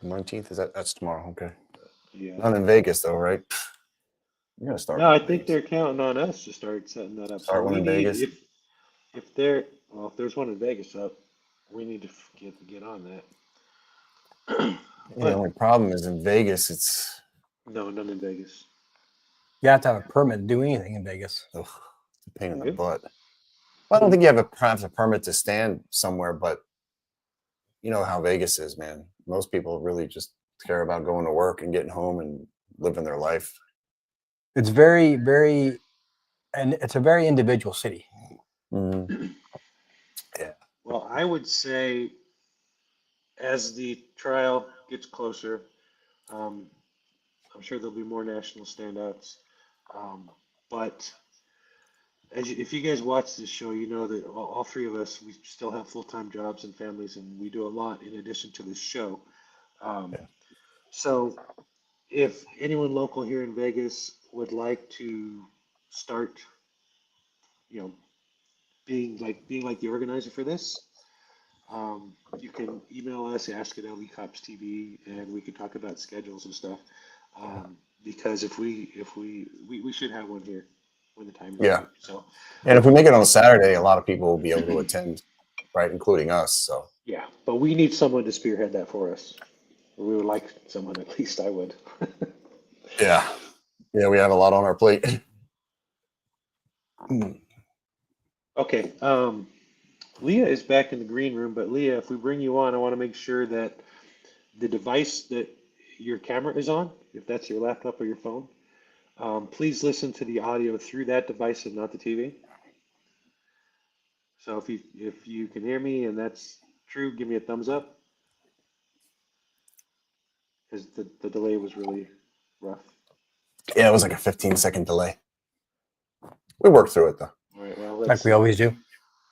S2: 19th, that's tomorrow. Okay.
S4: Yeah.
S2: Not in Vegas though, right? You're gonna start.
S4: No, I think they're counting on us to start setting that up.
S2: Start one in Vegas.
S4: If there's one in Vegas up, we need to get on that.
S2: The only problem is in Vegas, it's
S4: none in Vegas.
S1: You have to have a permit to do anything in Vegas.
S2: Ugh, it's a pain in the butt. Well, I don't think you have a permit to stand somewhere, but you know how Vegas is, man. Most people really just care about going to work and getting home and living their life.
S1: It's very, very, and it's a very individual city.
S2: Mm-hmm.
S4: Yeah. Well, I would say as the trial gets closer, I'm sure there'll be more national standouts. But if you guys watch this show, you know that all three of us, we still have full-time jobs and families, and we do a lot in addition to this show. So if anyone local here in Vegas would like to start, being like the organizer for this, you can email us, ask at LVCopsTV, and we can talk about schedules and stuff. Because if we should have one here when the time is right. So,
S2: and if we make it on a Saturday, a lot of people will be able to attend, right, including us. So
S4: yeah, but we need someone to spearhead that for us. We would like someone, at least I would.
S2: Yeah, we have a lot on our plate.
S4: Okay. Leah is back in the green room, but Leah, if we bring you on, I want to make sure that the device that your camera is on, if that's your laptop or your phone, please listen to the audio through that device and not the TV. So if you can hear me and that's true, give me a thumbs up, because the delay was really rough.
S2: Yeah, it was like a 15-second delay. We worked through it though.
S4: All right, well, let's
S1: Like we always do.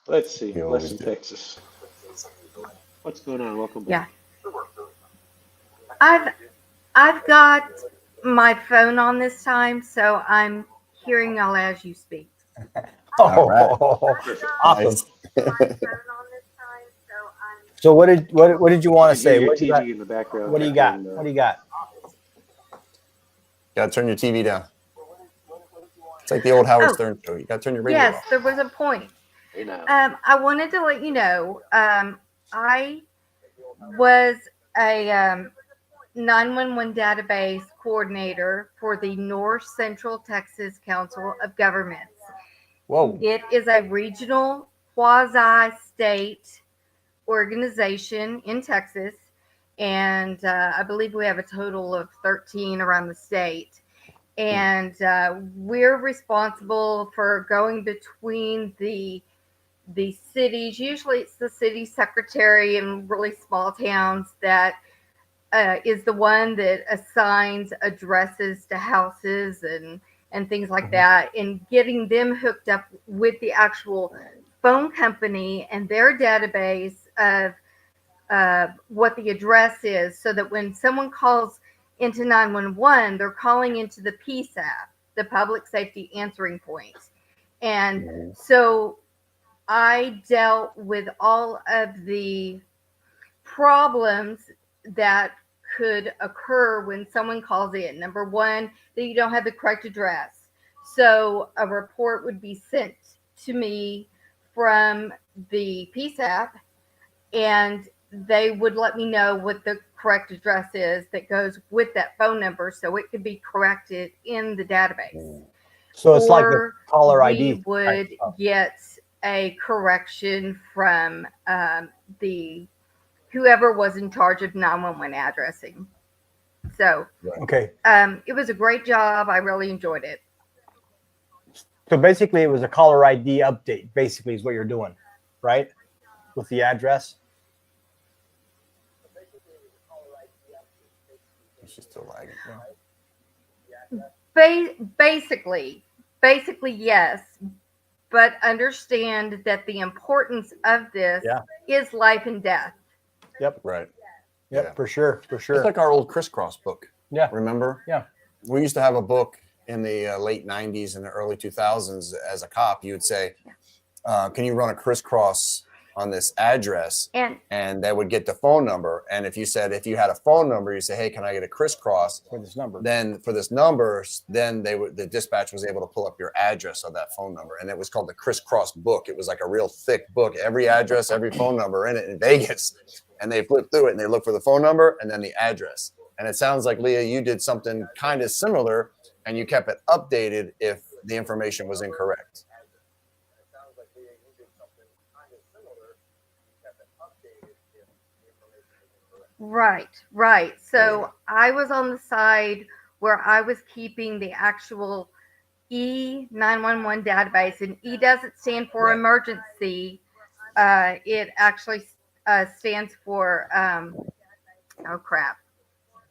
S4: Let's see.
S2: We always
S4: Western
S2: do.
S4: Texas. What's going on? Welcome
S21: Yeah.
S4: back.
S21: I've got my phone on this time, so I'm hearing y'all as you speak.
S2: All right.
S1: Awesome.
S2: Nice.
S1: So what did you want to say?
S4: Your
S1: What do you
S4: TV
S1: got?
S4: in the background.
S1: What do you got? What do you got?
S2: Gotta turn your TV down. It's like the old Howard
S21: Oh.
S2: Stern show. You gotta turn your radio
S21: Yes,
S2: off.
S21: there was a point.
S4: Hey now.
S21: I wanted to let you know, I was a 911 database coordinator for the North Central Texas Council of Governments.
S2: Whoa.
S21: It is a regional quasi-state organization in Texas, and I believe we have a total of 13 around the state. And we're responsible for going between the cities. Usually it's the city secretary in really small towns that is the one that assigns addresses to houses and things like that, and getting them hooked up with the actual phone company and their database of what the address is, so that when someone calls into 911, they're calling into the PSAP, the Public Safety Answering Point. And so I dealt with all of the problems that could occur when someone calls in. Number one, that you don't have the correct address. So a report would be sent to me from the PSAP, and they would let me know what the correct address is that goes with that phone number, so it could be corrected in the database.
S1: So it's like the
S21: Or
S1: caller ID.
S21: we would get a correction from the whoever was in charge of 911 addressing. So
S1: Okay.
S21: it was a great job. I really enjoyed it.
S1: So basically, it was a caller ID update. Basically, is what you're doing, right? With the address.
S2: She's still lagging.
S21: Basically, yes, but understand that the importance of this is life and death.
S1: Yep.
S2: Right.
S1: Yep.
S2: Yeah.
S1: For sure. For sure.
S2: It's like our old crisscross book.
S1: Yeah.
S2: Remember?
S1: Yeah.
S2: We used to have a book in the late 90s and the early 2000s. As a cop, you would say, can you run a crisscross on this address? And they would get the phone number. And if you said, if you had a phone number, you say, hey, can I get a crisscross
S1: for this number?
S2: Then for this number, then the dispatch was able to pull up your address of that phone number. And it was called the crisscross book. It was like a real thick book, every address, every phone number in it in Vegas. And they flipped through it and they looked for the phone number and then the address. And it sounds like, Leah, you did something kind of similar, and you kept it updated if the information was incorrect.
S21: Right. So I was on the side where I was keeping the actual E911 database, and E doesn't stand for emergency. It actually stands for, oh crap.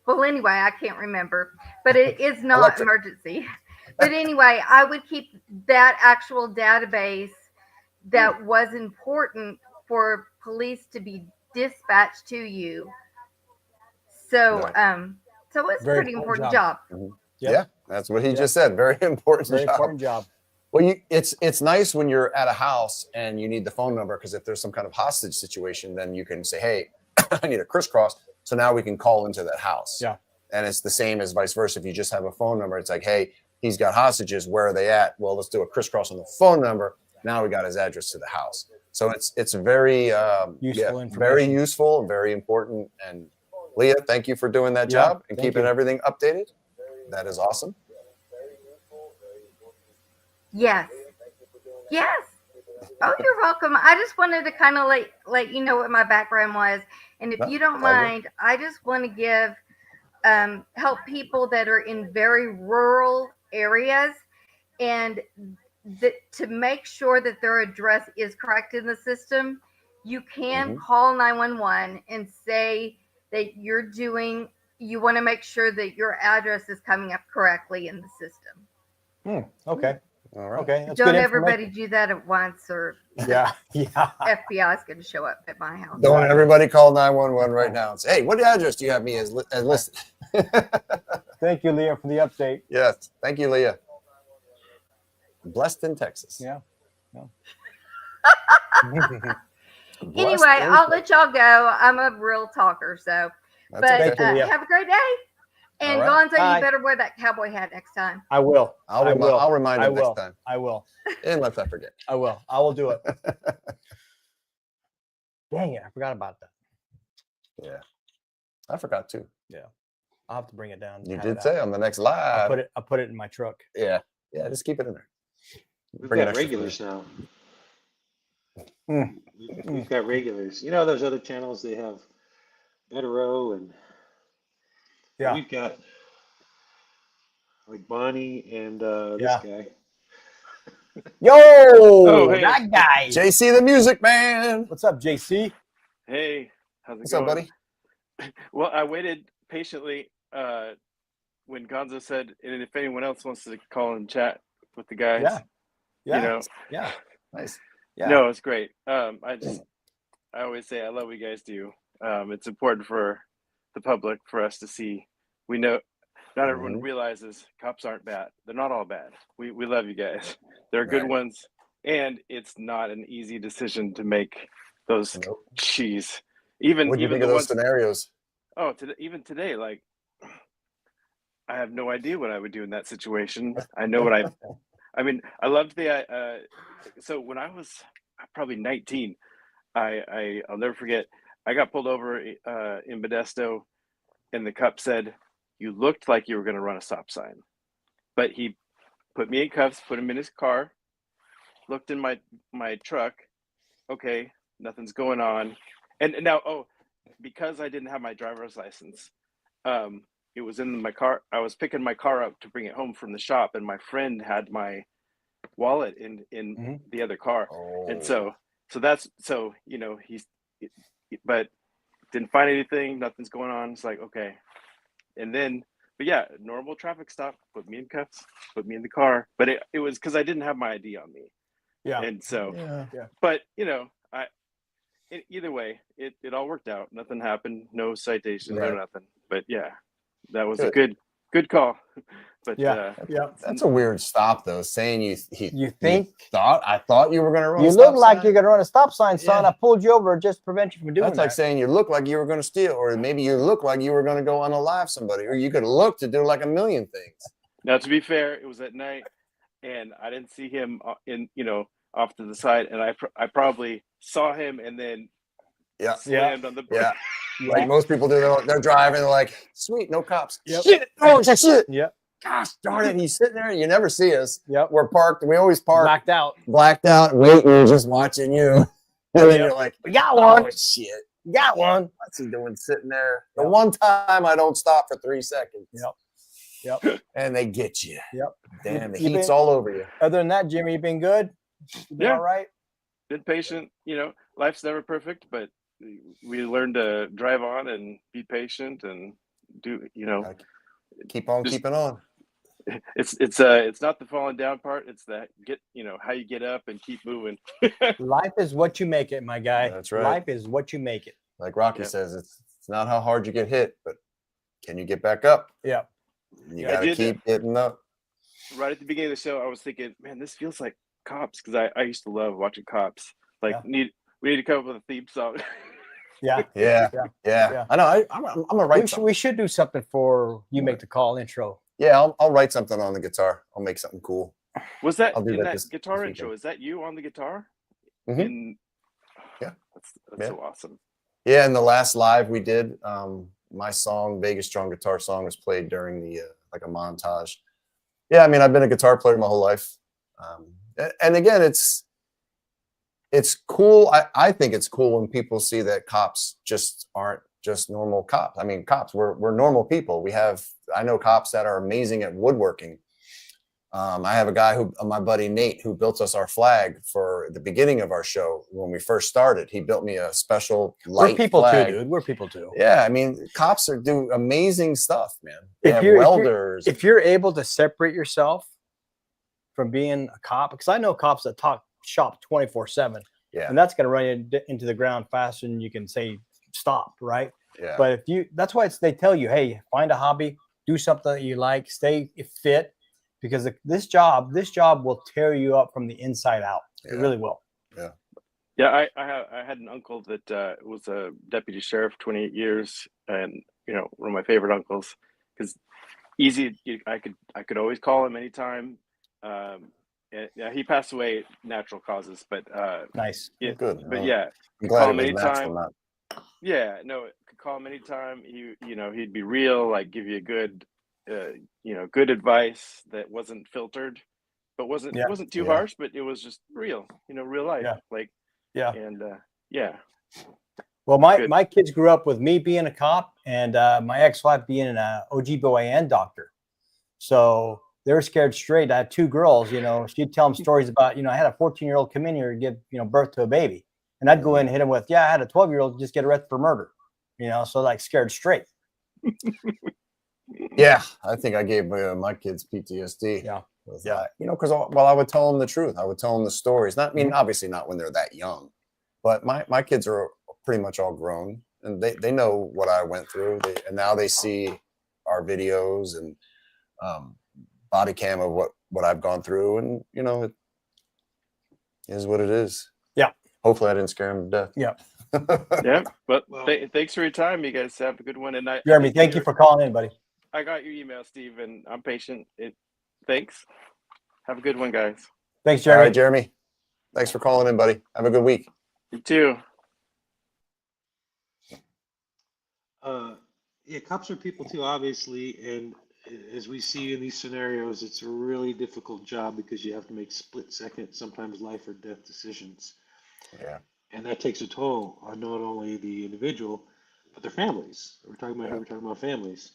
S21: Well, anyway, I can't remember, but it is not emergency. But anyway, I would keep that actual database that was important for police to be dispatched to you. So, so it's a
S1: Very
S21: pretty important
S1: job.
S21: job.
S1: Yep.
S2: Yeah, that's what he just said. Very important
S1: Very
S2: job.
S1: important job.
S2: Well, it's nice when you're at a house and you need the phone number, because if there's some kind of hostage situation, then you can say, hey, I need a crisscross. So now we can call into that house.
S1: Yeah.
S2: And it's the same as vice versa. If you just have a phone number, it's like, hey, he's got hostages. Where are they at? Well, let's do a crisscross on the phone number. Now we got his address to the house. So it's very
S1: Useful information.
S2: very useful, very important. And Leah, thank you for doing that job and keeping everything updated. That is awesome.
S21: Yes. Oh, you're welcome. I just wanted to kind of let you know what my background was, and if
S2: No,
S21: you don't
S2: it's all good.
S21: mind, I just want to give help people that are in very rural areas, and to make sure that their address is correct in the system. You can call 911 and say that you want to make sure that your address is coming up correctly in the system.
S1: Okay.
S2: All right.
S1: Okay. That's
S21: Don't
S1: good
S21: everybody
S1: information.
S21: do that at once, or
S1: Yeah. Yeah.
S21: FBI is going to show up at my house.
S2: Don't everybody call 911 right now and say, hey, what address do you have me as listed?
S1: Thank you, Leah, for the update.
S2: Yes. Thank you, Leah. Blessed in Texas.
S1: Yeah.
S21: Anyway, I'll let y'all go. I'm a real talker, so.
S2: That's
S21: But
S2: okay. Thank you, Leah.
S21: have a great day. And
S2: All right.
S21: Gonzo,
S1: Bye.
S21: you better wear that cowboy hat next time.
S1: I will.
S2: I'll remind him next time.
S1: I will.
S2: Unless I forget.
S1: I will. I will do it. Dang it. I forgot about that.
S2: Yeah. I forgot too.
S1: Yeah. I'll have to bring it down.
S2: You
S1: have
S2: did
S1: it
S2: say
S1: out.
S2: on the next live.
S1: I'll put it in my truck.
S2: Yeah. Yeah. Just keep it in there.
S4: We've
S2: Bring it
S4: got
S2: extra
S4: regulars now.
S1: Mm.
S4: We've got regulars. You know those other channels, they have Better Row, and
S1: Yeah.
S4: we've got like Bonnie and this
S1: Yeah.
S4: guy.
S1: Yo,
S3: hey.
S1: that guy.
S2: JC the Music Man.
S1: What's up, JC?
S3: Hey, how's it
S2: What's
S3: going?
S2: up, buddy?
S3: Well, I waited patiently when Gonzo said, and if anyone else wants to call and chat with the guys,
S1: Yeah. Yeah.
S3: you know,
S1: Yeah.
S2: Nice.
S1: Yeah.
S3: no, it's great. I always say I love what you guys do. It's important for the public, for us to see. We know not everyone realizes cops aren't bad. They're not all bad. We love you guys. There are good
S2: Right.
S3: ones, and it's not an easy decision to make those
S2: Nope.
S3: cheese. Even
S2: What do you
S3: even
S2: think
S3: the
S2: of those
S3: ones.
S2: scenarios?
S3: Oh, even today, like I have no idea what I would do in that situation. I know what I mean, I loved the so when I was probably 19, I'll never forget. I got pulled over in Modesto, and the cop said, "You looked like you were going to run a stop sign," but he put me in cuffs, put him in his car, looked in my truck. Okay, nothing's going on, and now because I didn't have my driver's license, it was in my car. I was picking my car up to bring it home from the shop, and my friend had my wallet in the other car, and so but didn't find anything. Nothing's going on. It's like okay, and then but yeah, normal traffic stop. Put me in cuffs. Put me in the car. But it was because I didn't have my ID on me.
S1: Yeah.
S3: And so
S1: Yeah.
S3: But either way, it all worked out. Nothing happened. No citation.
S2: Right.
S3: No nothing. But yeah, that was
S2: Good.
S3: a good call. But
S1: Yeah.
S2: That's a weird stop though. Saying you
S1: think
S2: I thought you were going to run.
S1: You
S2: a
S1: look
S2: stop
S1: like
S2: sign.
S1: you're gonna run a stop sign, son.
S2: Yeah.
S1: I pulled you over just to prevent you from doing
S2: That's like
S1: that.
S2: saying you look like you were going to steal, or maybe you look like you were going to go unalive somebody, or you could look to do like a million things.
S3: Now, to be fair, it was at night, and I didn't see him off to the side, and I probably saw him and then slammed on the brake.
S2: Yeah. Like most people do, they're driving, they're like, sweet, no cops.
S1: Yep.
S2: Shit. Oh, shit.
S1: Yep.
S2: Gosh darn it. He's sitting there and you never see us.
S1: Yep.
S2: We're parked. We always park
S1: blacked out,
S2: waiting, just watching you. And then you're like,
S1: we got one.
S2: Oh, shit.
S1: Got one.
S2: What's he doing sitting there? The one time I don't stop for 3 seconds.
S1: Yep.
S2: And they get you.
S1: Yep.
S2: Damn, the
S1: You
S2: heat's
S1: been-
S2: all over you.
S1: Other than that, Jimmy, you been good? You been
S3: Yeah.
S1: all right?
S3: Been patient. Life's never perfect, but we learn to drive on and be patient and do.
S2: Keep on
S3: just-
S2: keeping on.
S3: It's not the falling down part. It's that how you get up and keep moving.
S1: Life is what you make it, my guy.
S2: That's right.
S1: Life is what you make it.
S2: Like Rocky says, it's not how hard you get hit, but can you get back up?
S1: Yeah.
S2: You
S3: I
S2: got to
S3: did
S2: keep getting up.
S3: Right at the beginning of the show, I was thinking, man, this feels like Cops, because I used to love watching Cops. Like, we need to come up with a theme song.
S1: Yeah.
S2: Yeah. I know. I'm gonna write.
S1: We should do something for You Make the Call intro.
S2: Yeah, I'll write something on the guitar. I'll make something cool.
S3: Was that
S2: I'll do
S3: in
S2: that
S3: that
S2: this
S3: guitar
S2: weekend.
S3: intro? Is that you on the guitar?
S2: Mhm.
S3: Yeah, that's so awesome.
S2: Yeah, in the last live we did, my song "Vegas Strong Guitar Song" was played during the like a montage. Yeah, I mean, I've been a guitar player my whole life, and again, it's it's cool. I think it's cool when people see that cops just aren't just normal cops. I mean, cops, we're normal people. I know cops that are amazing at woodworking. I have a guy my buddy Nate, who built us our flag for the beginning of our show when we first started. He built me a special light
S1: We're people
S2: flag.
S1: too, dude. We're people too.
S2: Yeah, I mean, cops do amazing stuff, man. They have welders.
S1: If you're able to separate yourself from being a cop, because I know cops that shop 24/7.
S2: Yeah.
S1: And that's going to run you into the ground faster than you can say stop, right?
S2: Yeah.
S1: But that's why they tell you, hey, find a hobby, do something that you like, stay fit, because this job will tear you up from the inside out. It really will.
S2: Yeah.
S3: Yeah, I had an uncle that was a deputy sheriff 28 years, and one of my favorite uncles, because I could always call him anytime. Yeah, he passed away natural causes, but
S1: nice.
S3: Yeah,
S2: good.
S3: But yeah,
S2: I'm
S3: call
S2: glad
S3: him
S2: it was natural,
S3: anytime.
S2: not.
S3: Yeah, no, could call him anytime. He'd be real, like give you a good, good advice that wasn't filtered, but wasn't too harsh, but it was just real, real life.
S1: Yeah.
S3: Like,
S1: yeah.
S3: And yeah.
S1: Well, my kids grew up with me being a cop and my ex-wife being an OGBYN doctor. So they were scared straight. I had two girls, she'd tell them stories about, I had a 14-year-old come in here to give, birth to a baby. And I'd go in and hit him with, I had a 12-year-old just get arrested for murder, so like scared straight.
S2: Yeah, I think I gave my kids PTSD.
S1: Yeah.
S2: Because I would tell them the truth. I would tell them the stories. Obviously not when they're that young, but my kids are pretty much all grown and they know what I went through. And now they see our videos and body cam of what I've gone through, and it is what it is.
S1: Yeah.
S2: Hopefully I didn't scare them to death.
S1: Yeah.
S3: Yeah. But thanks for your time. You guys have a good one. And
S1: Jeremy, thank you for calling in, buddy.
S3: I got your email, Steve, and I'm patient. Thanks. Have a good one, guys.
S1: Thanks, Jeremy.
S2: All right, Jeremy. Thanks for calling in, buddy. Have a good week.
S3: You too.
S4: Yeah, cops are people too, obviously, and as we see in these scenarios, it's a really difficult job because you have to make split-second, sometimes life or death decisions.
S2: Yeah.
S4: And that takes a toll on not only the individual, but their families. We're talking about families.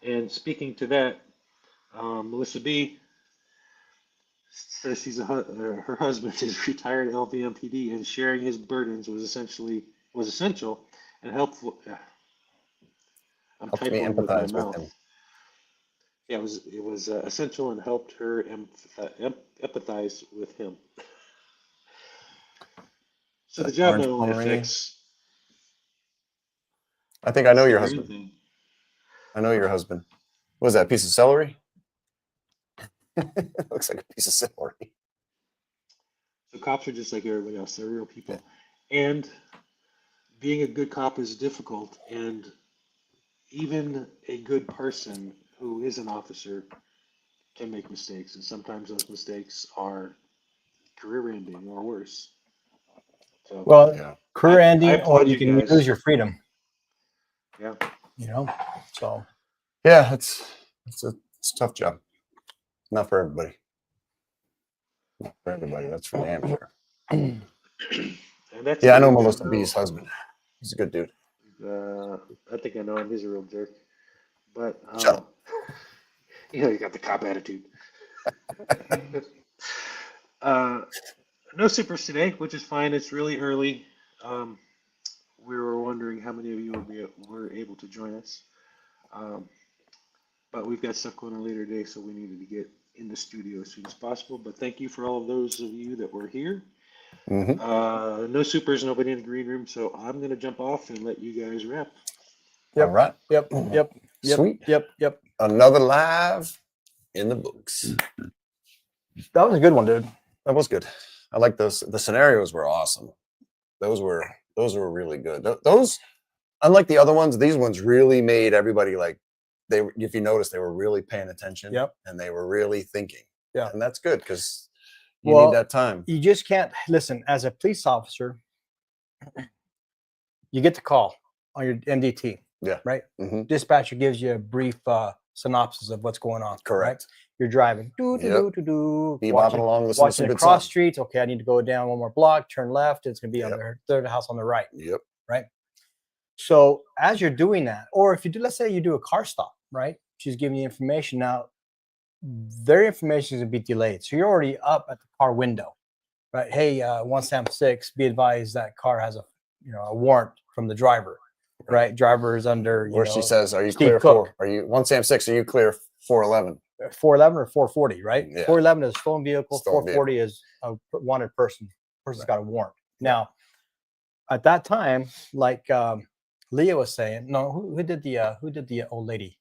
S4: And speaking to that, Melissa B says her husband is retired LVMPD, and sharing his burdens was essential and helpful.
S2: Helped me empathize with him.
S4: Yeah, it was essential and helped her empathize with him. So the job not only affects.
S2: I think I know your husband. I know your husband. What was that, a piece of celery? Looks like a piece of celery.
S4: So cops are just like everybody else. They're real people. And being a good cop is difficult. And even a good person who is an officer can make mistakes. And sometimes those mistakes are career-ending or worse. So,
S1: career ending, or you can
S4: guys.
S1: lose your freedom.
S4: Yeah.
S1: So.
S2: Yeah, it's a tough job. Not for everybody. Not for everybody. That's for damn sure. Yeah, I know Melissa B's husband. He's a good dude.
S4: I think I know him. He's a real jerk. But shut up. You got the cop attitude. No supers today, which is fine. It's really early. We were wondering how many of you were able to join us. But we've got stuff going on later today, so we needed to get in the studio as soon as possible. But thank you for all of those of you that were here.
S2: Mm-hmm.
S4: No supers, nobody in the green room, so I'm going to jump off and let you guys wrap.
S2: Yep. All right.
S1: Yep.
S2: Sweet.
S1: Yep.
S2: Another live in the books.
S1: That was a good one, dude.
S2: That was good. I like those. The scenarios were awesome. Those were really good. Those, unlike the other ones, these ones really made everybody like, if you notice, they were really paying attention.
S1: Yep.
S2: And they were really thinking.
S1: Yeah.
S2: And that's good because you need that time.
S1: You just can't listen. As a police officer, you get the call on your MDT.
S2: Yeah.
S1: Right.
S2: Mm-hmm.
S1: Dispatcher gives you a brief synopsis of what's going on.
S2: Correct.
S1: Right? You're driving,
S2: Bebopping along, listening to
S1: watching
S2: some
S1: the
S2: good
S1: cross
S2: songs.
S1: streets. Okay, I need to go down one more block, turn left. It's going to be on the third house on the right.
S2: Yep.
S1: Right. So as you're doing that, or if you do, let's say you do a car stop, right? She's giving you information. Now, their information is going to be delayed. So you're already up at the car window, right? Hey, 1 Sam 6, be advised that car has a warrant from the driver, right? Driver is under,
S2: Or she says, are you
S1: Steve
S2: clear
S1: Cook.
S2: are you 1 Sam 6, are you clear 411?
S1: 411 or 440, right?
S2: Yeah.
S1: 411 is stolen vehicle.
S2: Stolen
S1: 440 is a wanted person. Person's got a warrant. Now, at that time, like Leah was saying, no, who did the old lady?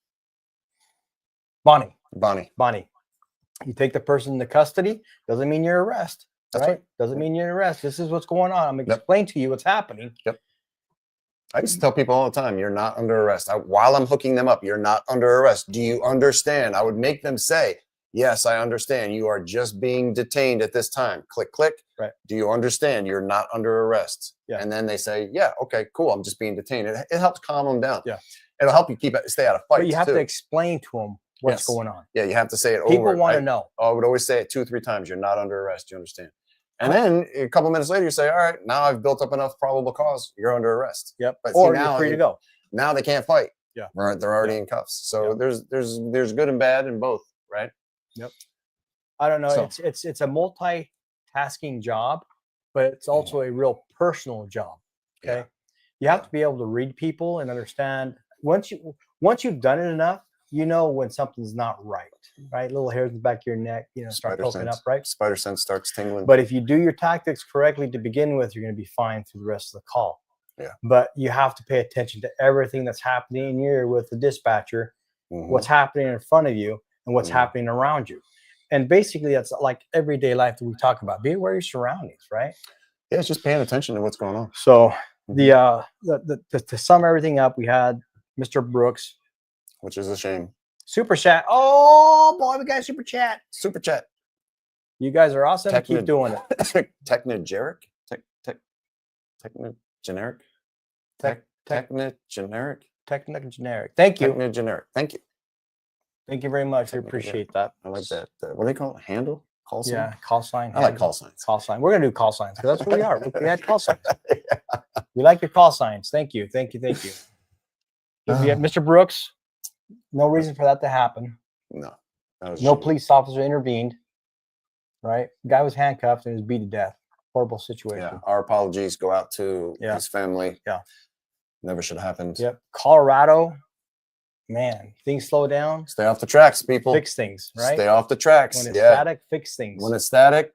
S1: Bonnie. You take the person into custody. Doesn't mean you're arrested.
S2: That's right.
S1: Doesn't mean you're arrested. This is what's going on. I'm going to explain to you what's happening.
S2: Yep. I used to tell people all the time, you're not under arrest. While I'm hooking them up, you're not under arrest. Do you understand? I would make them say, yes, I understand. You are just being detained at this time. Click, click.
S1: Right.
S2: Do you understand? You're not under arrest.
S1: Yeah.
S2: And then they say, yeah, okay, cool. I'm just being detained. It helps calm them down.
S1: Yeah.
S2: It'll help you stay out of fights.
S1: But you have
S2: too.
S1: to explain to them what's going on.
S2: Yeah, you have to say it over.
S1: People want to know.
S2: I would always say it 2-3 times. You're not under arrest. You understand? And then a couple minutes later, you say, all right, now I've built up enough probable cause. You're under arrest.
S1: Yep.
S2: But
S1: Or
S2: now
S1: you're free to go.
S2: Now they can't fight.
S1: Yeah.
S2: Right. They're already in cuffs. So there's good and bad in both. Right.
S1: Yep. I don't know.
S2: So-
S1: It's a multitasking job, but it's also a real personal job. Okay. You have to be able to read people and understand once you've done it enough, you know when something's not right. Right. Little hairs in the back of your neck, start poking up, right?
S2: Spider sense starts tingling.
S1: But if you do your tactics correctly to begin with, you're going to be fine through the rest of the call.
S2: Yeah.
S1: But you have to pay attention to everything that's happening here with the dispatcher, what's happening in front of you, and what's happening around you. And basically, that's like everyday life that we talk about. Be aware of your surroundings, right?
S2: Yeah, it's just paying attention to what's going on.
S1: So to sum everything up, we had Mr. Brooks,
S2: which is a shame.
S1: Super chat. Oh boy, we got a super chat.
S2: Super chat.
S1: You guys are awesome. Keep doing it.
S2: Technogeneric. Technogeneric. Technogeneric.
S1: Technogeneric. Thank you.
S2: Technogeneric. Thank you.
S1: Thank you very much. We appreciate that.
S2: I like that. What do they call it? Handle? Call sign?
S1: Yeah, call sign.
S2: I like call signs.
S1: Call sign. We're gonna do call signs because that's what we are. We had call signs. We like your call signs. Thank you. Thank you. Thank you. We had Mr. Brooks. No reason for that to happen.
S2: No.
S1: No police officer intervened. Right? Guy was handcuffed and was beat to death. Horrible situation.
S2: Yeah. Our apologies go out to his family.
S1: Yeah.
S2: Never should have happened.
S1: Yep. Colorado, man, things slow down.
S2: Stay off the tracks, people.
S1: Fix things, right?
S2: Stay off the tracks.
S1: When it's static, fix things.
S2: When it's static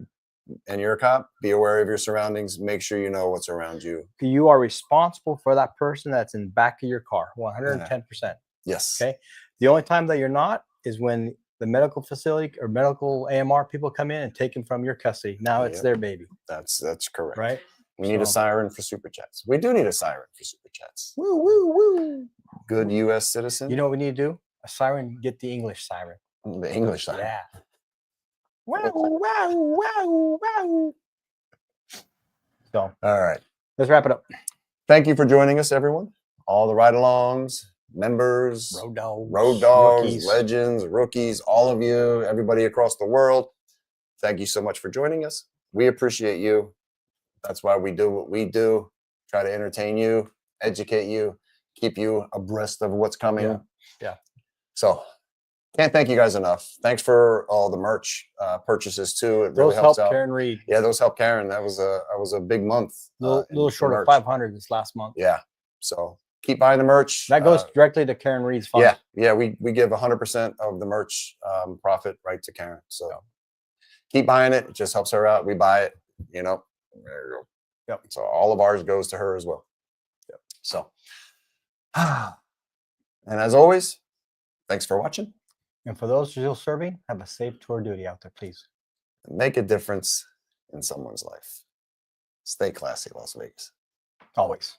S2: and you're a cop, be aware of your surroundings. Make sure you know what's around you.
S1: You are responsible for that person that's in the back of your car, 110%.
S2: Yes.
S1: Okay. The only time that you're not is when the medical facility or medical AMR people come in and take them from your custody. Now it's their baby.
S2: That's correct.
S1: Right.
S2: We need a siren for super chats. We do need a siren for super chats.
S1: Woo, woo, woo.
S2: Good U.S. citizen.
S1: You know what we need to do? A siren. Get the English siren.
S2: The English siren.
S1: Yeah. Wow, wow, wow, wow. So,
S2: all right.
S1: Let's wrap it up.
S2: Thank you for joining us, everyone. All the ride-alongs, members, road dogs,
S1: rookies.
S2: legends, rookies, all of you, everybody across the world. Thank you so much for joining us. We appreciate you. That's why we do what we do. Try to entertain you, educate you, keep you abreast of what's coming.
S1: Yeah.
S2: So can't thank you guys enough. Thanks for all the merch purchases too. It really
S1: Those
S2: helps
S1: help
S2: out.
S1: Karen Reed.
S2: Yeah, those help Karen. That was a big month.
S1: Little short of
S2: merch.
S1: 500 this last month.
S2: Yeah. So keep buying the merch.
S1: That goes directly to Karen Reed's fund.
S2: Yeah. We give 100% of the merch profit right to Karen. So keep buying it. It just helps her out. We buy it. There you go.
S1: Yep.
S2: So all of ours goes to her as well. Yep. So, and as always, thanks for watching.
S1: And for those still serving, have a safe tour duty out there, please.
S2: Make a difference in someone's life. Stay classy, Las Vegas.
S1: Always.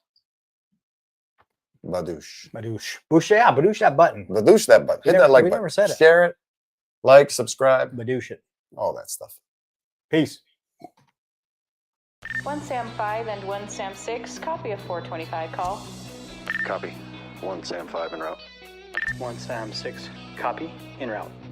S2: Badoosh.
S1: Badoosh. Badoosh that button.
S2: Badoosh that button. Hit that like
S1: we
S2: button.
S1: never said it.
S2: Share it. Like, subscribe.
S1: Badoosh it.
S2: All that stuff.
S1: Peace.
S5: 1 Sam 5 and 1 Sam 6, copy of 425 call.
S2: Copy. 1 Sam 5 en route.
S1: 1 Sam 6, copy, en route.